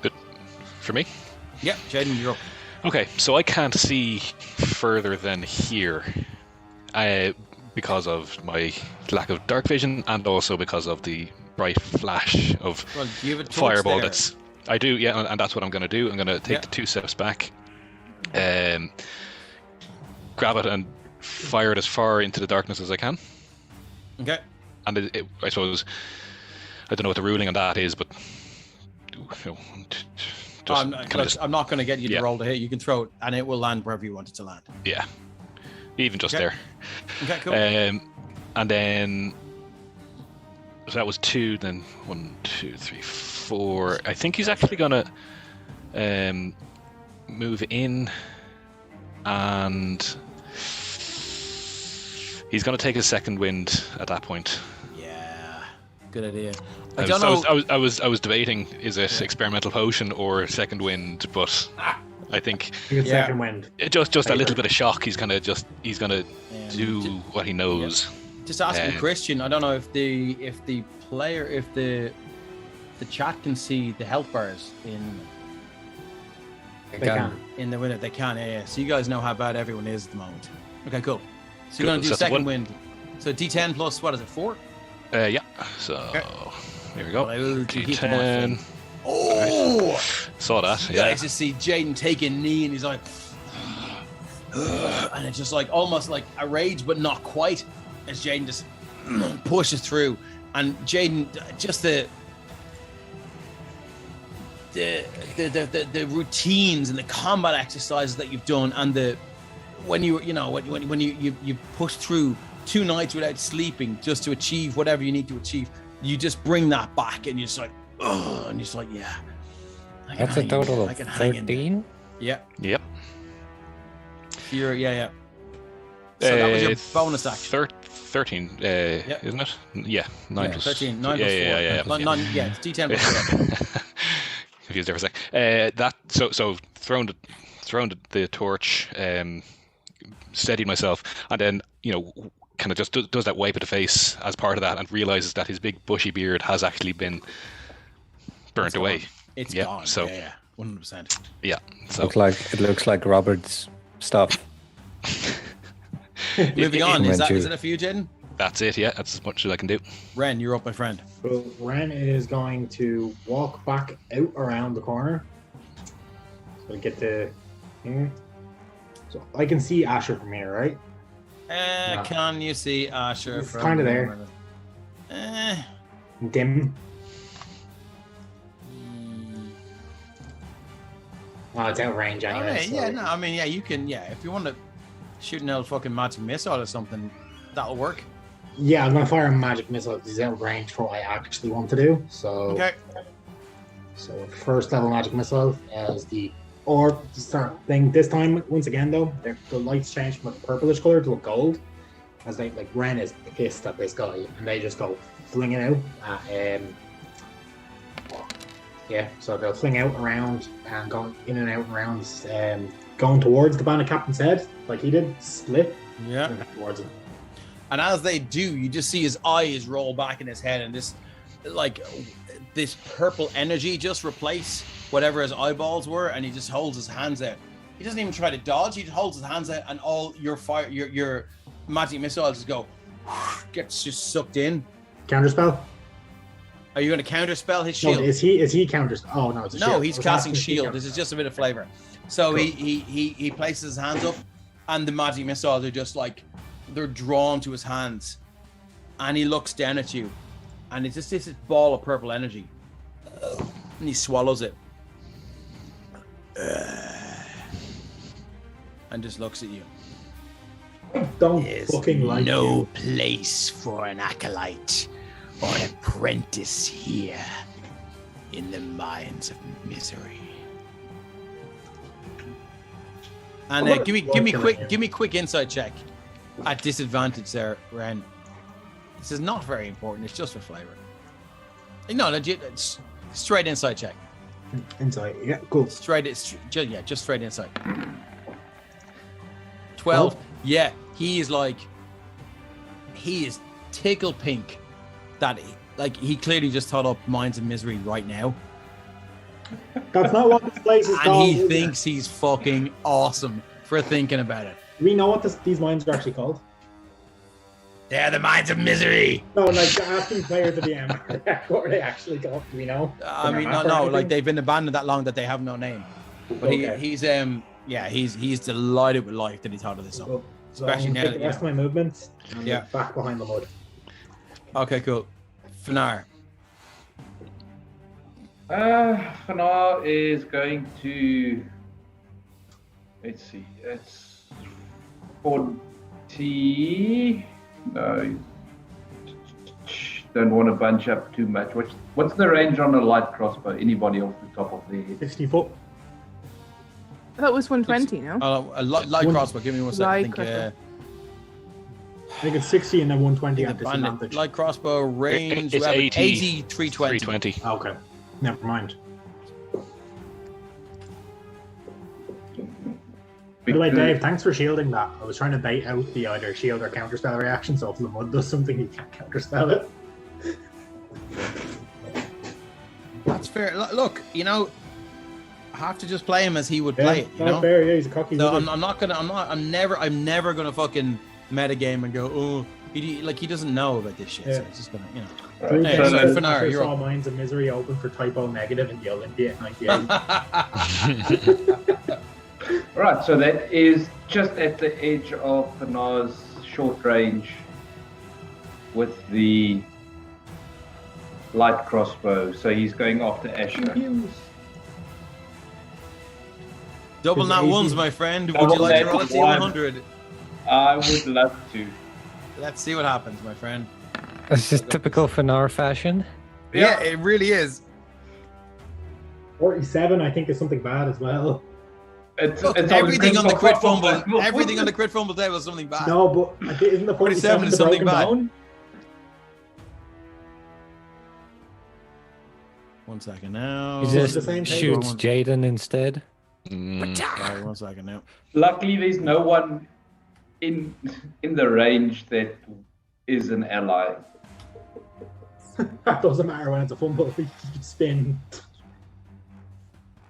Good. For me? Yeah, Jaden, you're up. Okay, so I can't see further than here, because of my lack of dark vision, and also because of the bright flash of fireball. I do, yeah, and that's what I'm going to do. I'm going to take the 2 steps back, grab it, and fire it as far into the darkness as I can. Okay. And I suppose I don't know what the ruling on that is, but I'm not going to get you to roll to hit. You can throw it, and it will land wherever you want it to land. Yeah, even just there. Okay, cool. And then so that was 2. Then 1, 2, 3, 4. I think he's actually going to move in, and he's going to take his second wind at that point. Yeah, good idea. I was debating, is it experimental potion or second wind, but I think second wind. Just a little bit of shock. He's gonna do what he knows. Just asking Christian. I don't know if the chat can see the health bars in. They can. In the window. They can. Yeah. So you guys know how bad everyone is at the moment. Okay, cool. So you're gonna do second wind. So D10 plus what is it? 4? Yeah. So. Okay. Here we go. D10. Oh! Right. Saw that. Yeah. I just see Jaden take a knee, and he's like, and it's just like almost like a rage, but not quite. As Jaden just pushes through, and Jaden just the routines and the combat exercises that you've done, and when you push through 2 nights without sleeping just to achieve whatever you need to achieve. You just bring that back, and you're just like, oh, and you're just like, yeah. That's a total of 13? Yeah. Yep. Yeah. So that was your bonus action. 13, isn't it? Yeah, 9 plus 13. 9 plus 4. Yeah, it's D10 plus 4. Confused there for a sec. So thrown the torch, steadied myself, and then kind of just does that wipe at the face as part of that, and realizes that his big bushy beard has actually been burnt away. It's gone. So 100%. Yeah. So it looks like Robert's stuff. Moving on. Is it for you, Jaden? That's it. Yeah, that's as much as I can do. Ren, you're up, my friend. So Ren is going to walk back out around the corner. So get to here. So I can see Asher from here, right? Can you see Asher? It's kind of there. Dim. Oh, it's out of range anyway. You can. Yeah, if you want to shoot an old fucking magic missile or something, that'll work. Yeah, I'm gonna fire a magic missile because he's out of range for what I actually want to do. So. Okay. So first level magic missile as the start thing. This time, once again though, the lights change from a purplish color to a gold. As Ren is pissed at this guy, and they just go flinging out. So they'll fling out around and go in and out and around, going towards the bandit captain's head, like he did, split. Yeah. Towards him. And as they do, you just see his eyes roll back in his head, and this purple energy just replace whatever his eyeballs were, and he just holds his hands out. He doesn't even try to dodge. He just holds his hands out, and all your fire, your magic missiles just go, gets just sucked in. Counterspell. Are you going to counterspell his shield? No, is he counterspell? Oh no, it's a shield. No, he's casting shield. This is just a bit of flavor. So cool. he places his hands up, and the magic missiles are just like they're drawn to his hands, and he looks down at you, and it's just this ball of purple energy, and he swallows it, and just looks at you. There's no place for an acolyte or an apprentice here in the mines of misery. And give me quick insight check at disadvantage there, Ren. This is not very important. It's just for flavor. No, legit. It's straight insight check. Insight, yeah, cool. Just straight insight. 12. Yeah, he is tickle pink that he clearly just thought up Minds of Misery right now. That's not what this place is And called. he thinks he's fucking awesome for thinking about it. Do we know what these mines are actually called? They're the mines of misery. No, like asking players at the end, what are they actually called? Do we know? I mean, no, like they've been abandoned that long that they have no name. But he's delighted with life that he thought of this song. So Especially now take that the rest of my movements. And Yeah. back behind the mud. Okay, cool. Finar. Fanar is going to. Let's see. It's 40. No. Don't want to bunch up too much. What's the range on a light crossbow? Anybody off the top of their head? 60 foot. That was 120, no? A light crossbow. Give me one second. Light I think it's 60 and then 120 at The disadvantage. light crossbow range. It's 80, 320. 320. Okay, never mind. By the way, Dave, thanks for shielding that. I was trying to bait out the either shield or counterspell reaction, so if Lamud does something, he can't counterspell it. That's fair. Look, I have to just play him as he would play it. That's fair. Yeah, he's a cocky. So wizard. I'm never gonna fucking metagame and go, oh, he doesn't know about this shit. Yeah. So it's just gonna, Right. Hey, So sorry, then- Finar, I you're saw up. Minds of Misery open for typo negative in the Olympia at 98. Right, so that is just at the edge of Fanar's short range with the light crossbow. So he's going after Asher. Double It's nat 80. ones, my friend. Would Double you like to nat roll a one. T100? I would love to. Let's see what happens, my friend. It's just typical Finar fashion. Yeah, it really is. 47, I think, is something bad as well. Look, It's everything on the crit fumble. fumble, everything on the crit fumble table is something bad. No, but isn't the 47 is the something broken bad. bone? 1 second now. He it's just the same thing. shoots Jaden instead. Sorry, 1 second now. Luckily, there's no one in the range that is an ally. That doesn't matter when it's a fumble. He can spin.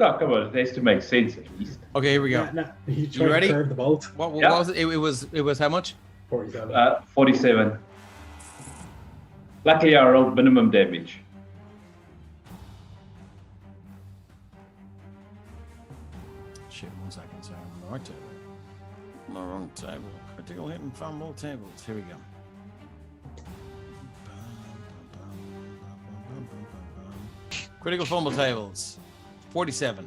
No, come on, it has to make sense at least. Okay, here we go. He You ready? to curve the bolt. What Yeah. was it? It was how much? 47. 47. Luckily, I rolled minimum damage. Shit, 1 second. Sorry, I'm on the right table. I'm on the wrong table. Critical hit and fumble tables. Here we go. Critical fumble tables. 47.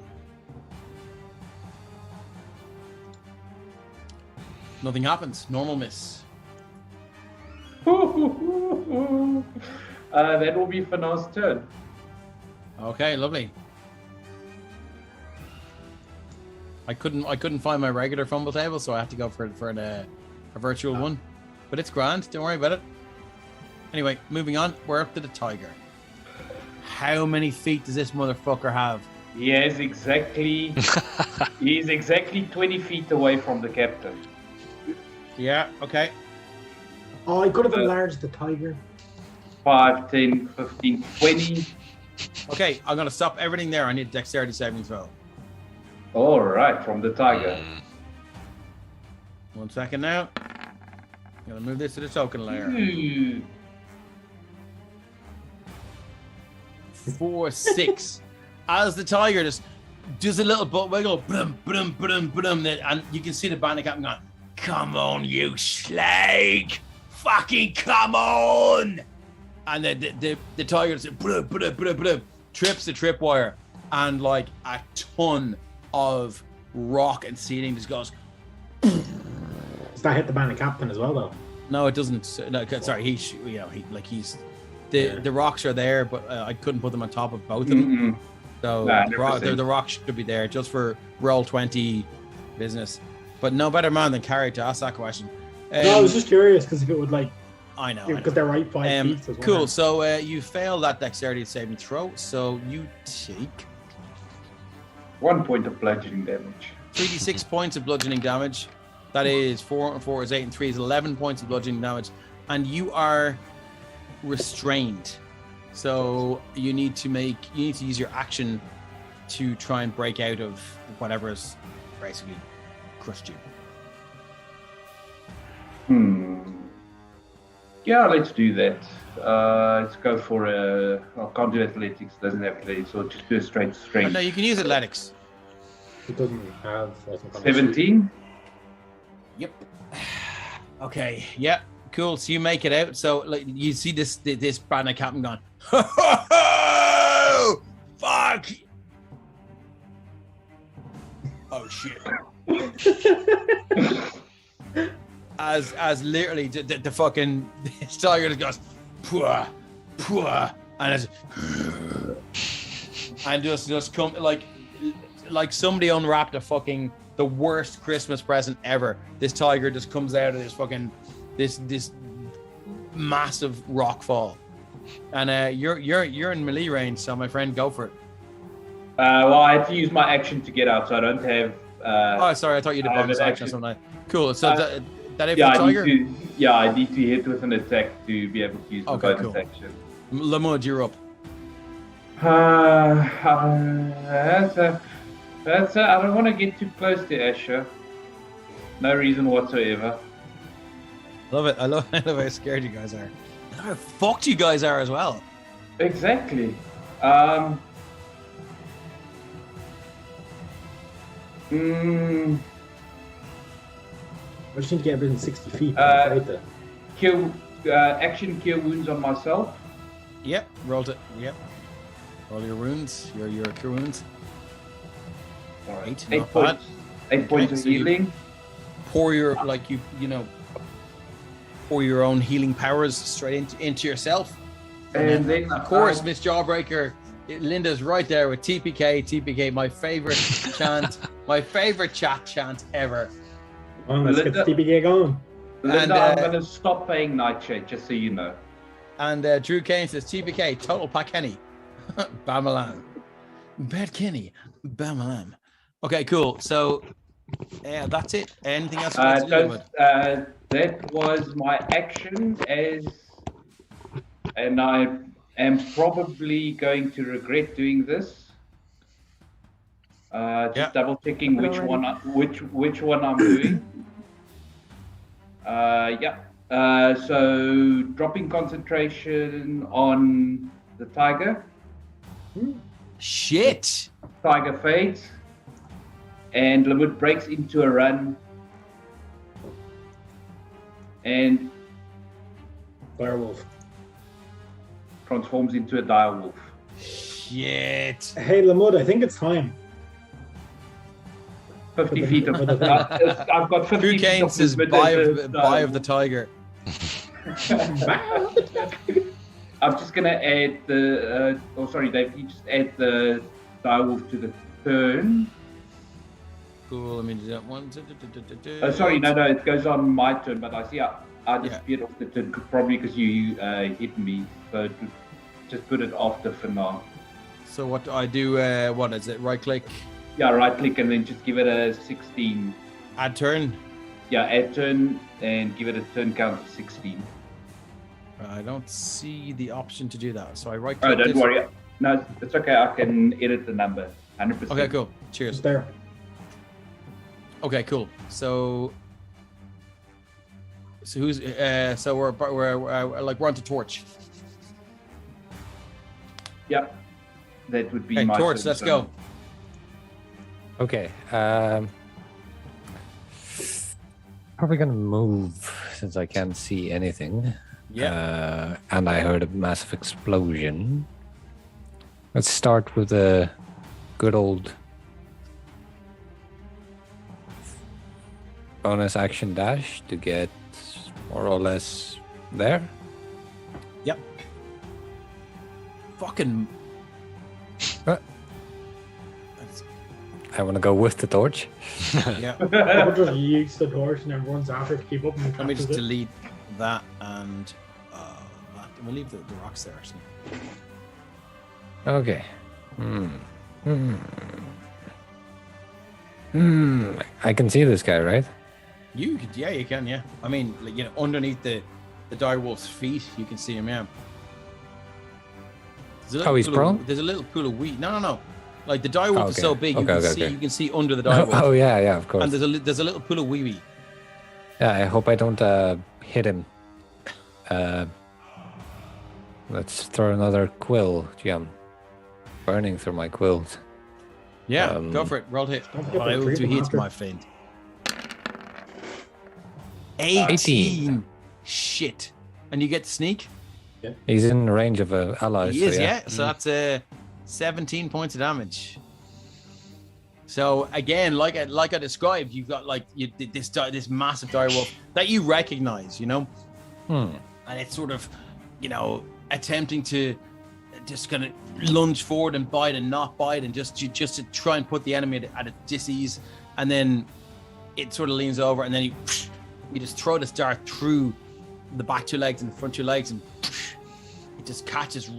Nothing happens. Normal miss. That will be Fanar's turn. Okay, lovely. I couldn't find my regular fumble table, so I have to go for a virtual one. But it's grand. Don't worry about it. Anyway, moving on. We're up to the tiger. How many feet does this motherfucker have? He is exactly 20 feet away from the captain. Yeah. Okay. Oh, I could have enlarged the tiger. 5, 10, 15, 20. Okay. I'm gonna stop everything there. I need a dexterity saving throw. All right, from the tiger. 1 second now. I'm gonna move this to the token layer. 4, 6. As the tiger just does a little butt wiggle, boom, boom, boom, boom, and you can see the bandit captain going, "Come on, you slag! Fucking come on!" And the tiger just trips the tripwire, and like a ton of rock and ceiling just goes. Does that hit the bandit captain as well, though? No, it doesn't. No, sorry, he's the rocks are there, but I couldn't put them on top of both of them. So the rock should be there just for roll 20 business. But no better man than Carrie to ask that question. No, I was just curious because if it would I know. because they're right 5 feet. So Cool. So you fail that dexterity saving throw. So you take 1 point of bludgeoning damage. 3d6 points of bludgeoning damage. That is 4 and 4 is 8 and 3 is 11 points of bludgeoning damage, and you are restrained. So you need to use your action to try and break out of whatever is basically crushed you. Yeah, let's do that. Let's go for I can't do athletics. Doesn't have athletics, so just do a straight strength. Oh, no, you can use athletics. It doesn't have 17. Yep. Okay. Yeah. Cool. So you make it out. So like you see this bandit captain going, oh, fuck. Oh shit. As literally the fucking tiger just goes, pwah, pwah, and it's and just come like somebody unwrapped the worst Christmas present ever. This tiger just comes out of this fucking this massive rock fall, and you're in melee range. So my friend, go for it. Well, I had to use my action to get out, so I don't have. Oh, sorry, I thought you did bonus action or something. Cool. So that it for yeah, the tiger? I need to hit with an attack to be able to use the bonus action. Lamud, you're up. That's I don't want to get too close to Asher. No reason whatsoever. Love it. I love how scared you guys are. And how fucked you guys are as well. Exactly. I just need to get within 60 feet. Action cure wounds on myself. Yep, rolled it. Yep. Roll your wounds, your cure wounds. All right. 8 points. 8 points of so healing. Pour your pour your own healing powers straight into yourself. And then of course, Miss Jawbreaker, Linda's right there with TPK, my favorite chant, my favorite chat chant ever. Let's get the TPK going. Linda, I'm going to stop paying Nightshade, just so you know. And Drew Kane says, TPK, total pack Kenny. Bamalam. Bad Kenny. Bamalam. Okay, cool. So, yeah, that's it. Anything else? That was my action and I am probably going to regret doing this. Just double checking which one I'm doing. So dropping concentration on the tiger. Shit. Tiger fades, and Lamut breaks into a run, and Direwolf transforms into a direwolf. Shit. Hey Lamud, I think it's time. 50 feet of I've got 50 Drew feet Kane of says buy of the tiger. I'm just gonna add the Dave, you just add the direwolf to the turn. Cool, let me do that one. No, it goes on my turn, but I see I just get off the turn probably because you hit me, so just put it after for now. So what do I do? What is it? Right click? Yeah, right click and then just give it a 16. Add turn? Yeah, add turn and give it a turn count of 16. I don't see the option to do that, so I right click. Oh, don't worry. No, it's okay. I can edit the number. 100%. Okay, cool. Cheers. It's there. Okay, cool. So who's so we're on to Torch. Yep. That would be my Torch, turn, let's go. Okay. Probably gonna move since I can't see anything. Yeah. And I heard a massive explosion. Let's start with a good old bonus action dash to get more or less there. Yep. Fucking. I want to go with the torch. Yeah. I'll just use the torch and everyone's after to keep up. And Let me just delete that and we'll leave the rocks there. Actually. Okay. I can see this guy, right? You can, yeah. I mean, underneath the direwolf's feet, you can see him, yeah. He's prone? There's a little pool of wheat. No. Like the direwolf is so big, you can see under the direwolf. Oh yeah, of course. And there's a little pool of wee. Yeah, I hope I don't hit him. Let's throw another quill, Jim. Burning through my quills. Yeah, go for it. Roll hit. I will do hits, my friend. 18. Shit. And you get to sneak? Yeah. He's in range of allies. He is, yeah. So that's 17 points of damage. So again, like I described, you've got this massive direwolf that you recognize, and it's sort of, attempting to just kind of lunge forward and bite and not bite, and just to try and put the enemy at a dis-ease, and then it sort of leans over, and then you just throw this dart through the back two legs and the front two legs, and it just catches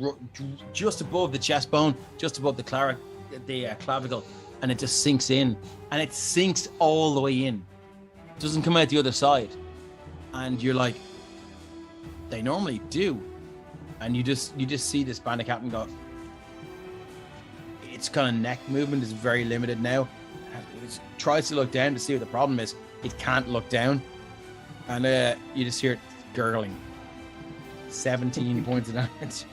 just above the chest bone, just above the clavicle, and it just sinks in, and it sinks all the way in. It doesn't come out the other side, and you're like, they normally do, and you just see this bandit captain go. Its kind of neck movement is very limited now. It tries to look down to see what the problem is. It can't look down, and you just hear it gurgling. 17 points of damage.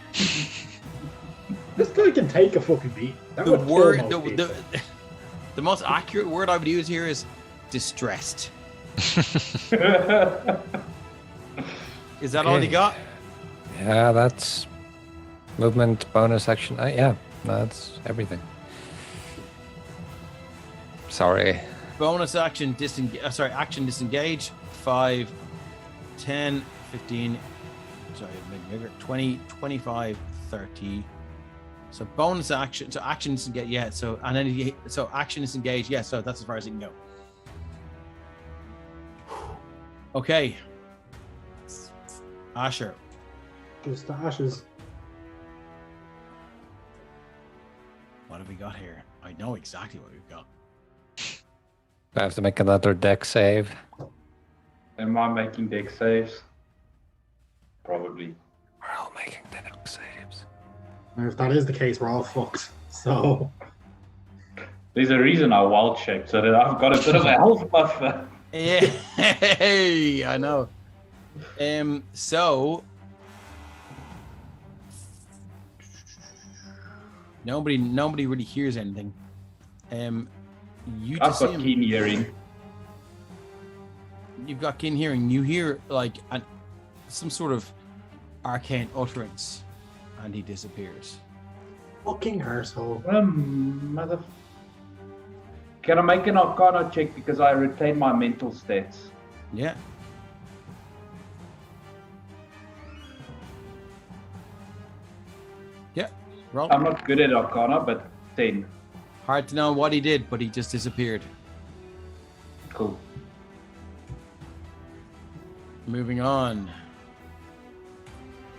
This guy can take a fucking beat. The most accurate word I would use here is distressed. Is that all you got? Yeah, that's movement, bonus action. Yeah, that's everything. Sorry. Bonus action, action disengage. 5, 10, 15, 20, 25, 30. So bonus action, so action disengage, yeah. So action disengage, yeah. So that's as far as it can go. Okay. Asher. Just the ashes. What have we got here? I know exactly what we've got. I have to make another deck save. Am I making deck saves? Probably. We're all making deck saves. And if that is the case, we're all fucked. So there's a reason I wild shaped, so that I've got a bit of a health buffer. Yeah, I know. So nobody really hears anything. You just I've got keen hearing. You've got keen hearing. You hear like some sort of arcane utterance, and he disappears. Fucking arsehole. Mother. Can I make an Arcana check because I retain my mental stats? Yeah. Yeah. Roll. I'm not good at Arcana, but 10. Hard to know what he did, but he just disappeared. Cool. Moving on.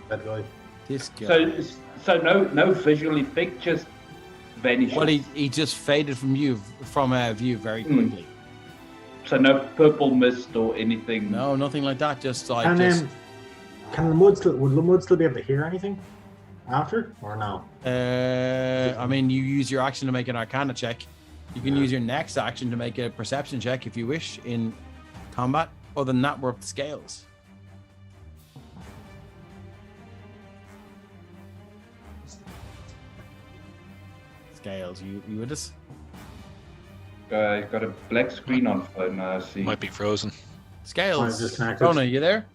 That guy. This guy. So no visual effect, just vanished. Well, he just faded from view very quickly. So no purple mist or anything. No, nothing like that. Just like can the mud still be able to hear anything after or no? I mean, you use your action to make an Arcana check. You can use your next action to make a perception check if you wish in combat. Other than that, we're up to scales. Scales, you with us? Got a black screen on phone. I see. Might be frozen. Scales. Rona, you there?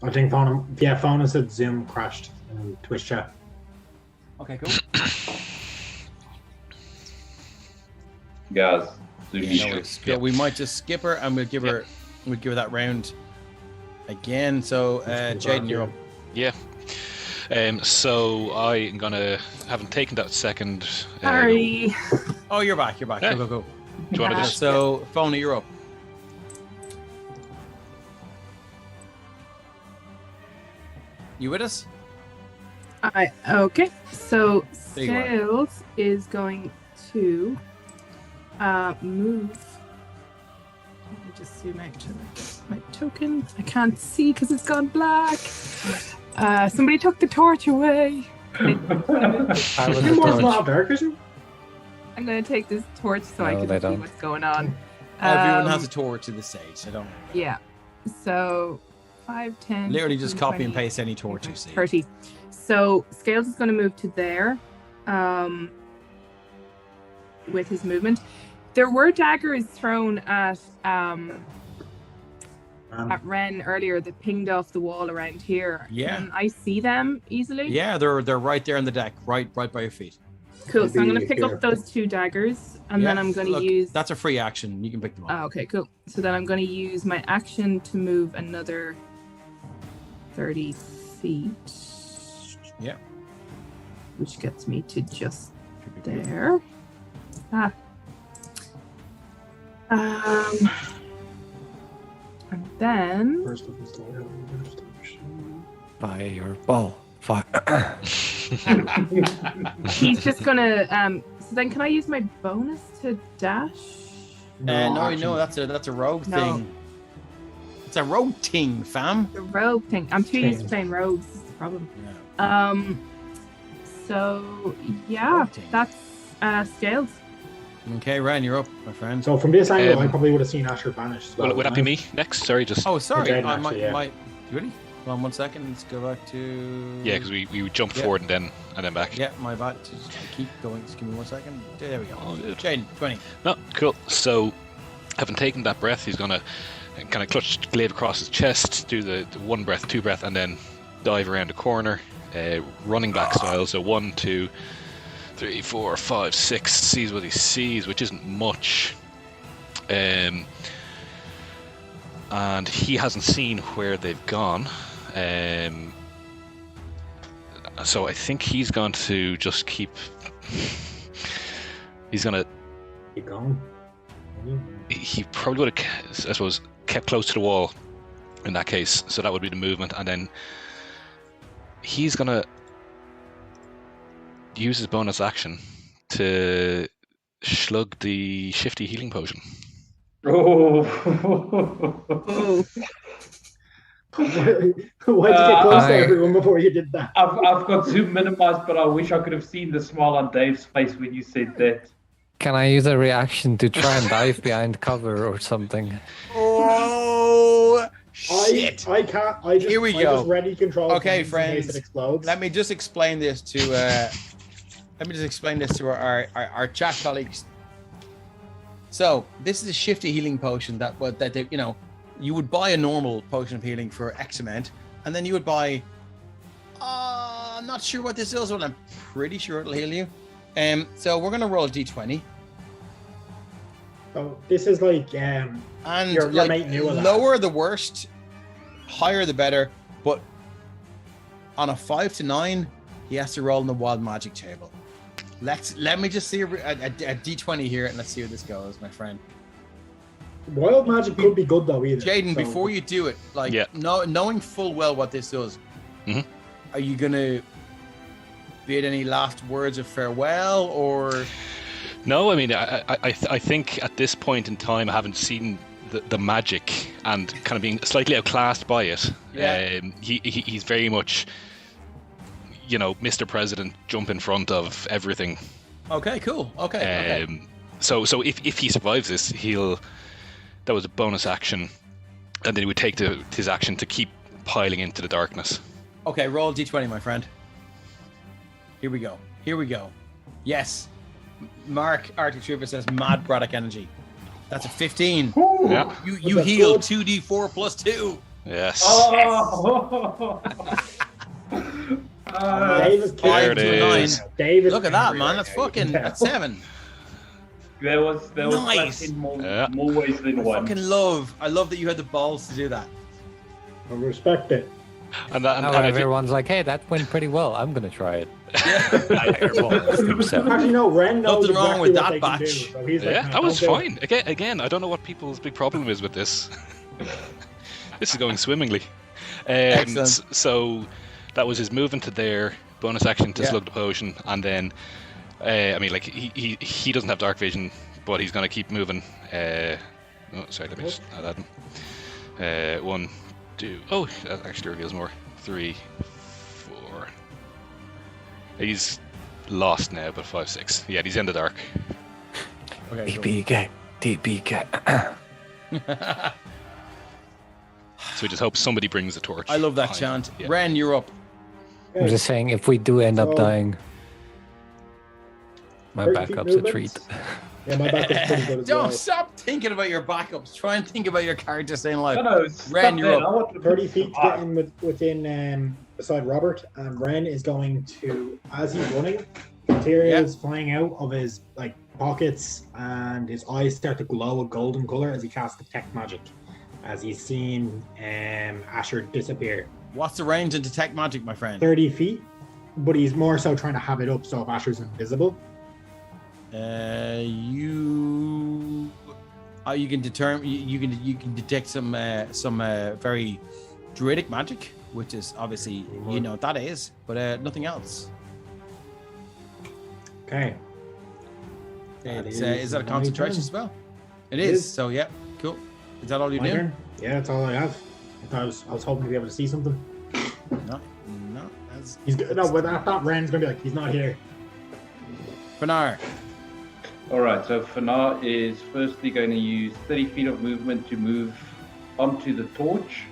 I think phone said Zoom crashed in Twitch chat. Okay, cool. Guys, so we might just skip her and we'll give her that round again. So Jaden, you're up. Yeah. So I'm gonna, haven't taken that second. Sorry. Oh, you're back. Yeah. Go. Do you want to just? So Fona, you're up. You with us? Okay. So Scales is going to move. Let me just zoom out to my token. I can't see because it's gone black. Somebody took the torch away. I was You a more torch. dark vision? I'm going to take this torch so I No, can they see don't. what's going on. Everyone has a torch to the stage, so don't worry. Yeah. So 5, 10. Literally just 15, copy and 20, paste any torch you see. 30. So Scales is going to move to there with his movement. There were daggers thrown at Ren earlier that pinged off the wall around here. Yeah. Can I see them easily? Yeah, they're right there on the deck, right by your feet. Cool. So I'm going to Maybe pick here. up those 2 daggers and then I'm going to Look, use... That's a free action. You can pick them up. Oh, okay, cool. So then I'm going to use my action to move another 30 feet. Yeah. Which gets me to just there. And then First of install. Fire your ball. Fire. he's just gonna so then can I use my bonus to dash? No, that's a rogue thing. It's a rogue thing, fam. The rogue thing. I'm too used to playing rogues, is the problem. Yeah. So yeah, Rogue thing. that's Scales. Okay, Ryan, you're up, my friend. So from this angle, I probably would have seen Asher vanish as well. Would that be me next? Sorry, just... Oh, sorry. Jaden, I actually, yeah. might. Really? Hold on 1 second. Let's go back to. Yeah, because we jumped forward and then back. Yeah, my bad. Just keep going. Just give me 1 second. There we go. Oh, good. Jaden, 20. No, cool. So, having taken that breath, he's gonna kind of clutch the glaive across his chest, do the 1 breath, 2 breath, and then dive around the corner, running back style. So 1, 2, 3, 4, 5, 6. Sees what he sees, which isn't much. And he hasn't seen where they've gone. So I think he's going to just keep. He's gonna. Keep going. He probably would have, I suppose, kept close to the wall in that case. So that would be the movement, and then he's gonna use his bonus action to slug the shifty healing potion. Oh. Why'd you get close to everyone before you did that? I've got zoom minimized, but I wish I could have seen the smile on Dave's face when you said that. Can I use a reaction to try and dive behind cover or something? Oh, shit. I can't. I just, Here we I go. just ready control. Okay, in case friends. it explodes. Let me just explain this to our chat colleagues. So this is a shifty healing potion that they, you would buy a normal potion of healing for X amount, and then you would buy. I'm not sure what this is, but I'm pretty sure it'll heal you. So we're gonna roll a d20, So this is like and your like, mate knew of that. lower the worst, higher the better. But on a 5 to 9, he has to roll on the wild magic table. Let me just see a d20 here, and let's see where this goes, my friend. Wild magic could be good though, either. Jaden, So- before you do it, knowing full well what this does, Mhm. are you gonna bid any last words of farewell, or? No, I mean, I think at this point in time, I haven't seen the magic and kind of being slightly outclassed by it. Yeah. He's very much, Mr. President, jump in front of everything. Okay, cool. Okay. So if he survives this, that was a bonus action, and then he would take his action to keep piling into the darkness. Okay, roll d20, my friend. Here we go. Yes. Mark Arctic Trooper says mad product energy. That's a 15. Yeah. You That's heal good. 2d4 plus 2. Yes. Oh. Dave is There it carrying- is. Dave is Look at that, carrying man. it. That's fucking. Yeah. That's 7. There was Nice. in more Yeah. ways than I one. fucking I love that you had the balls to do that. I respect it. And Now everyone's like, hey, that went pretty well. I'm going to try it. Actually, no, Ren knows Nothing wrong exactly with what that they can do, batch. so he's like, yeah, "No, that was don't do it." fine. Again, I don't know what people's big problem is with this. This is going swimmingly. Excellent. So that was his movement to there, bonus action to Yeah. slug the potion, and then he doesn't have dark vision, but he's gonna keep moving. Let me just add that. 1, 2. Oh, that actually reveals more. 3, 4. He's lost now, but 5'6". Yeah, he's in the dark. Okay, cool. TPK. So we just hope somebody brings the torch. I love that behind. chant. Yeah. Ren, you're up. I'm just saying, if we do end up So- dying, my 30 feet backup's a movement. treat. Yeah, my backup's pretty good as Don't well. stop thinking about your backups. Try and think about your character staying alive. No, Ren, you're up. 30 feet to get in within beside Robert, and Ren is going to, as he's running, materials flying out of his like pockets, and his eyes start to glow a golden color as he casts detect magic, as he's seen Asher disappear. What's the range in detect magic, my friend? 30 feet, but he's more so trying to have it up so if Asher's invisible. You can determine you can detect some very druidic magic, which is obviously you know what that is, but nothing else. Okay. Is that a my concentration turn. spell? It It is. is. So yeah, cool. Is that all you My do? turn? Yeah, that's all I have. I was hoping to be able to see something. No. That's He's good. No, but I thought Ren's gonna be like, he's not here. Fanar. Alright, so Fanar is firstly going to use 30 feet of movement to move onto the torch.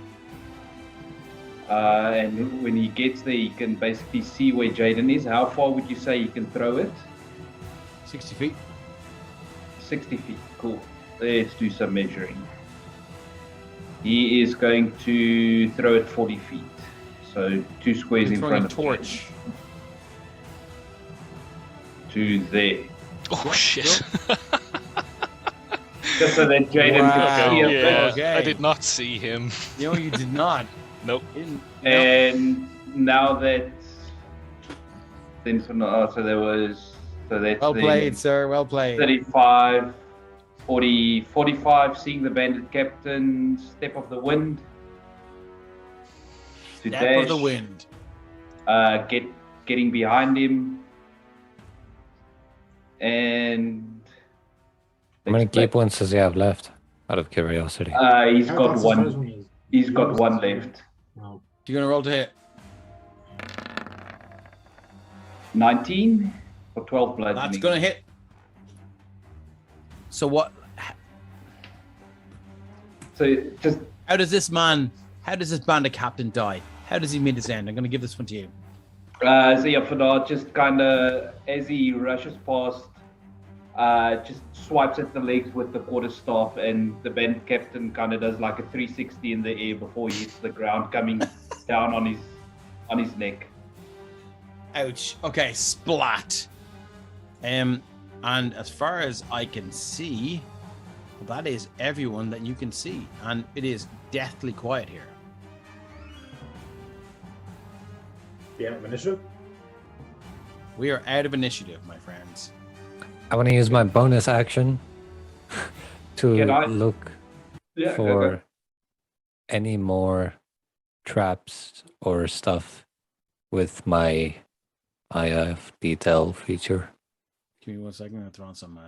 And when he gets there, he can basically see where Jaden is. How far would you say he can throw it? 60 feet. 60 feet, cool. Let's do some measuring. He is going to throw it 40 feet. So 2 squares You're in throwing front a of torch. to there. Oh shit! Just so that Jaden Wow. can see a bit. Yeah, Okay. I did not see him. No, you did not. Nope. And now that then Fanar, so there was that's Well the played, sir. Well played. 35, 40, 45, seeing the bandit captain, step of the wind. To Step dash, of the wind. Getting behind him. And How many key points does he have left? Out of curiosity. he's Yeah, got that's as one. far as we- He's got one left. No. You're gonna roll to hit. 19 for 12 bludgeoning. That's gonna hit. So what? So just How does this bandit captain die? How does he meet his end? I'm gonna give this one to you. so yeah, Fanar just kind of as he rushes past, just swipes at the legs with the quarterstaff, and the band captain kind of does like a 360 in the air before he hits the ground, coming down on his neck. Ouch. Okay, splat. And as far as I can see, that is everyone that you can see, and it is deathly quiet here. Yeah, initiative. We are out of initiative, my friends. I want to use my bonus action to Can I- look Yeah, for any more traps or stuff with my Eye of Detail feature. Give me 1 second. I'm gonna throw on some.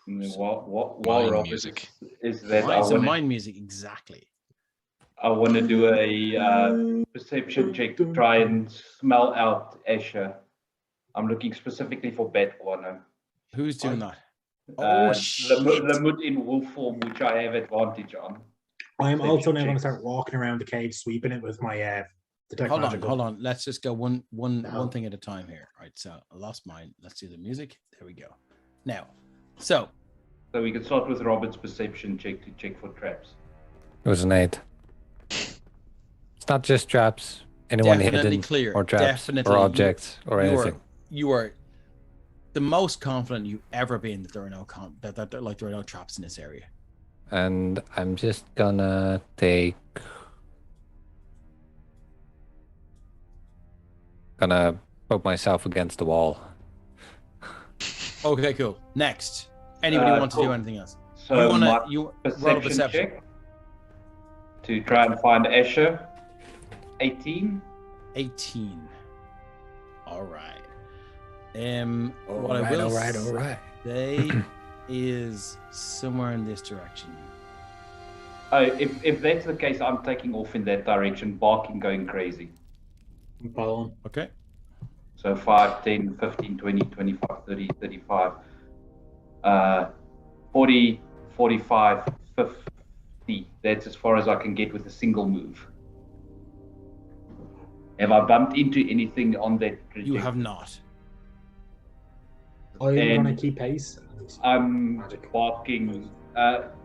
While Mind Rob music. is that Some mind music, exactly. I want to do a perception check to try and smell out Asher. I'm looking specifically for bat guano. Who's doing that? Oh shit! Lamut in wolf form, which I have advantage on. I'm Perception also now going to checks. start walking around the cave, sweeping it with my detect Hold magic. on. Let's just go one No. thing at a time here. Right. So I lost mine. Let's do the music. There we go. Now, so So we can start with Robert's perception check to check for traps. It was an 8. It's not just traps. Anyone Definitely hidden clear. or traps Definitely. or objects or anything. you are the most confident you've ever been that there are no there are no traps in this area. And I'm just gonna put myself against the wall. Okay, cool. Next, anybody want to do cool. anything else? So you my roll a perception perception. check to try and find Asher. 18. 18. All right. What I will say is somewhere in this direction. Oh, if that's the case, I'm taking off in that direction, barking, going crazy. I'm following. Okay. So 5, 10, 15, 20, 25, 30, 35, 40, 45, 50. That's as far as I can get with a single move. Have I bumped into anything on that trajectory? You have not. I'm going to keep pace. I'm barking.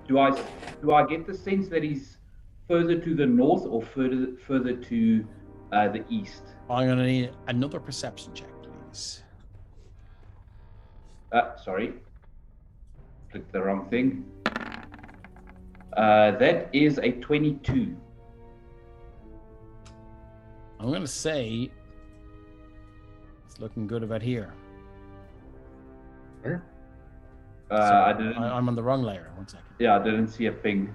Do I get the sense that he's further to the north or further to the east? I'm going to need another perception check, please. Sorry. Clicked the wrong thing. That is a 22. I'm going to say it's looking good about here. Where? I didn't. I'm on the wrong layer. 1 second. Yeah, I didn't see a ping.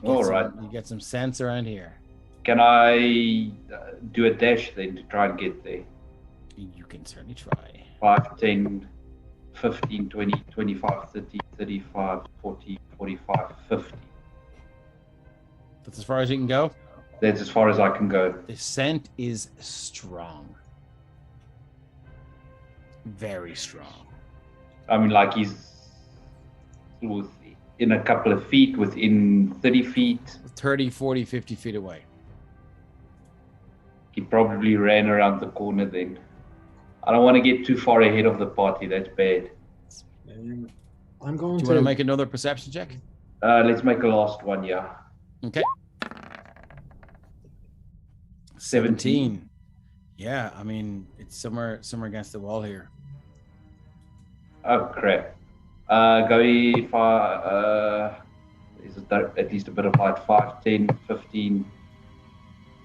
All right. You get some sense around here. Can I do a dash then to try and get there? You can certainly try. 5, 10, 15, 20, 25, 30, 35, 40, 45, 50. That's as far as you can go? That's as far as I can go. The scent is strong. Very strong. I mean, like he's in a couple of feet, within 30 feet. 30, 40, 50 feet away. He probably ran around the corner then. I don't want to get too far ahead of the party. That's bad. I'm going Do you want to make another perception check? Let's make a last one, yeah. Okay. 17. Yeah, I mean, it's somewhere against the wall here. Oh, crap. Go far. Is at least a bit of height. 5, 10, 15,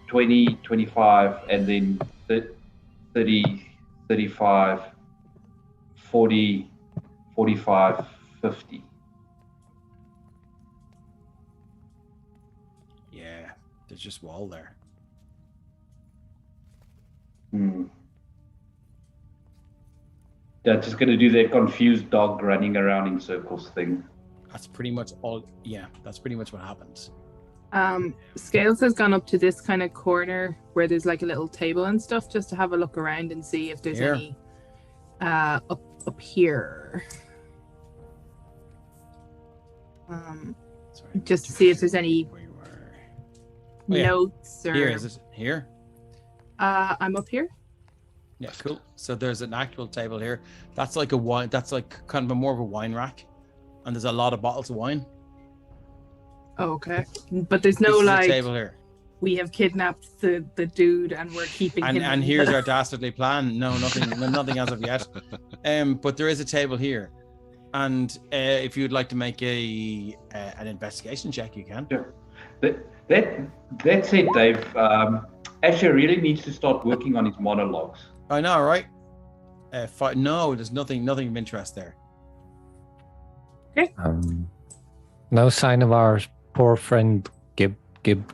20, 25, and then 30, 35, 40, 45, 50. Yeah, there's just wall there. Yeah, just going to do that confused dog running around in circles thing. That's pretty much all. Yeah, that's pretty much what happens. Scales has gone up to this kind of corner where there's like a little table and stuff, just to have a look around and see if there's any up here. Sorry, just to see if there's any notes or. Here, is it here? I'm up here. Yeah, cool. So there's an actual table here. That's like a wine. That's like kind of more of a wine rack, and there's a lot of bottles of wine. Oh, okay, but there's no like table here. We have kidnapped the dude and we're keeping him. And here's our dastardly plan. No, nothing as of yet. But there is a table here, and if you'd like to make an investigation check, you can. Sure. That said, Dave. Asher really needs to start working on his monologues. I know, right? No, there's nothing of interest there. Okay. No sign of our poor friend Giblet.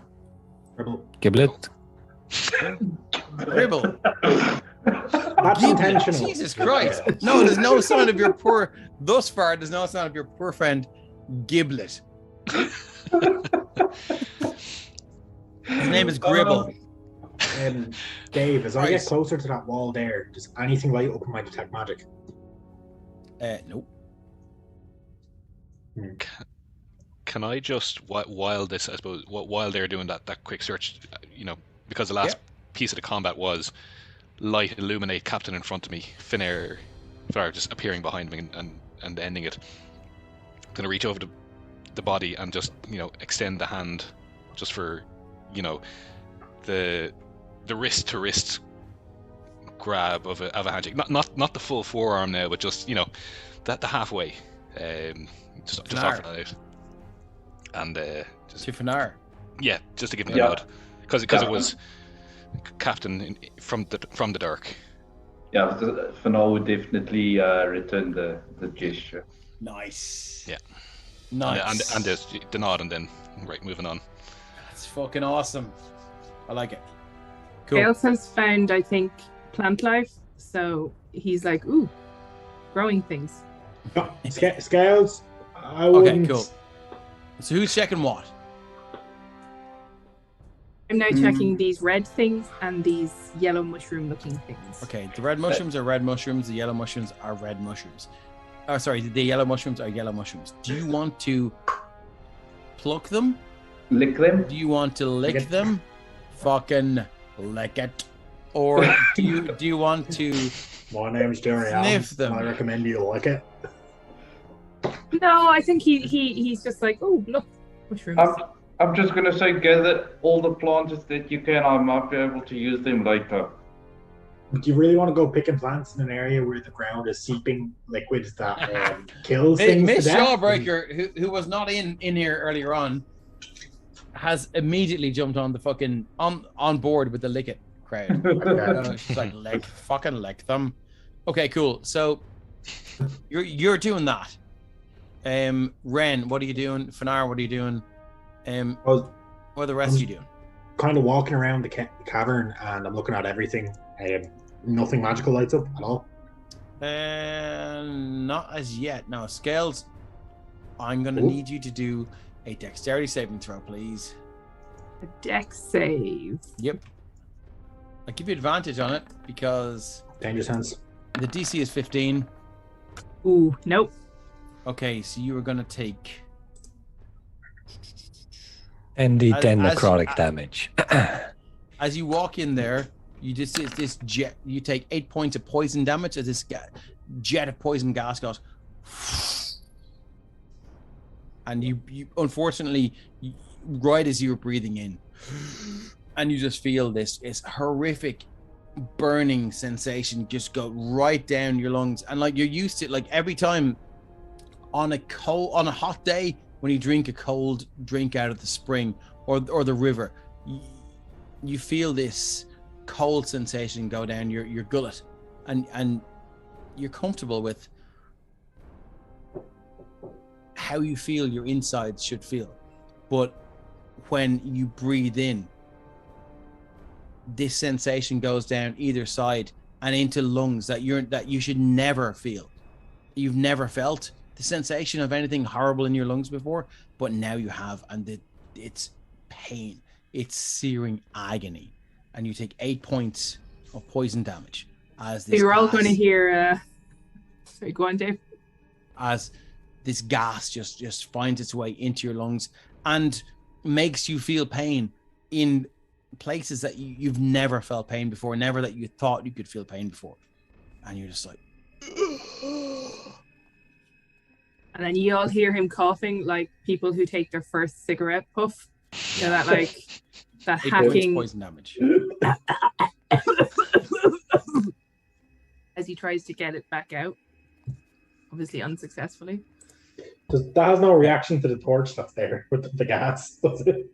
Gribble. That's intentional. Jesus Christ! No, there's no sign of your poor. Thus far, there's no sign of your poor friend Giblet. His name is Gribble. Dave, as I get closer to that wall there, does anything light up in my detect magic? Nope. Can I just, while this, I suppose, while they're doing that quick search, because the last piece of the combat was light illuminate captain in front of me, Finnair just appearing behind me and ending it. I'm gonna reach over the body and just extend the hand, just for the wrist to wrist grab of a handshake, not the full forearm now, but just the halfway, just offer that out, and just to Finnair. Yeah, just to give him a nod, because it was captain from the dark. Yeah, Finnair would definitely return the gesture. Nice. Yeah. Nice. And there's the nod, and then moving on. That's fucking awesome. I like it. Cool. Scales has found, I think, plant life, so he's like, ooh, growing things. Scales. I wouldn't... Okay, cool. So who's checking what? I'm now checking these red things and these yellow mushroom-looking things. Okay, the red mushrooms are red mushrooms. The yellow mushrooms are red mushrooms. Oh, sorry, the yellow mushrooms are yellow mushrooms. Do you want to pluck them? Lick them? Do you want to lick them? Fucking lick it. Or do you want to My name's Jerry sniff them? I recommend you lick it. No, I think he's just like, oh, look, mushrooms. I'm just going to say gather all the plants that you can. I might be able to use them later. Do you really want to go picking plants in an area where the ground is seeping liquids that kills things Miss to death? Jawbreaker, who was not in here earlier on, has immediately jumped on the fucking on board with the lick it crowd. She's like, fucking lick them. Okay, cool. So you're doing that. Ren, what are you doing? Fanar, what are you doing? What are the rest of you doing? Kind of walking around the cavern and I'm looking at everything. Nothing magical lights up at all. Not as yet. No, Scales, I'm going to need you to do a dexterity saving throw, please. A dex save. Yep. I'll give you advantage on it because Dangerous hands. the DC is 15. Ooh, nope. Okay, so you are going to take... And the 10 necrotic damage. As you walk in there, you just see this jet. You take 8 points of poison damage as this jet of poison gas goes, and you unfortunately, right as you were breathing in, and you just feel this horrific burning sensation just go right down your lungs, and like you're used to it, like every time on a hot day when you drink a cold drink out of the spring or the river, you feel this cold sensation go down your gullet, and you're comfortable with how you feel your insides should feel. But when you breathe in, this sensation goes down either side and into lungs that you should never feel. You've never felt the sensation of anything horrible in your lungs before, but now you have, and it's pain, it's searing agony, and you take 8 points of poison damage as this. You're all going to hear. Sorry, go on, Dave. As this gas just finds its way into your lungs and makes you feel pain in places that you've never felt pain before, never that you thought you could feel pain before, and you're just like. And then you all hear him coughing like people who take their first cigarette puff. You know, that like that hacking poison damage. As he tries to get it back out, obviously unsuccessfully. That has no reaction to the torch that's there with the gas, does it?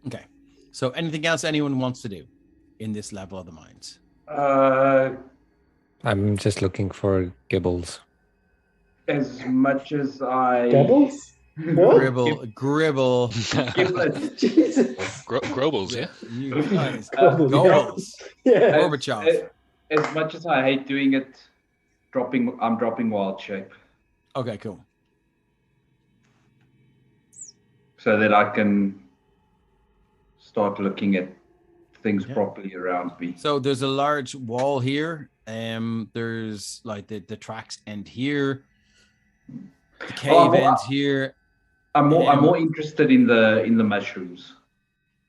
Okay. So anything else anyone wants to do in this level of the mines? I'm just looking for Gibbles. As much as I... Gibbles? Gribble. Jesus. Grobbles, yeah. You guys. Gobbles. Yeah. Gorbachev. As much as I hate doing it, I'm dropping wild shape. Okay, cool. So that I can start looking at things properly around me. So there's a large wall here. There's like the tracks end here. The cave ends here. I'm more interested in the mushrooms.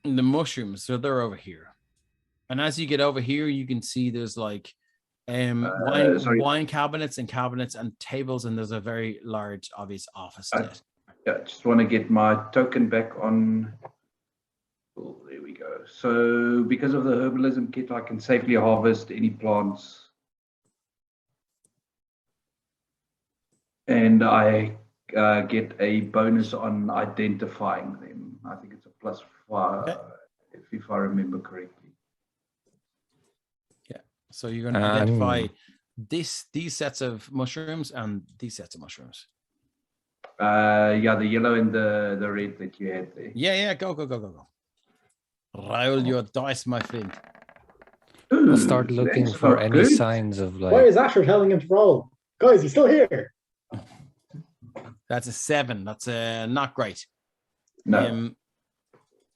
The mushrooms, so they're over here. And as you get over here, you can see there's like wine cabinets and tables, and there's a very large, obvious office desk. Yeah, just want to get my token back on. Oh, there we go. So because of the herbalism kit, I can safely harvest any plants. And I get a bonus on identifying them. I think it's a +5, if I remember correctly. Yeah. So you're going to identify these sets of mushrooms and these sets of mushrooms. Yeah, the yellow and the red that you had there. Yeah. Go. Roll your dice, my friend. I'll start looking for any signs of like. Why is Asher telling him to roll? Guys, he's still here. That's a 7. That's not great. No.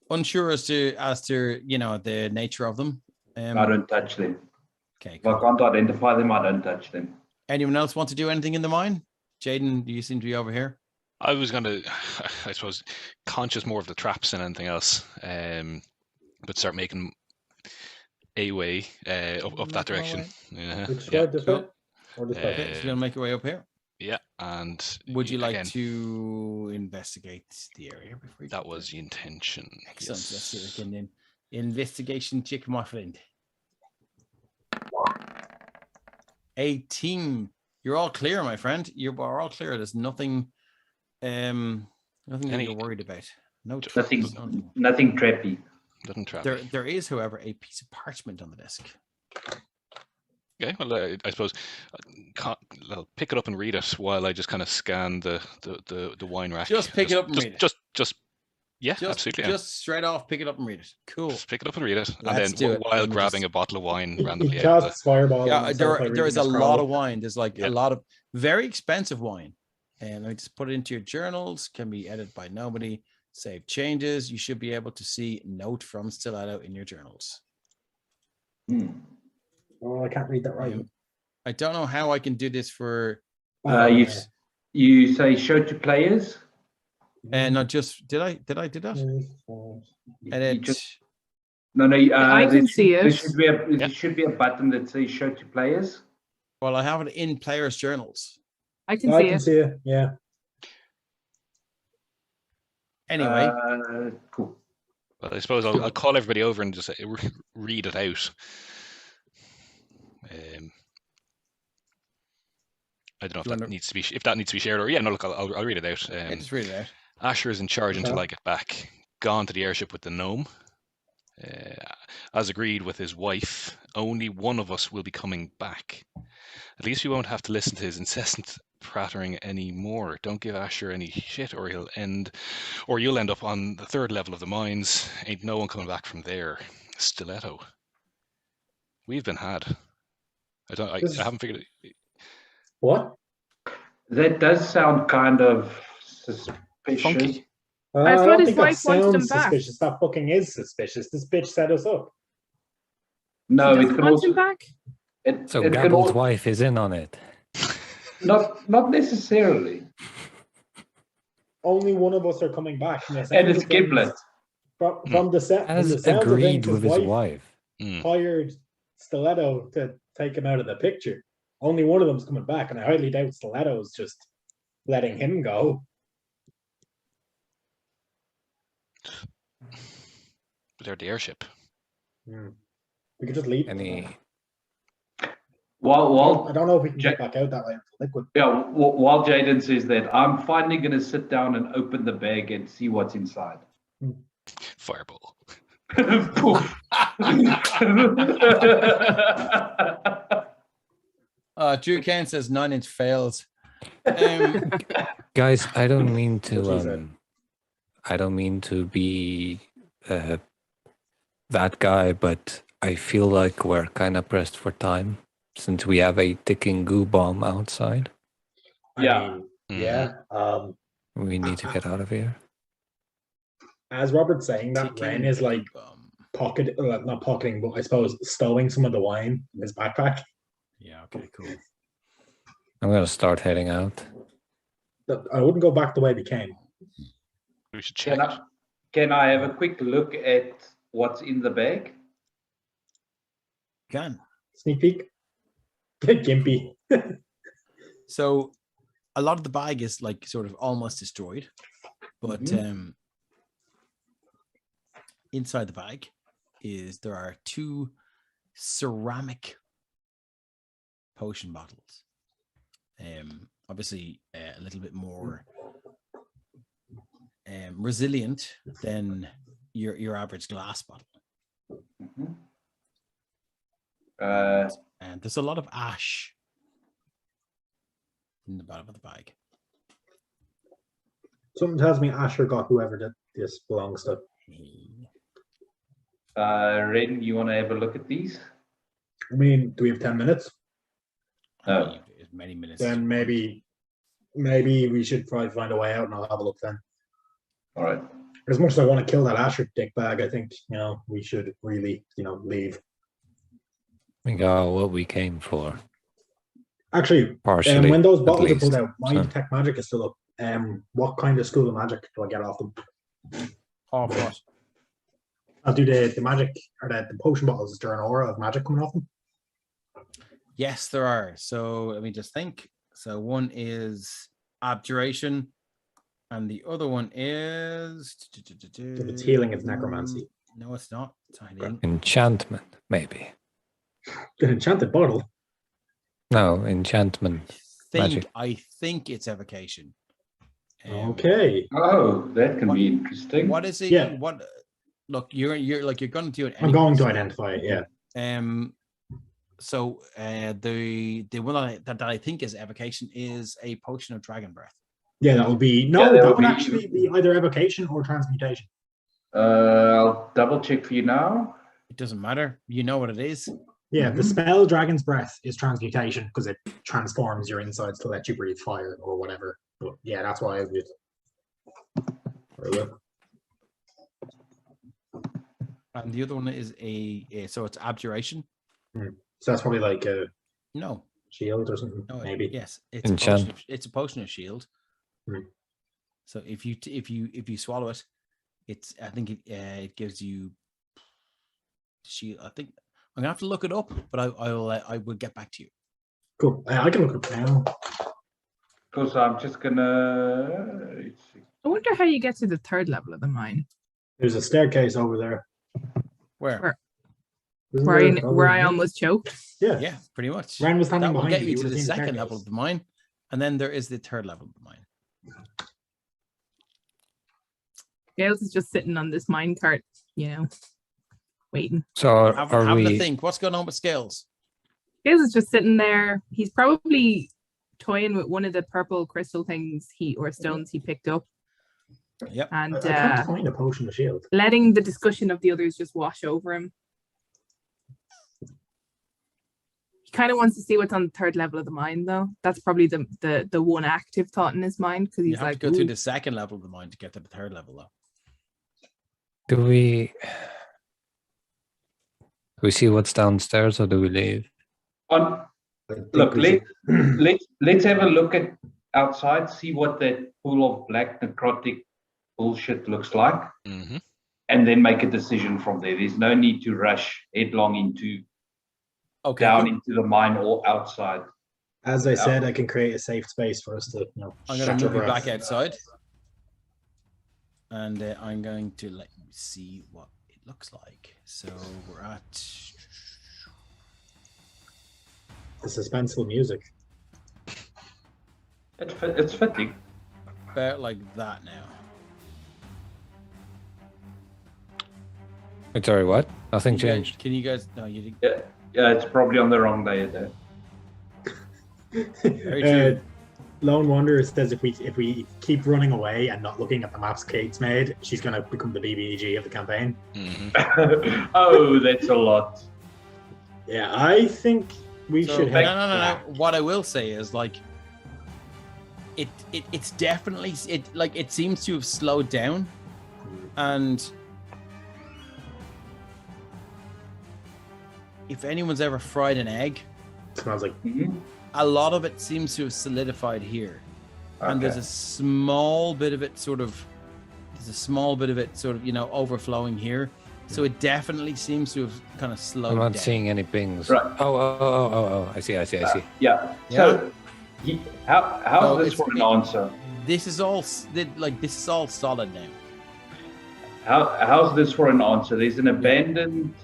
Unsure as to the nature of them. I don't touch them. Okay. Cool. If I can't identify them, I don't touch them. Anyone else want to do anything in the mine? Jaden, you seem to be over here. I was gonna, I suppose, conscious more of the traps than anything else, but start making a way up that direction. Yeah. Which way? This way? Or this way? So you're gonna make your way up here. Yeah, and would you like again, to investigate the area before you that was the intention. Excellent. Yes. Let's see if we can investigation check, my friend. 18. You're all clear, my friend. You're all clear. There's nothing nothing that you're worried about. Nothing trappy. Nothing trappy. There is, however, a piece of parchment on the desk. Okay, well, I suppose I'll pick it up and read it while I just kind of scan the wine rack. Just pick it up and read it. Absolutely. Just straight off, pick it up and read it. Cool. Just pick it up and read it, Let's and then while grabbing a bottle of wine randomly. Fireball. Yeah, there is a lot of wine. There's like a lot of very expensive wine. And I just put it into your journals. Can be edited by nobody. Save changes. You should be able to see note from Stiletto in your journals. Oh, I can't read that right. I don't know how I can do this for. You say show to players. And not just did I do that? And it just no. I can see it. There should be a button that says show to players. Well, I have it in players' journals. I can see it. Yeah. Anyway, cool. Well, I suppose I'll call everybody over and just read it out. I don't know if that needs to be shared or look, I'll read it out. Just read it out. Asher is in charge until I get back. Gone to the airship with the gnome. As agreed with his wife, only one of us will be coming back. At least we won't have to listen to his incessant prattering anymore. Don't give Asher any shit or you'll end up on the third level of the mines. Ain't no one coming back from there. Stiletto. We've been had. I haven't figured it. What? That does sound kind of suspicious. Funky. I thought his wife wanted him back. Suspicious. That fucking is suspicious. This bitch set us up. No, it can also. Him back? So Gabble's wife is in on it. Not necessarily. Only one of us are coming back. And it's Giblet. From the set. As agreed with his wife. Hired Stiletto to take him out of the picture. Only one of them's coming back, and I highly doubt Stiletto's just letting him go. But they're the airship. We could just leave. While I don't know if we can get back out that way. Liquid. Yeah. While Jaden says that, I'm finally going to sit down and open the bag and see what's inside. Fireball. Drew Kane says 9-inch fails. Guys, I don't mean to be that guy, but I feel like we're kind of pressed for time since we have a ticking goo bomb outside. Yeah. We need to get out of here. As Robert's saying that, Ren is like not pocketing, but I suppose stowing some of the wine in his backpack. Yeah, okay, cool. I'm going to start heading out. I wouldn't go back the way we came. We should check. Can I have a quick look at what's in the bag? Can. Sneak peek. Gimpy. So a lot of the bag is like sort of almost destroyed, but inside the bag there are 2 ceramic potion bottles. Obviously a little bit more resilient than your average glass bottle. And there's a lot of ash in the bottom of the bag. Something tells me Asher got whoever this belongs to. Ren, you want to have a look at these? I mean, do we have 10 minutes? No. Many minutes. Then maybe we should try to find a way out, and I'll have a look then. All right. as much as I want to kill that Asher dickbag, I think we should really leave. We got what we came for. Actually, partially. When those bottles are least. pulled out, my detect magic is still up. What kind of school of magic do I get off them? Off what? I'll do the magic or the potion bottles. Is there an aura of magic coming off them? Yes, there are. So let me just think. So one is abjuration, and the other one is. If it's healing, it's necromancy. No, it's not. It's not healing. Enchantment, maybe. The enchanted bottle. No, enchantment. Magic. I think it's evocation. Okay. Oh, that can be interesting. What is it? Yeah. What? Look, you're going to do it. I'm going to identify it. Yeah. So the one that I think is evocation is a potion of dragon breath. Yeah, that would be that would actually be either evocation or transmutation. I'll double check for you now. It doesn't matter. You know what it is. Yeah, the spell Dragon's Breath is transmutation because it transforms your insides to let you breathe fire or whatever. But yeah, that's why I did. And the other one is so it's abjuration. So that's probably like a no shield or something. No, maybe. Yes, it's a potion of shield. So if you swallow it, I think it gives you shield. I think I'm gonna have to look it up, but I will get back to you. Cool. I can look it up now. Because I'm just gonna. I wonder how you get to the third level of the mine. There's a staircase over there. Where I almost choked. Yeah, pretty much. Ren was standing that will behind get you to the second staircase. level of the mine, and then there is the third level of the mine. Gales is just sitting on this mine cart, waiting. So having to think, what's going on with Scales? Gales is just sitting there. He's probably toying with one of the purple crystal things stones he picked up. Yep. And I can't find a potion of shield. letting the discussion of the others just wash over him. He kind of wants to see what's on the third level of the mine, though. That's probably the one active thought in his mind because he's you have like, to go through the second level of the mine to get to the third level, though. Do we see what's downstairs or do we leave? Look, let's have a look at outside, see what that pool of black necrotic bullshit looks like, and then make a decision from there. There's no need to rush headlong into into the mine or outside. As I said, I can create a safe space for us to, I'm going to move you back outside, and I'm going to let you see what it looks like. So we're at the suspenseful music. It's fitting. About like that now. Wait, sorry, what? Nothing changed. Can you guys? No, you didn't. Yeah, it's probably on the wrong day there. Very true. Lone Wanderer says if we keep running away and not looking at the maps Kate's made, she's going to become the BBEG of the campaign. Oh, that's a lot. Yeah, I think we should head back. No. What I will say is like it's definitely it seems to have slowed down, and if anyone's ever fried an egg, it smells like a lot of it seems to have solidified here. And there's a small bit of it sort of overflowing here. So it definitely seems to have kind of slowed down. I'm not seeing any pings. Right. Oh, I see. Yeah. So how's this for an answer? This is all solid now. How's this for an answer? There's an abandoned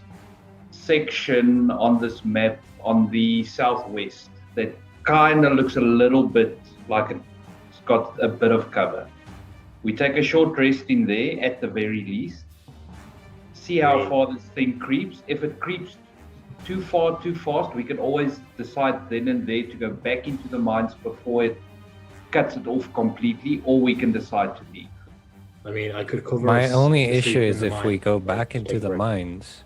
section on this map on the southwest that kind of looks a little bit like it's got a bit of cover. We take a short rest in there at the very least. See how far this thing creeps. If it creeps too far, too fast, we can always decide then and there to go back into the mines before it cuts it off completely, or we can decide to leave. I mean, I could cover. My only issue is if we go back into the mines.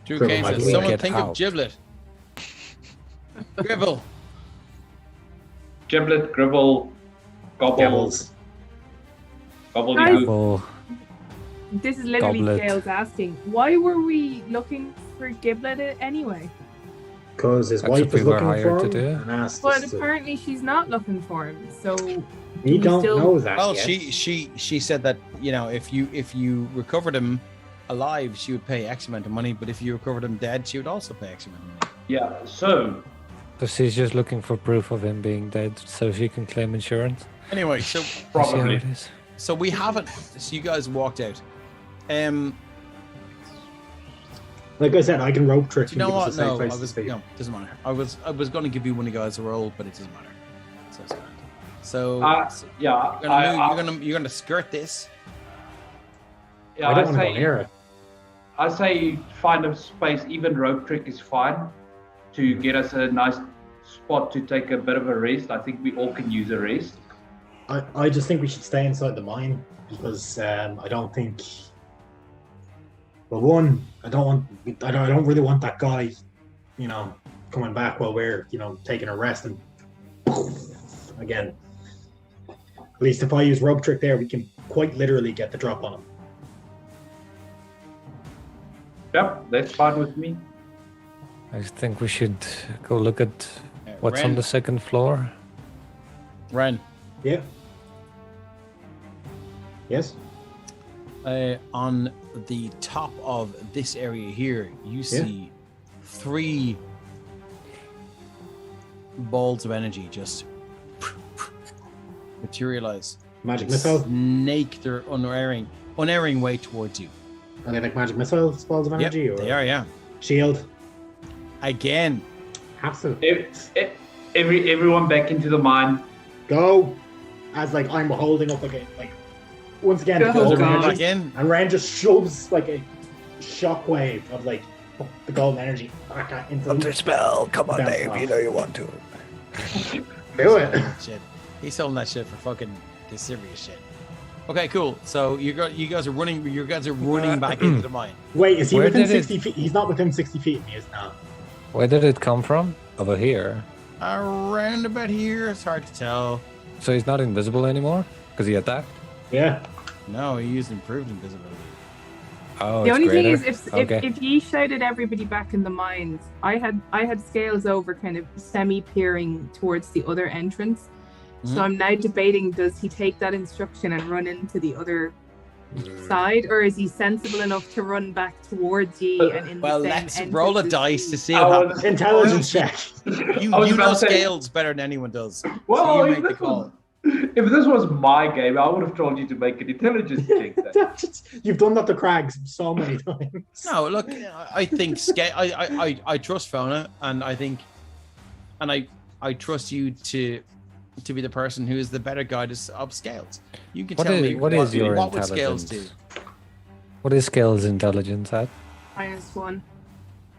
Drew Kane says, someone think of Giblet. Gribble. Giblet, Gribble, Gobbles. Gobble. This is literally Goblet. Scales asking, why were we looking for Giblet anyway? Because his That's wife what we was were looking hired for to him do. and asked But us to... apparently she's not looking for him. So We don't still- know that Well, yet. she said that, you know, if you recovered him alive, she would pay X amount of money, but if you recovered him dead, she would also pay X amount of money. Yeah, so So she's just looking for proof of him being dead so she can claim insurance. Anyway, so You see how probably. it is? so we haven't. So you guys walked out. Like I said, I can rope trick Do you know and give what? us a safe No, place I to was speak. no, doesn't matter. I was going to give you one of you guys a roll, but it doesn't matter. So it's grand. So, so Yeah, you're gonna skirt this. yeah, I don't want to say, go near it. I say find a space. Even rope trick is fine to get us a nice spot to take a bit of a rest. I think we all can use a rest. I just think we should stay inside the mine because I don't think. Well, one, I don't really want that guy, you know, coming back while we're, you know, taking a rest and again. At least if I use rope trick there, we can quite literally get the drop on him. Yep, that's fine with me. I think we should go look at what's on the second floor. Ren. Yeah. Yes. On the top of this area here, you see 3 balls of energy just materialize. Magic missile. Snake their unerring way towards you. Are they like magic missiles, balls of energy? Yep, or they are, yeah. Shield. Again. Absolutely. Everyone back into the mine. Go. As like I'm holding up like once again the Go, golden God. energy. Again. And Ren just shoves like a shockwave of like the golden energy back into Under spell, come on, Bounce Dave. off. You know you want to. Do it. Shit. He's selling that shit for fucking this serious shit. Okay, cool. So you guys are running. You guys are running back into the mine. Wait, is he Where within did it- 60 feet? He's not within 60 feet. He is now. Where did it come from? Over here. Around about here. It's hard to tell. So he's not invisible anymore? Because he attacked? Yeah. No, he used improved invisibility. Oh, The it's only thing greater. is, Okay. if ye shouted everybody back in the mines, I had Scales over kind of semi-peering towards the other entrance. So I'm now debating, does he take that instruction and run into the other side, or is he sensible enough to run back towards ye and in Well, the same let's roll a entrance as dice ye? to see what I happens. was- Intelligence check. You I was know about to say- scales better than anyone does. Well, so you if make the call. this was my game, I would have told you to make an intelligence check. Then. You've done that to Crags so many times. No, look, I think I trust Fauna, and I think, and I trust you to be the person who is the better guide of scales. You can What tell is- me what is your what would scales do. intelligence? What is Scales' intelligence at? -1.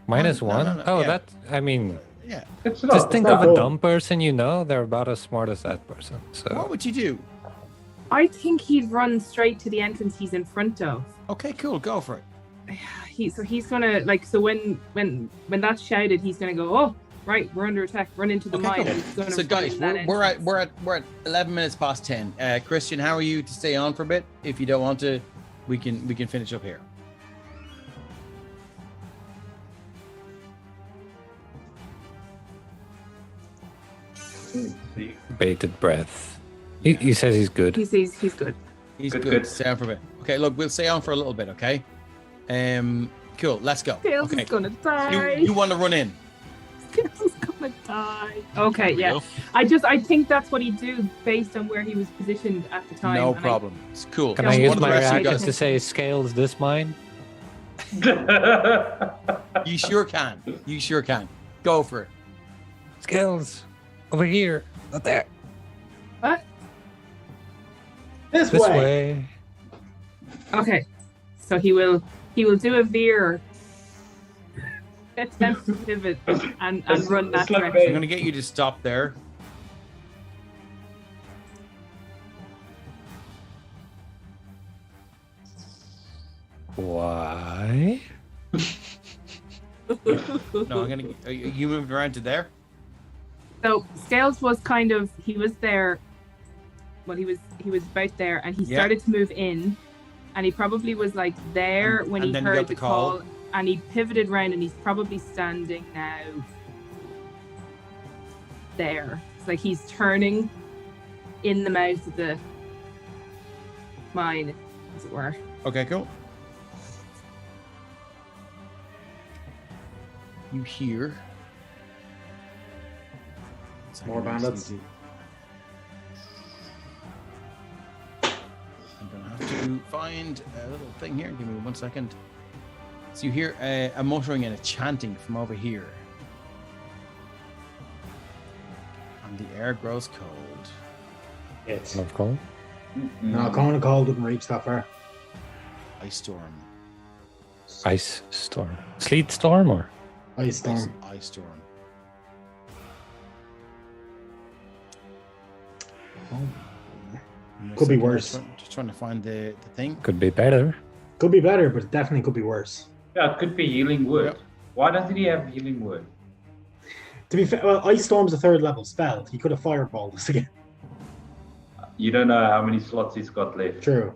Minus No, one? no, no, Oh, yeah. that, I mean, Yeah. It's just not. think it's of not a cool. dumb person you know, they're about as smart as that person. So What would you do? I think he'd run straight to the entrance he's in front of. Okay, cool. Go for it. He's gonna so when that's shouted, he's gonna go, oh right, we're under attack, run into the Okay, mine. cool. And he's gonna So run guys, in that we're entrance. at 11 minutes past 10. Christian, how are you to stay on for a bit? If you don't want to, we can finish up here. bated breath. He says he's good. He's good. He's Good, good. good. Stay on for a bit. Okay, look, we'll stay on for a little bit, okay? Cool, let's go. Scales Okay. is gonna die. You want to run in? Scales is gonna die. Okay, There we yeah. go. I think that's what he'd do based on where he was positioned at the time. No and problem. It's cool. Can Don't I one use of the my rest of you reaction guys- to say Scales this mine? You sure can. You sure can. Go for it. Scales, over here, not there. What? This This way. way. Okay, so he will do a veer, attempt to pivot, and run that it's like direction. I'm going to get you to stop there. Why? No, I'm going to... Are you moved around to there? So Scales was kind of, he was there. Well, he was about there, and he Yeah. started to move in, and he probably was like there when he heard the call, and he pivoted around, and he's probably standing now there. It's like he's turning in the mouth of the mine, as it were. Okay, cool. You hear more bandits. I'm gonna have to find a little thing here. Give me 1 second. So you hear a muttering and a chanting from over here, and the air grows cold. It's Not cold. no, cold wouldn't reach that far. Ice storm. Ice storm. Sleet storm or? Ice storm. Ice storm. Could be worse. Just trying to find the thing. Could be better. Could be better, but it definitely could be worse. Yeah, it could be healing word. Yep. Why doesn't he have healing word? To be fair, well, Ice Storm's a 3rd level spell. He could have fireballed us again. You don't know how many slots he's got left. True.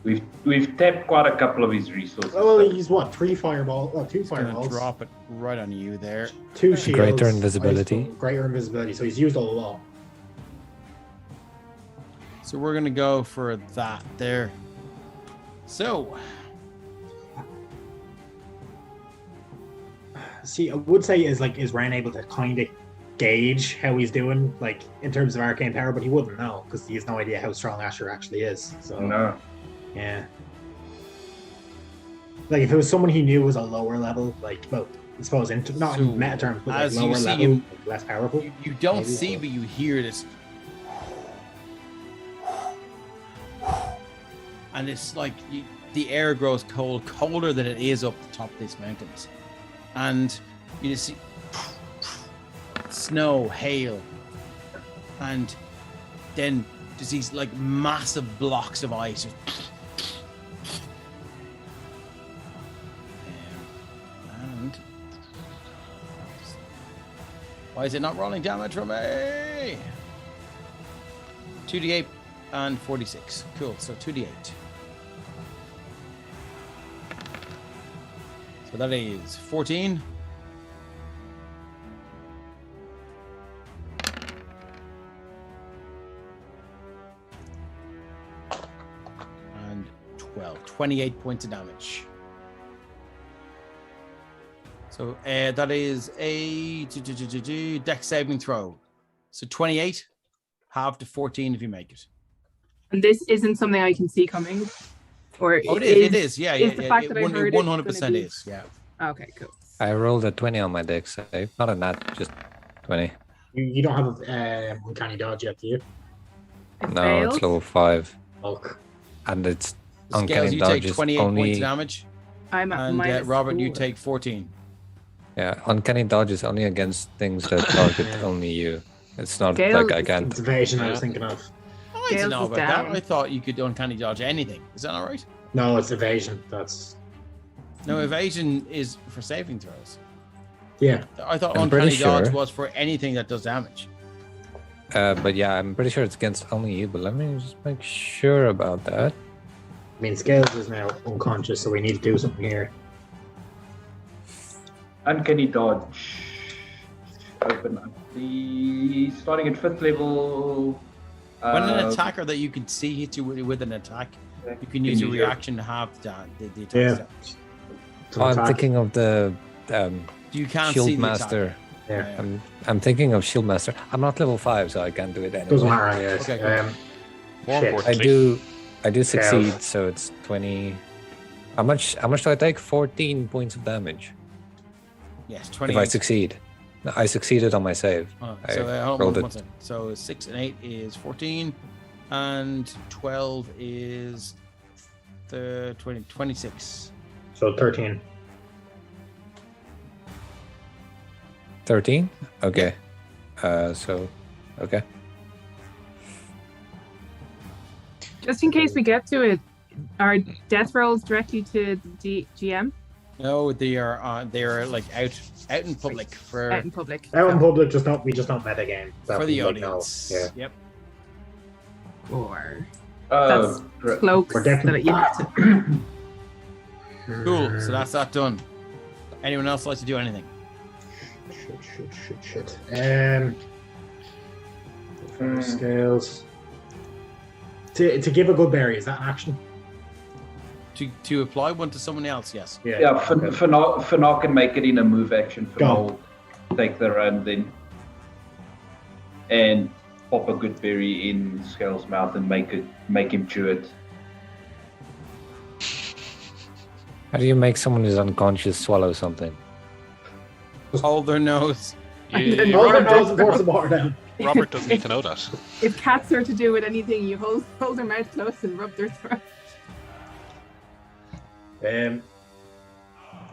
We've tapped quite a couple of his resources. Oh, well, he's what? 2 fireballs. Gonna drop it right on you there. 2 shields. Greater invisibility. Greater invisibility. So he's used a lot. So we're gonna go for that there. So See, I would say is Ren able to kind of gauge how he's doing, like in terms of arcane power, but he wouldn't know because he has no idea how strong Asher actually is. So No. yeah, like if it was someone he knew was a lower level, like well, I suppose not So, in meta terms, but like as you lower see level, him- like less powerful. you don't Maybe see, so. but you hear this, and it's like the air grows cold, colder than it is up the top of these mountains, and you just see snow, hail, and then just these like massive blocks of ice. And why is it not rolling damage from me? 2d8 and 46. Cool. So 2d8. So that is 14. And 12. 28 points of damage. So that is a dex saving throw. So 28, half to 14 if you make it. And this isn't something I can see coming. Or It is. Yeah, is the fact that I heard it 100% gonna be- is. Yeah. Okay, cool. I rolled a 20 on my dex save. Not a nat, just 20. You don't have uncanny dodge yet, do you? It No, failed. it's level 5. Bulk. And it's Scales, uncanny you dodge take is 28 points only... of damage. I'm at And minus Robert, you 4. take 14. Yeah, uncanny dodge is only against things that target only you. It's not Scales- like I can't... It's evasion I was Yeah. thinking of. I didn't Scales know is about that. down. I thought you could uncanny dodge anything. Is that all right? No, it's evasion. That's No, evasion is for saving throws. yeah. I thought I'm uncanny pretty dodge sure. was for anything that does damage. But yeah, I'm pretty sure it's against only you, but let me just make sure about that. I mean, Scales is now unconscious, so we need to do something here. Uncanny dodge. Open up the starting at 5th level. When an attacker that you can see hits you with an attack, you can use your reaction to have the attack Yeah. damage. To Oh, I'm attack. thinking of the You can't Shield see the Master. attack. Yeah. I'm thinking of Shield Master. I'm not level 5, so I can't do it anyway. Doesn't matter. Yeah. Okay, cool. More Shit. importantly, I do succeed, so it's 20. How much do I take? 14 points of damage Yes, if 28. I succeed. No, I succeeded on my save. Oh, I so hold rolled on it. one second. So 6 and 8 is 14, and 12 is the 26. So 13. 13? Okay. Okay. Just in case we get to it, are death rolls directly to the GM No, they are like out in public for out in public? Out in public, we just don't meta game. That for the we don't know. audience. Yeah. Yep. Or That's cloaks that you have to. Cool. So that's that done. Anyone else like to do anything? Shit. Scales. To give a good berry, is that an action? To apply one to someone else, yes. Yeah, for now can make it in a move action. For now, take the run then. And pop a good berry in Scale's mouth and make him chew it. How do you make someone who's unconscious swallow something? Hold their nose. Hold their nose and force the bar down. Robert doesn't need to know that. If cats are to do with anything, you hold their mouth close and rub their throat.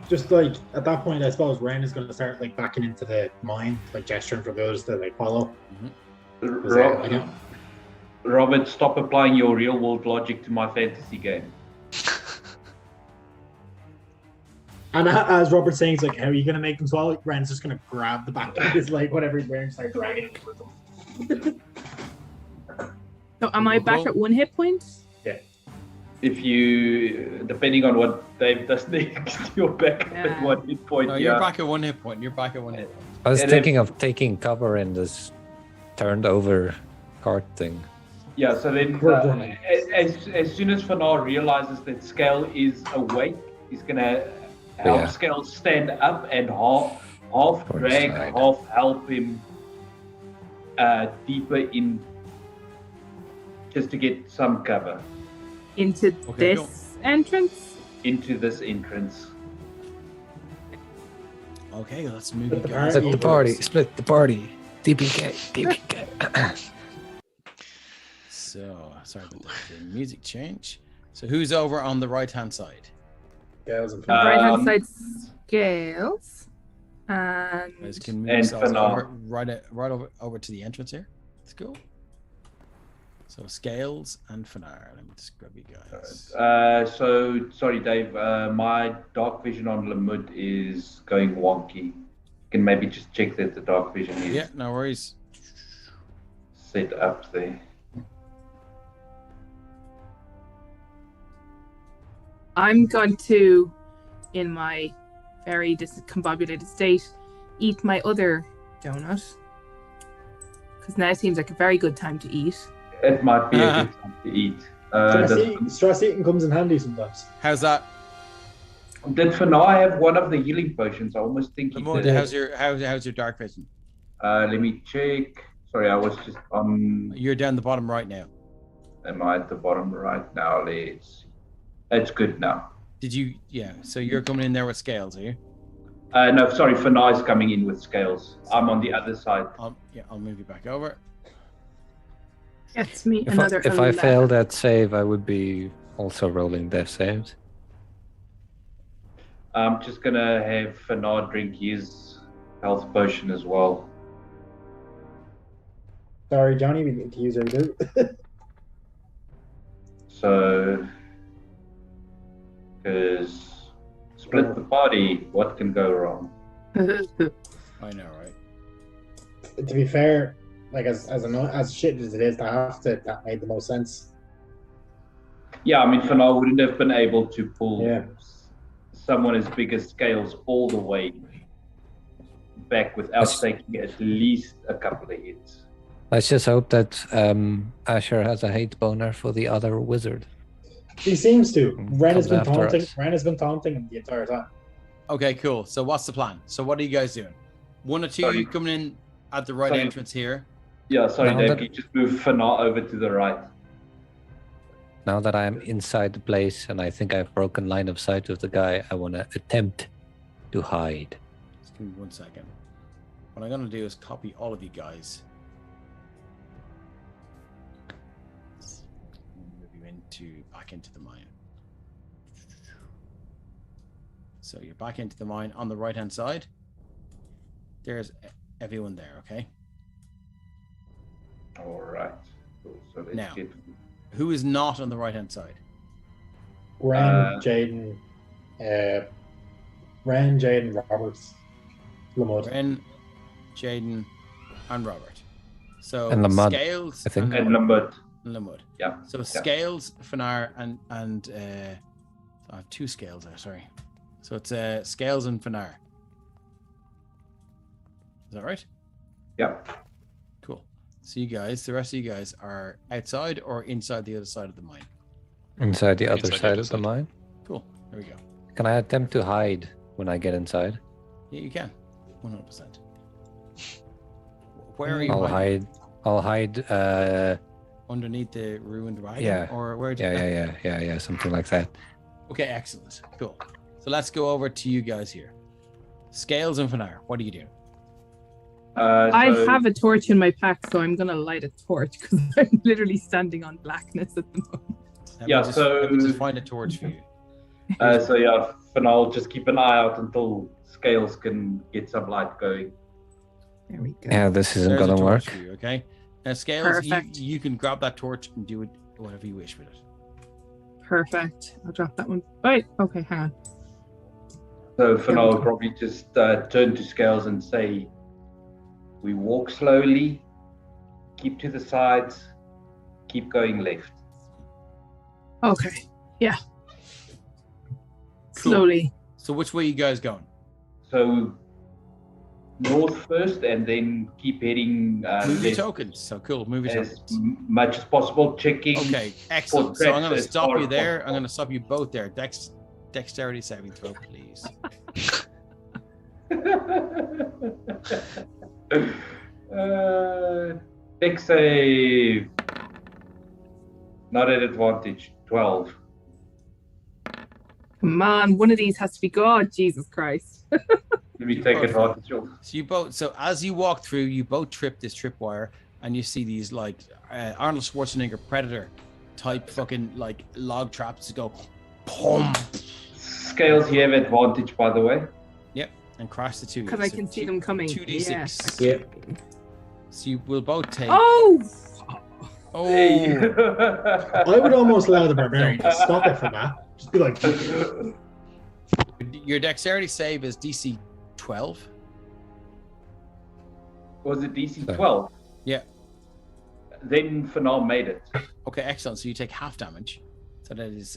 Just like at that point, I suppose Ren is going to start like backing into the mine, like gesturing for those to like follow. Robert, stop applying your real world logic to my fantasy game. And as Robert's saying, it's like, how are you going to make them swallow? Ren's just going to grab the back of his, like, whatever he's wearing, and start dragging it with him. So am I back at 1 hit point? Yeah. If you, depending on what Dave does next, you're back at 1 hit point. No, you're back at 1 hit point. I was thinking of taking cover in this turned over cart thing. Yeah, so then as soon as Fanar realizes that Scale is awake, he's going to help Scale stand up and half drag, half help him deeper in, just to get some cover. Into this entrance? Into this entrance. Okay, let's move it. Split the party. DPK. So, sorry about the music change. So who's over on the right-hand side? Scales and right-hand side, Scales. And can move over, right over to the entrance here. Let's go. So Scales and Fanar. Let me just grab you guys. So sorry, Dave. My dark vision on Lamud is going wonky. You can maybe just check that the dark vision is. Yeah, no worries. Set up there. I'm going to, in my very discombobulated state, eat my other donut. Because now seems like a very good time to eat. It might be a good time to eat. Stress eating comes in handy sometimes. How's that? Did Fanar have one of the healing potions? I almost think he did. How's your dark vision? Let me check. Sorry, I was just on... You're down the bottom right now. Am I at the bottom right now? It's good now. Did you... Yeah, so you're coming in there with Scales, are you? No, sorry, Fanar's coming in with Scales. I'm on the other side. I'll move you back over. Gets me If I fail that save, I would be also rolling death saves. I'm just going to have Fanar drink his health potion as well. Sorry, Johnny, we need to use our do. So... Because split the party, what can go wrong? I know, right? To be fair, like as shit as it is, that made the most sense. Yeah, I mean, Fanar wouldn't have been able to pull someone as big as Scales all the way back without taking at least a couple of hits. Let's just hope that Asher has a hate boner for the other wizard. He seems to. Ren has been taunting him the entire time. Okay, cool. So what's the plan? So what are you guys doing? One or two coming in at the right entrance here? Yeah, sorry, Dave. You just move Fanar over to the right. Now that I'm inside the place and I think I've broken line of sight with the guy, I want to attempt to hide. Just give me 1 second. What I'm going to do is copy all of you guys. Back into the mine. So you're back into the mine on the right hand side. There's everyone there, okay? All right. So now, who is not on the right hand side? Ren, Jaden, Roberts, Lamud. Ren, Jaden, and Robert. So and Lamud, Scales I think. And Lamud. Limud. Yeah. So Scales, Fanar, and I have 2 Scales there. Sorry. So it's Scales and Fanar. Is that right? Yeah. Cool. So the rest of you guys are outside or inside the other side of the mine? Inside the other side of the mine. Cool. There we go. Can I attempt to hide when I get inside? Yeah, you can. 100%. Where are you? I'll hide. Underneath the ruined wagon? Yeah. Or where? Yeah, something like that. Okay, excellent. Cool. So let's go over to you guys here. Scales and Fanar, what are you doing? I have a torch in my pack, so I'm gonna light a torch because I'm literally standing on blackness at the moment. Let me just find a torch for you. For now, just keep an eye out until Scales can get some light going. There we go. Yeah, this isn't gonna work. For you, okay. Now, Scales, you can grab that torch and do it whatever you wish with it. Perfect. I'll drop that one. Right. Okay, hang on. So for now, I'll probably just turn to Scales and say, we walk slowly, keep to the sides, keep going left. Okay. Yeah. Cool. Slowly. So which way are you guys going? So north first, and then keep heading. Move your tokens. So cool. Move your as tokens. much as possible. Checking. Okay, excellent. So I'm going to stop you there. I'm going to stop you both there. Dexterity saving throw, please. Dex save. Not at advantage. 12. Come on, one of these has to be God. Jesus Christ. Let me take advantage of. So as you walk through, you both trip this tripwire, and you see these like Arnold Schwarzenegger Predator type fucking like log traps go, boom. Scales, you have advantage, by the way. Yep, and crash the two. Because I can see them coming. 2d6. Yeah. So you will both take. Oh. Hey. I would almost allow the barbarian to stop it from that. Just be like. Your dexterity save is DC 12. Was it DC 12? Yeah. Then Fanal made it. Okay, excellent. So you take half damage. So that is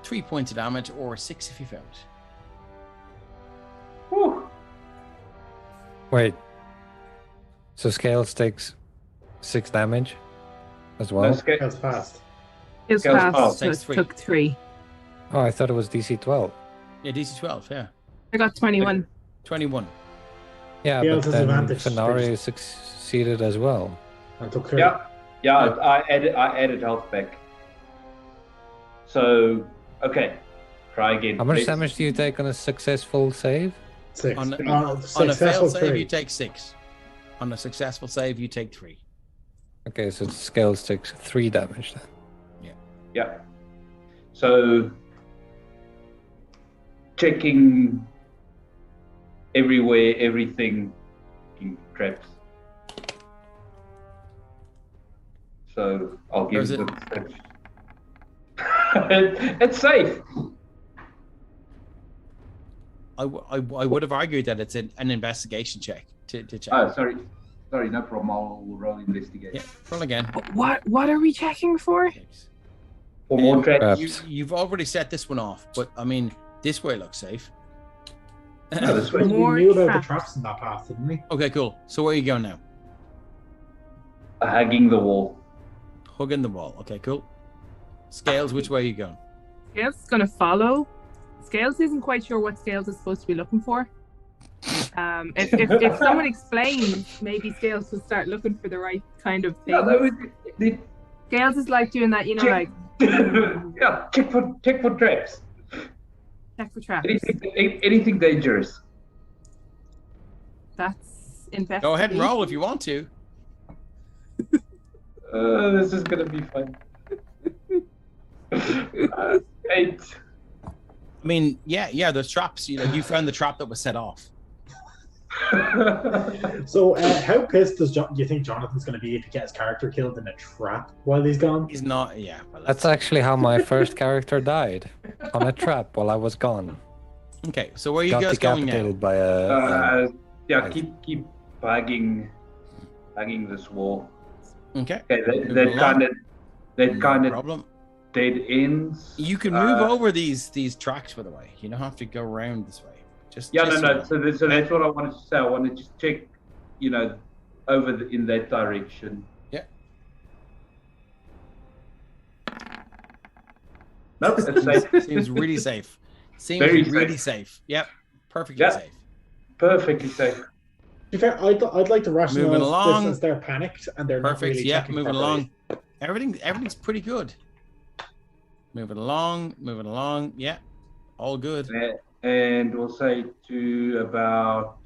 3 points of damage, or 6 if you fail it. Whew. Wait. So Scales takes 6 damage as well? No, That's fast. It's Scales fast, fast. so it Takes 3. took 3. Oh, I thought it was DC 12. Yeah, DC 12, yeah. I got 21. 21. Yeah, Scales but has then advantage. Fenari succeeded as well. I took 3. Yeah, I added health back. So, okay, try again. How much please. damage do you take on a successful save? 6. On a failed Successful save, 3. you take 6. On a successful save, you take 3. Okay, so Scales takes 3 damage then. Yeah. So, checking everywhere, everything in traps. So I'll give Where is them. It's safe. I would have argued that it's an investigation check to check. Oh, sorry, no problem. I'll roll investigate. Yeah, roll again. What are we checking for? For more traps. You've already set this one off, but I mean, this way looks safe. No, this way. We More knew about the traps. traps in that path, didn't we? Okay, cool. So where are you going now? Hugging the wall. Hugging the wall. Okay, cool. Scales, which way are you going? Scales is gonna follow. Scales isn't quite sure what Scales is supposed to be looking for. If someone explains, maybe Scales will start looking for the right kind of thing. Yeah, that would. Scales is like doing that, you know, like Yeah, check for traps. check for traps. Anything dangerous. That's investigation. Go ahead and roll if you want to. This is gonna be fun. 8. I mean, yeah, there's traps. You found the trap that was set off. So, how pissed do you think Jonathan's going to be if he gets his character killed in a trap while he's gone? He's not. Yeah, well, That's actually how my first character died, on a trap while I was gone. okay. So where are you Got guys going now? decapitated by a... Yeah, keep bagging this wall. Okay. That kind of problem. Dead ends. You can move over these tracks, by the way. You don't have to go around this way. No. So that's what I wanted to say. I want to just check, over in that direction. Yeah. Nope, it's safe. Seems really safe. Seems Very really safe. Yep. Perfectly safe. Perfectly safe. To be fair, I'd like to rationalize along. this as they're panicked and they're Perfect. not really Yeah, checking moving properly. along. Everything's pretty good. Moving along. Yeah. All good. And we'll say to about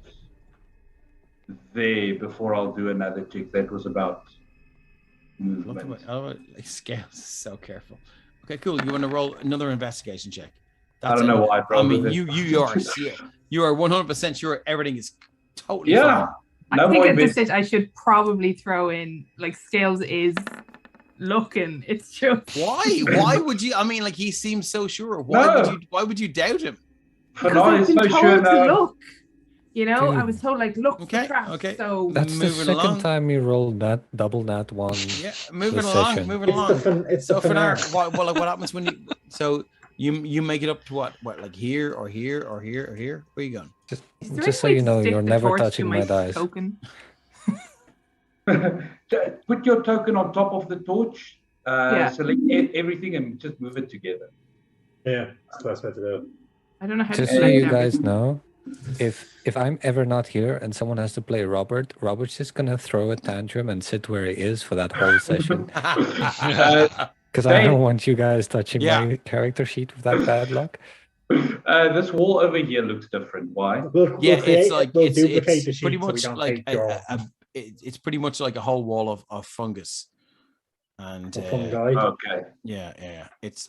there before I'll do another check. That was about movement. Scales. So careful. Okay, cool. You want to roll another investigation check? I don't know why. I mean, you are 100% sure everything is totally fine. I think at this stage I should probably throw in like Scales is looking. It's just why would you? I mean, like he seems so sure. Why would you doubt him? Because I've been told to look. I was told look for traps. Okay. So that's the second time you rolled that double nat one. Yeah, moving along. So what happens when you? So you make it up to what like here or here or here or here? Where are you going? Just so you know, you're never touching my dice. Token? Put your token on top of the torch. Select everything and just move it together. Yeah, that's the best way to do it. I don't know how just to so you guys know, if I'm ever not here and someone has to play Robert's just gonna throw a tantrum and sit where he is for that whole session. Because I don't want you guys touching my character sheet with that bad luck. This wall over here looks different. Why? It's pretty much like it's pretty much like a whole wall of fungus. And okay. Yeah. It's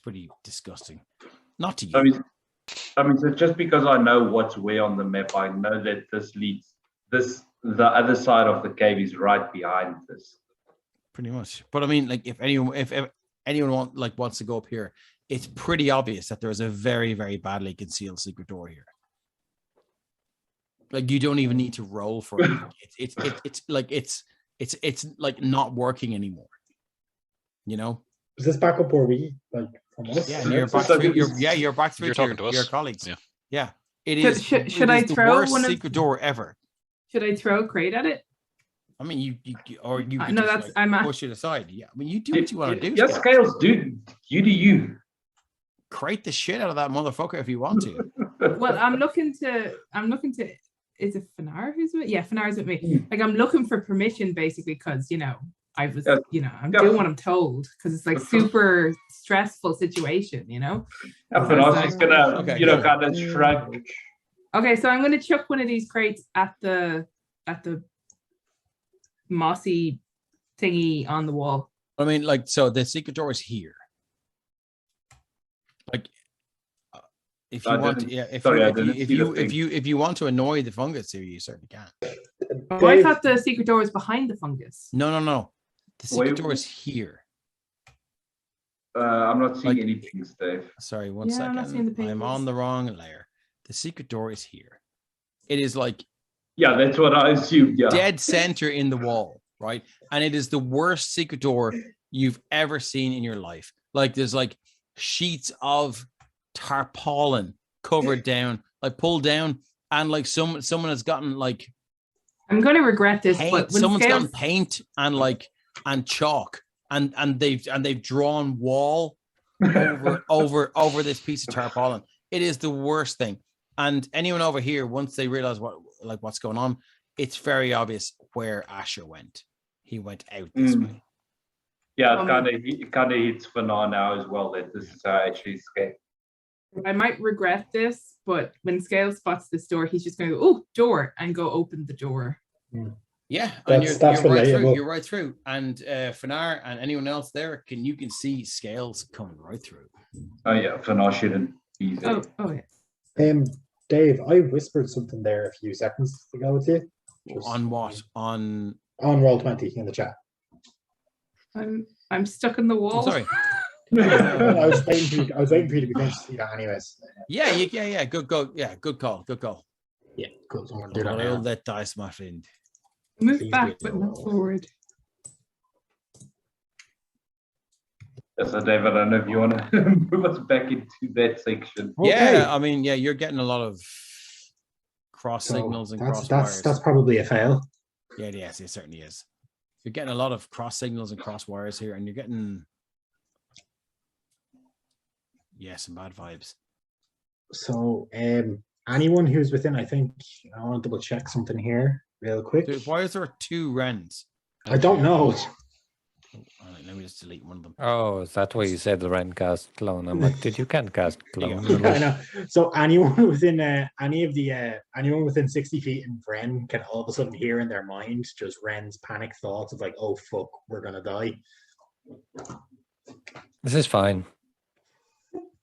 pretty disgusting. Not to you. I mean, so just because I know what's where on the map, I know that the other side of the cave is right behind this. Pretty much. But I mean, like if anyone wants to go up here, it's pretty obvious that there's a very, very badly concealed secret door here. Like you don't even need to roll for it. It's like not working anymore. Is this back up where we from us? Yeah, and you're back through. You're back through to your colleagues. Yeah. It is. Should I throw the worst secret door ever? Should I throw a crate at it? I mean, you could no, just push it aside. Yeah, I mean, you do what you want to do. Yes, Scales, do you. Crate the shit out of that motherfucker if you want to. Well, I'm looking to. Is it Fanar who's with? Yeah, Fanar's with me. Like I'm looking for permission basically because I was I'm doing what I'm told because it's like super stressful situation. Fanar's just gonna kind of shrug. Okay, so I'm gonna chuck one of these crates at the mossy thingy on the wall. I mean, like, so the secret door is here. Like, if you want, if you want to annoy the fungus here, you certainly can. Oh, I thought the secret door was behind the fungus. No. The secret door is here. I'm not seeing anything, Dave. Sorry, one second. I'm not seeing the I'm on the wrong layer. The secret door is here. It is like. Yeah, that's what I assumed. Yeah. Dead center in the wall, right? And it is the worst secret door you've ever seen in your life. Like there's like sheets of tarpaulin covered down, like pulled down, and like someone has gotten like. I'm going to regret this, but someone's gotten paint and chalk, and they've drawn wall over this piece of tarpaulin. It is the worst thing. And anyone over here, once they realize what's going on, it's very obvious where Asher went. He went out this way. Yeah, it kind of hits Fanar now as well that this is how I actually escape. I might regret this, but when Scale spots this door, he's just going to go, "Oh, door," and go open the door. Yeah, and you're right through. You're right through. And Fanar and anyone else there, you can see Scales coming right through. Oh yeah, Fanar shouldn't be there. Oh yeah. Dave, I whispered something there a few seconds ago with you. On what? On Roll20 in the chat. I'm stuck in the wall. I'm sorry. I was waiting for you to be finished to see that anyways. Yeah. Good call. Yeah, good call. Yeah, cool. Roll that dice, my friend. Move back, but not forward. So, David, I don't know if you want to move us back into that section. Okay. Yeah, I mean, yeah, you're getting a lot of cross signals and cross wires. That's probably a fail. Yeah, yes, it certainly is. You're getting a lot of cross signals and cross wires here, and you're getting some bad vibes. So, anyone who's within, I think I want to double check something here real quick. Dude, why is there 2 Wrens? I don't know. Oh, let me just delete one of them. Oh, is that why you said the Ren cast clone? I'm like, you can't cast clone. I know. So anyone within anyone within 60 feet in Ren can all of a sudden hear in their mind just Ren's panic thoughts of like, oh fuck, we're gonna die. This is fine.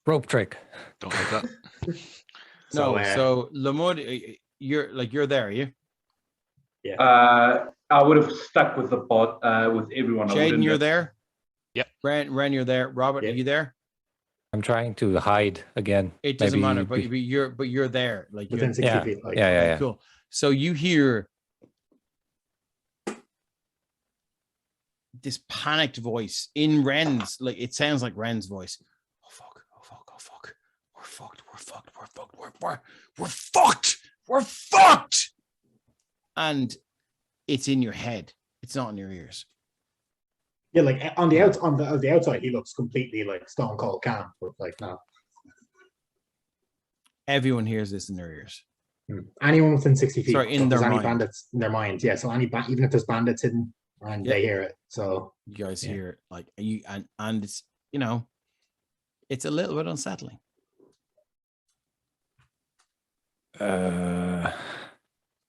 Rope trick. Don't like that. So Lamud, you're there, are you? Yeah. I would have stuck with the bot with everyone. Jaden, you're there? Yep. Ren, you're there. Robert, are you there? I'm trying to hide again. It doesn't matter, but you're there. Like within 60 feet. Like, yeah. Cool. So you hear this panicked voice in Ren's, like it sounds like Ren's voice. Oh fuck. We're fucked. And it's in your head. It's not in your ears. Yeah, like on the outside, he looks completely like stone cold calm, but like no. Everyone hears this in their ears. Anyone within 60 feet. Sorry, in their mind. Bandits in their mind. Yeah, so even if there's bandits hidden, and they hear it. So you guys hear it, like and it's it's a little bit unsettling.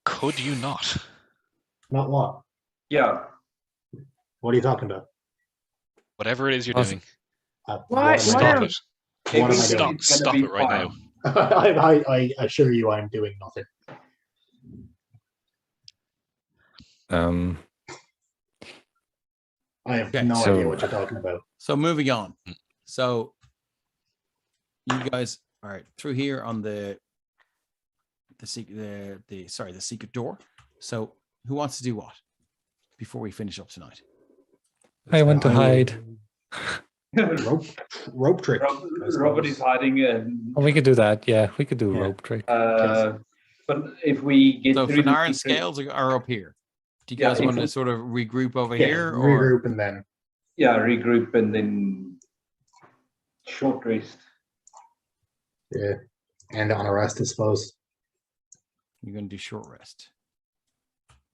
Could you not? Not what? Yeah. What are you talking about? Whatever it is you're doing. Stop it. Stop it right now. I assure you I'm doing nothing. I have no idea what you're talking about. So moving on. So you guys are through here on the secret door. So who wants to do what before we finish up tonight? I want to hide. rope trick. Robert is hiding. Oh, we could do that. Yeah, we could do rope trick. But if we get through Fanar and Scales are up here. Do you guys want to sort of regroup over here? Or? Regroup and then. Yeah, regroup and then short rest. Yeah, and on a rest, I suppose. You're going to do short rest.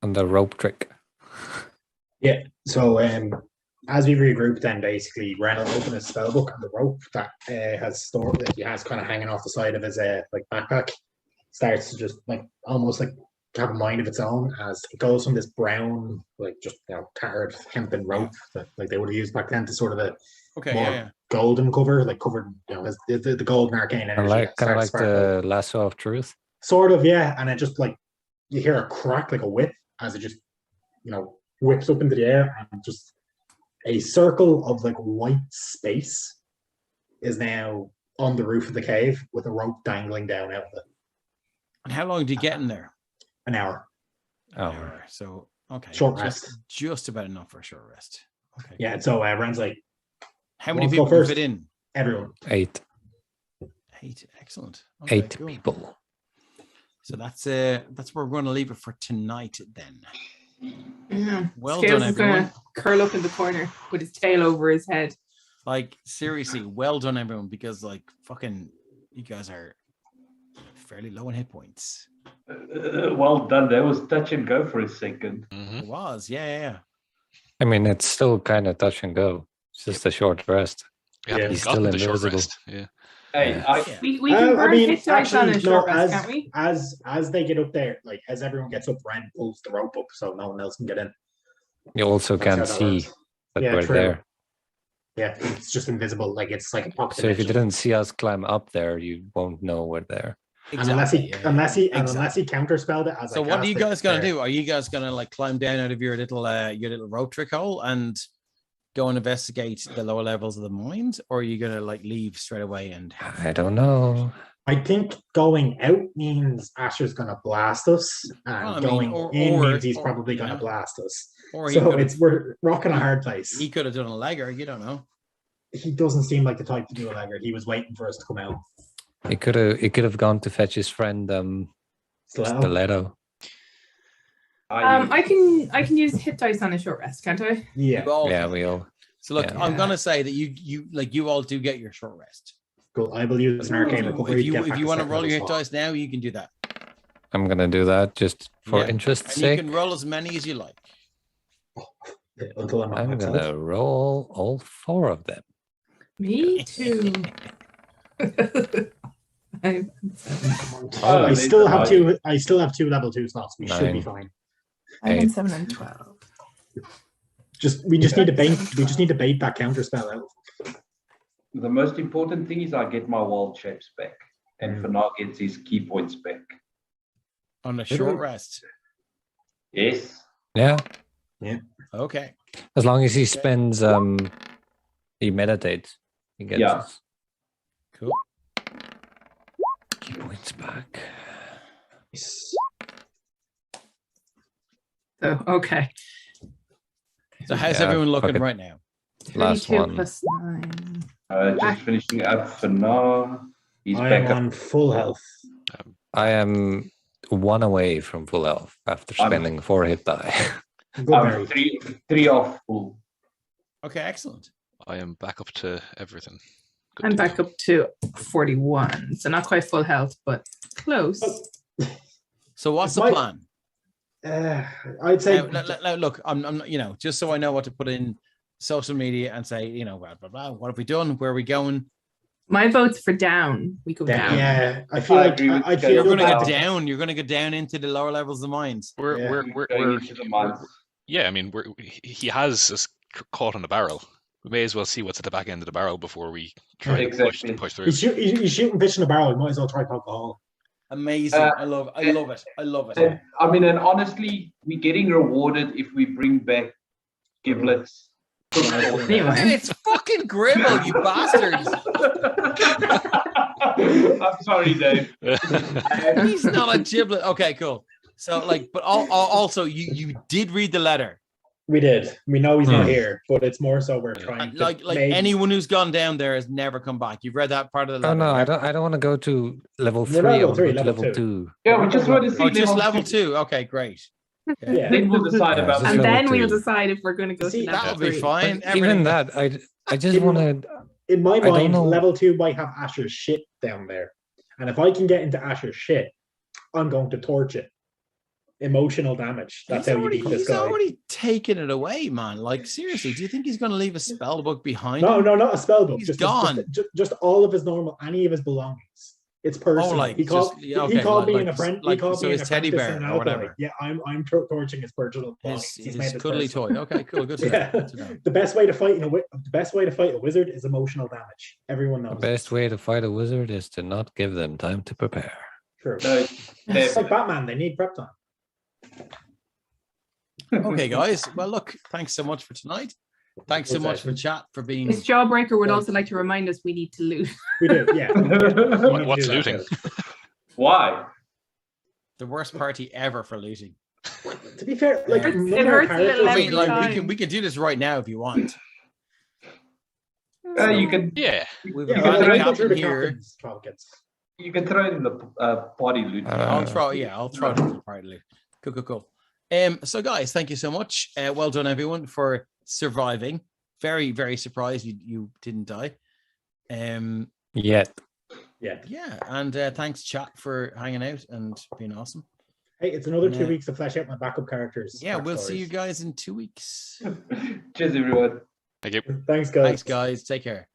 On the rope trick. Yeah, so as we regroup, then basically Ren will open his spellbook, and the rope that he has kind of hanging off the side of his like backpack starts to just like almost like have a mind of its own as it goes from this brown, like just tattered hempen rope that like they would have used back then to sort of a golden cover, like covered, the golden arcane energy. Kind of like the lasso of truth. Sort of, yeah. And it just like you hear a crack like a whip as it just whips up into the air, and just a circle of like white space is now on the roof of the cave with a rope dangling down out of it. And how long do you get in there? An hour. So okay. Short rest. Just about enough for a short rest. Okay. Yeah, so Ren's like, how many people can fit in? Everyone. 8. 8. Excellent. Okay, 8 people. So that's where we're going to leave it for tonight then. Yeah. Well Scales done, is everyone. gonna curl up in the corner with his tail over his head. Like seriously, well done, everyone, because like fucking you guys are fairly low on hit points. Well done. That was touch and go for a second. Mm-hmm. It was, yeah. I mean, it's still kind of touch and go. It's just a short rest. Yeah, he's still invisible. Yeah. Hey, we can burn hit dice on a short rest, can't we? As they get up there, like as everyone gets up, Ren pulls the rope up so no one else can get in. You also can't see that we're there. Yeah, it's just invisible. Like it's like a pocket. So if you didn't see us climb up there, you won't know we're there. Exactly. Unless he counterspelled it. So what are you guys gonna do? Are you guys gonna like climb down out of your little rope trick hole and go and investigate the lower levels of the mines, or are you gonna like leave straight away? And I don't know. I think going out means Asher's going to blast us, and going in means he's probably going to blast us. Or so we're rocking a hard place. He could have done a legger. You don't know. He doesn't seem like the type to do a legger. He was waiting for us to come out. He could have gone to fetch his friend Stiletto. I can use hit dice on a short rest, can't I? Yeah. We all. So look, I'm gonna say that you all do get your short rest. Cool. I will use an arcane recovery. If you want to roll your hit dice now, you can do that. I'm gonna do that just for interest's sake. You can roll as many as you like. Until I'm gonna roll all 4 of them. Me too. I still have 2. I still have 2 level 2 slots. We should be fine. I'm in 7 and 12. We just need to bait. We just need to bait that counter spell out. The most important thing is I get my wild shapes back, and Fanar gets his key points back. On a short rest. Yes. Yeah. Okay. As long as he spends, he meditates. He gets his cool. Key points back. So, okay. So how's everyone looking right now? Last one. Plus 9. Just finishing up for now. He's I back am on full health. I am 1 away from full health after spending 4 hit die. I'm 3 off full. Okay, excellent. I am back up to everything. I'm back up to 41, so not quite full health, but close. So what's the plan? I'd say. Look, I'm just so I know what to put in social media and say, blah, blah, blah. What have we done? Where are we going? My vote's for down. We go down. Yeah, I feel like you're going to go down. You're going to go down into the lower levels of the mines. We're into the mines. Yeah, I mean, he has us caught on the barrel. We may as well see what's at the back end of the barrel before we try to push through. He's shooting fish in the barrel. We might as well try alcohol. Amazing. I love it. I mean, and honestly, we're getting rewarded if we bring back giblets. It's fucking Gribble, you bastards. I'm sorry, Dave. He's not a giblet. Okay, cool. So, but also, you did read the letter. We did. We know he's not here, but it's more so we're trying to anyone who's gone down there has never come back. You've read that part of the letter. Oh no, I don't want to go to level 3. I want to go to level 2. Yeah, we just want to see just level 2. Okay, great. Yeah. Then we'll decide about and then we'll decide if we're going to go to level 3. That'll be fine. Even that, I just want to. In my mind, level 2 might have Asher's shit down there, and if I can get into Asher's shit, I'm going to torch it. Emotional damage. That's how you beat this guy. He's already taken it away, man. Seriously, do you think he's going to leave a spell book behind him? No, not a spell book. He's gone. Just all of his normal, any of his belongings. It's personal. He called me an apprentice. He called me his teddy bear or whatever. Yeah, I'm torching his personal belongings. His cuddly toy. Okay, cool. Good to know. The best way to fight a wizard is emotional damage. Everyone knows. The best way to fight a wizard is to not give them time to prepare. True. It's like Batman. They need prep time. Okay, guys. Well, look, thanks so much for tonight. Thanks so much for chat, for being. Miss Jawbreaker would also like to remind us we need to loot. We do, yeah. What's looting? Why? The worst party ever for looting. To be fair, it hurts a little every time. We can do this right now if you want. You can. Yeah. We've got a captain here. You can throw it in the party loot. I'll throw it in the party loot. Cool. So guys, thank you so much. Well done, everyone, for surviving. Very, very surprised you didn't die. Yet. Yeah, and thanks, chat, for hanging out and being awesome. Hey, it's another 2 weeks to flesh out my backup characters. Yeah, we'll see you guys in 2 weeks. Cheers, everyone. Thank you. Thanks, guys. Thanks, guys. Take care.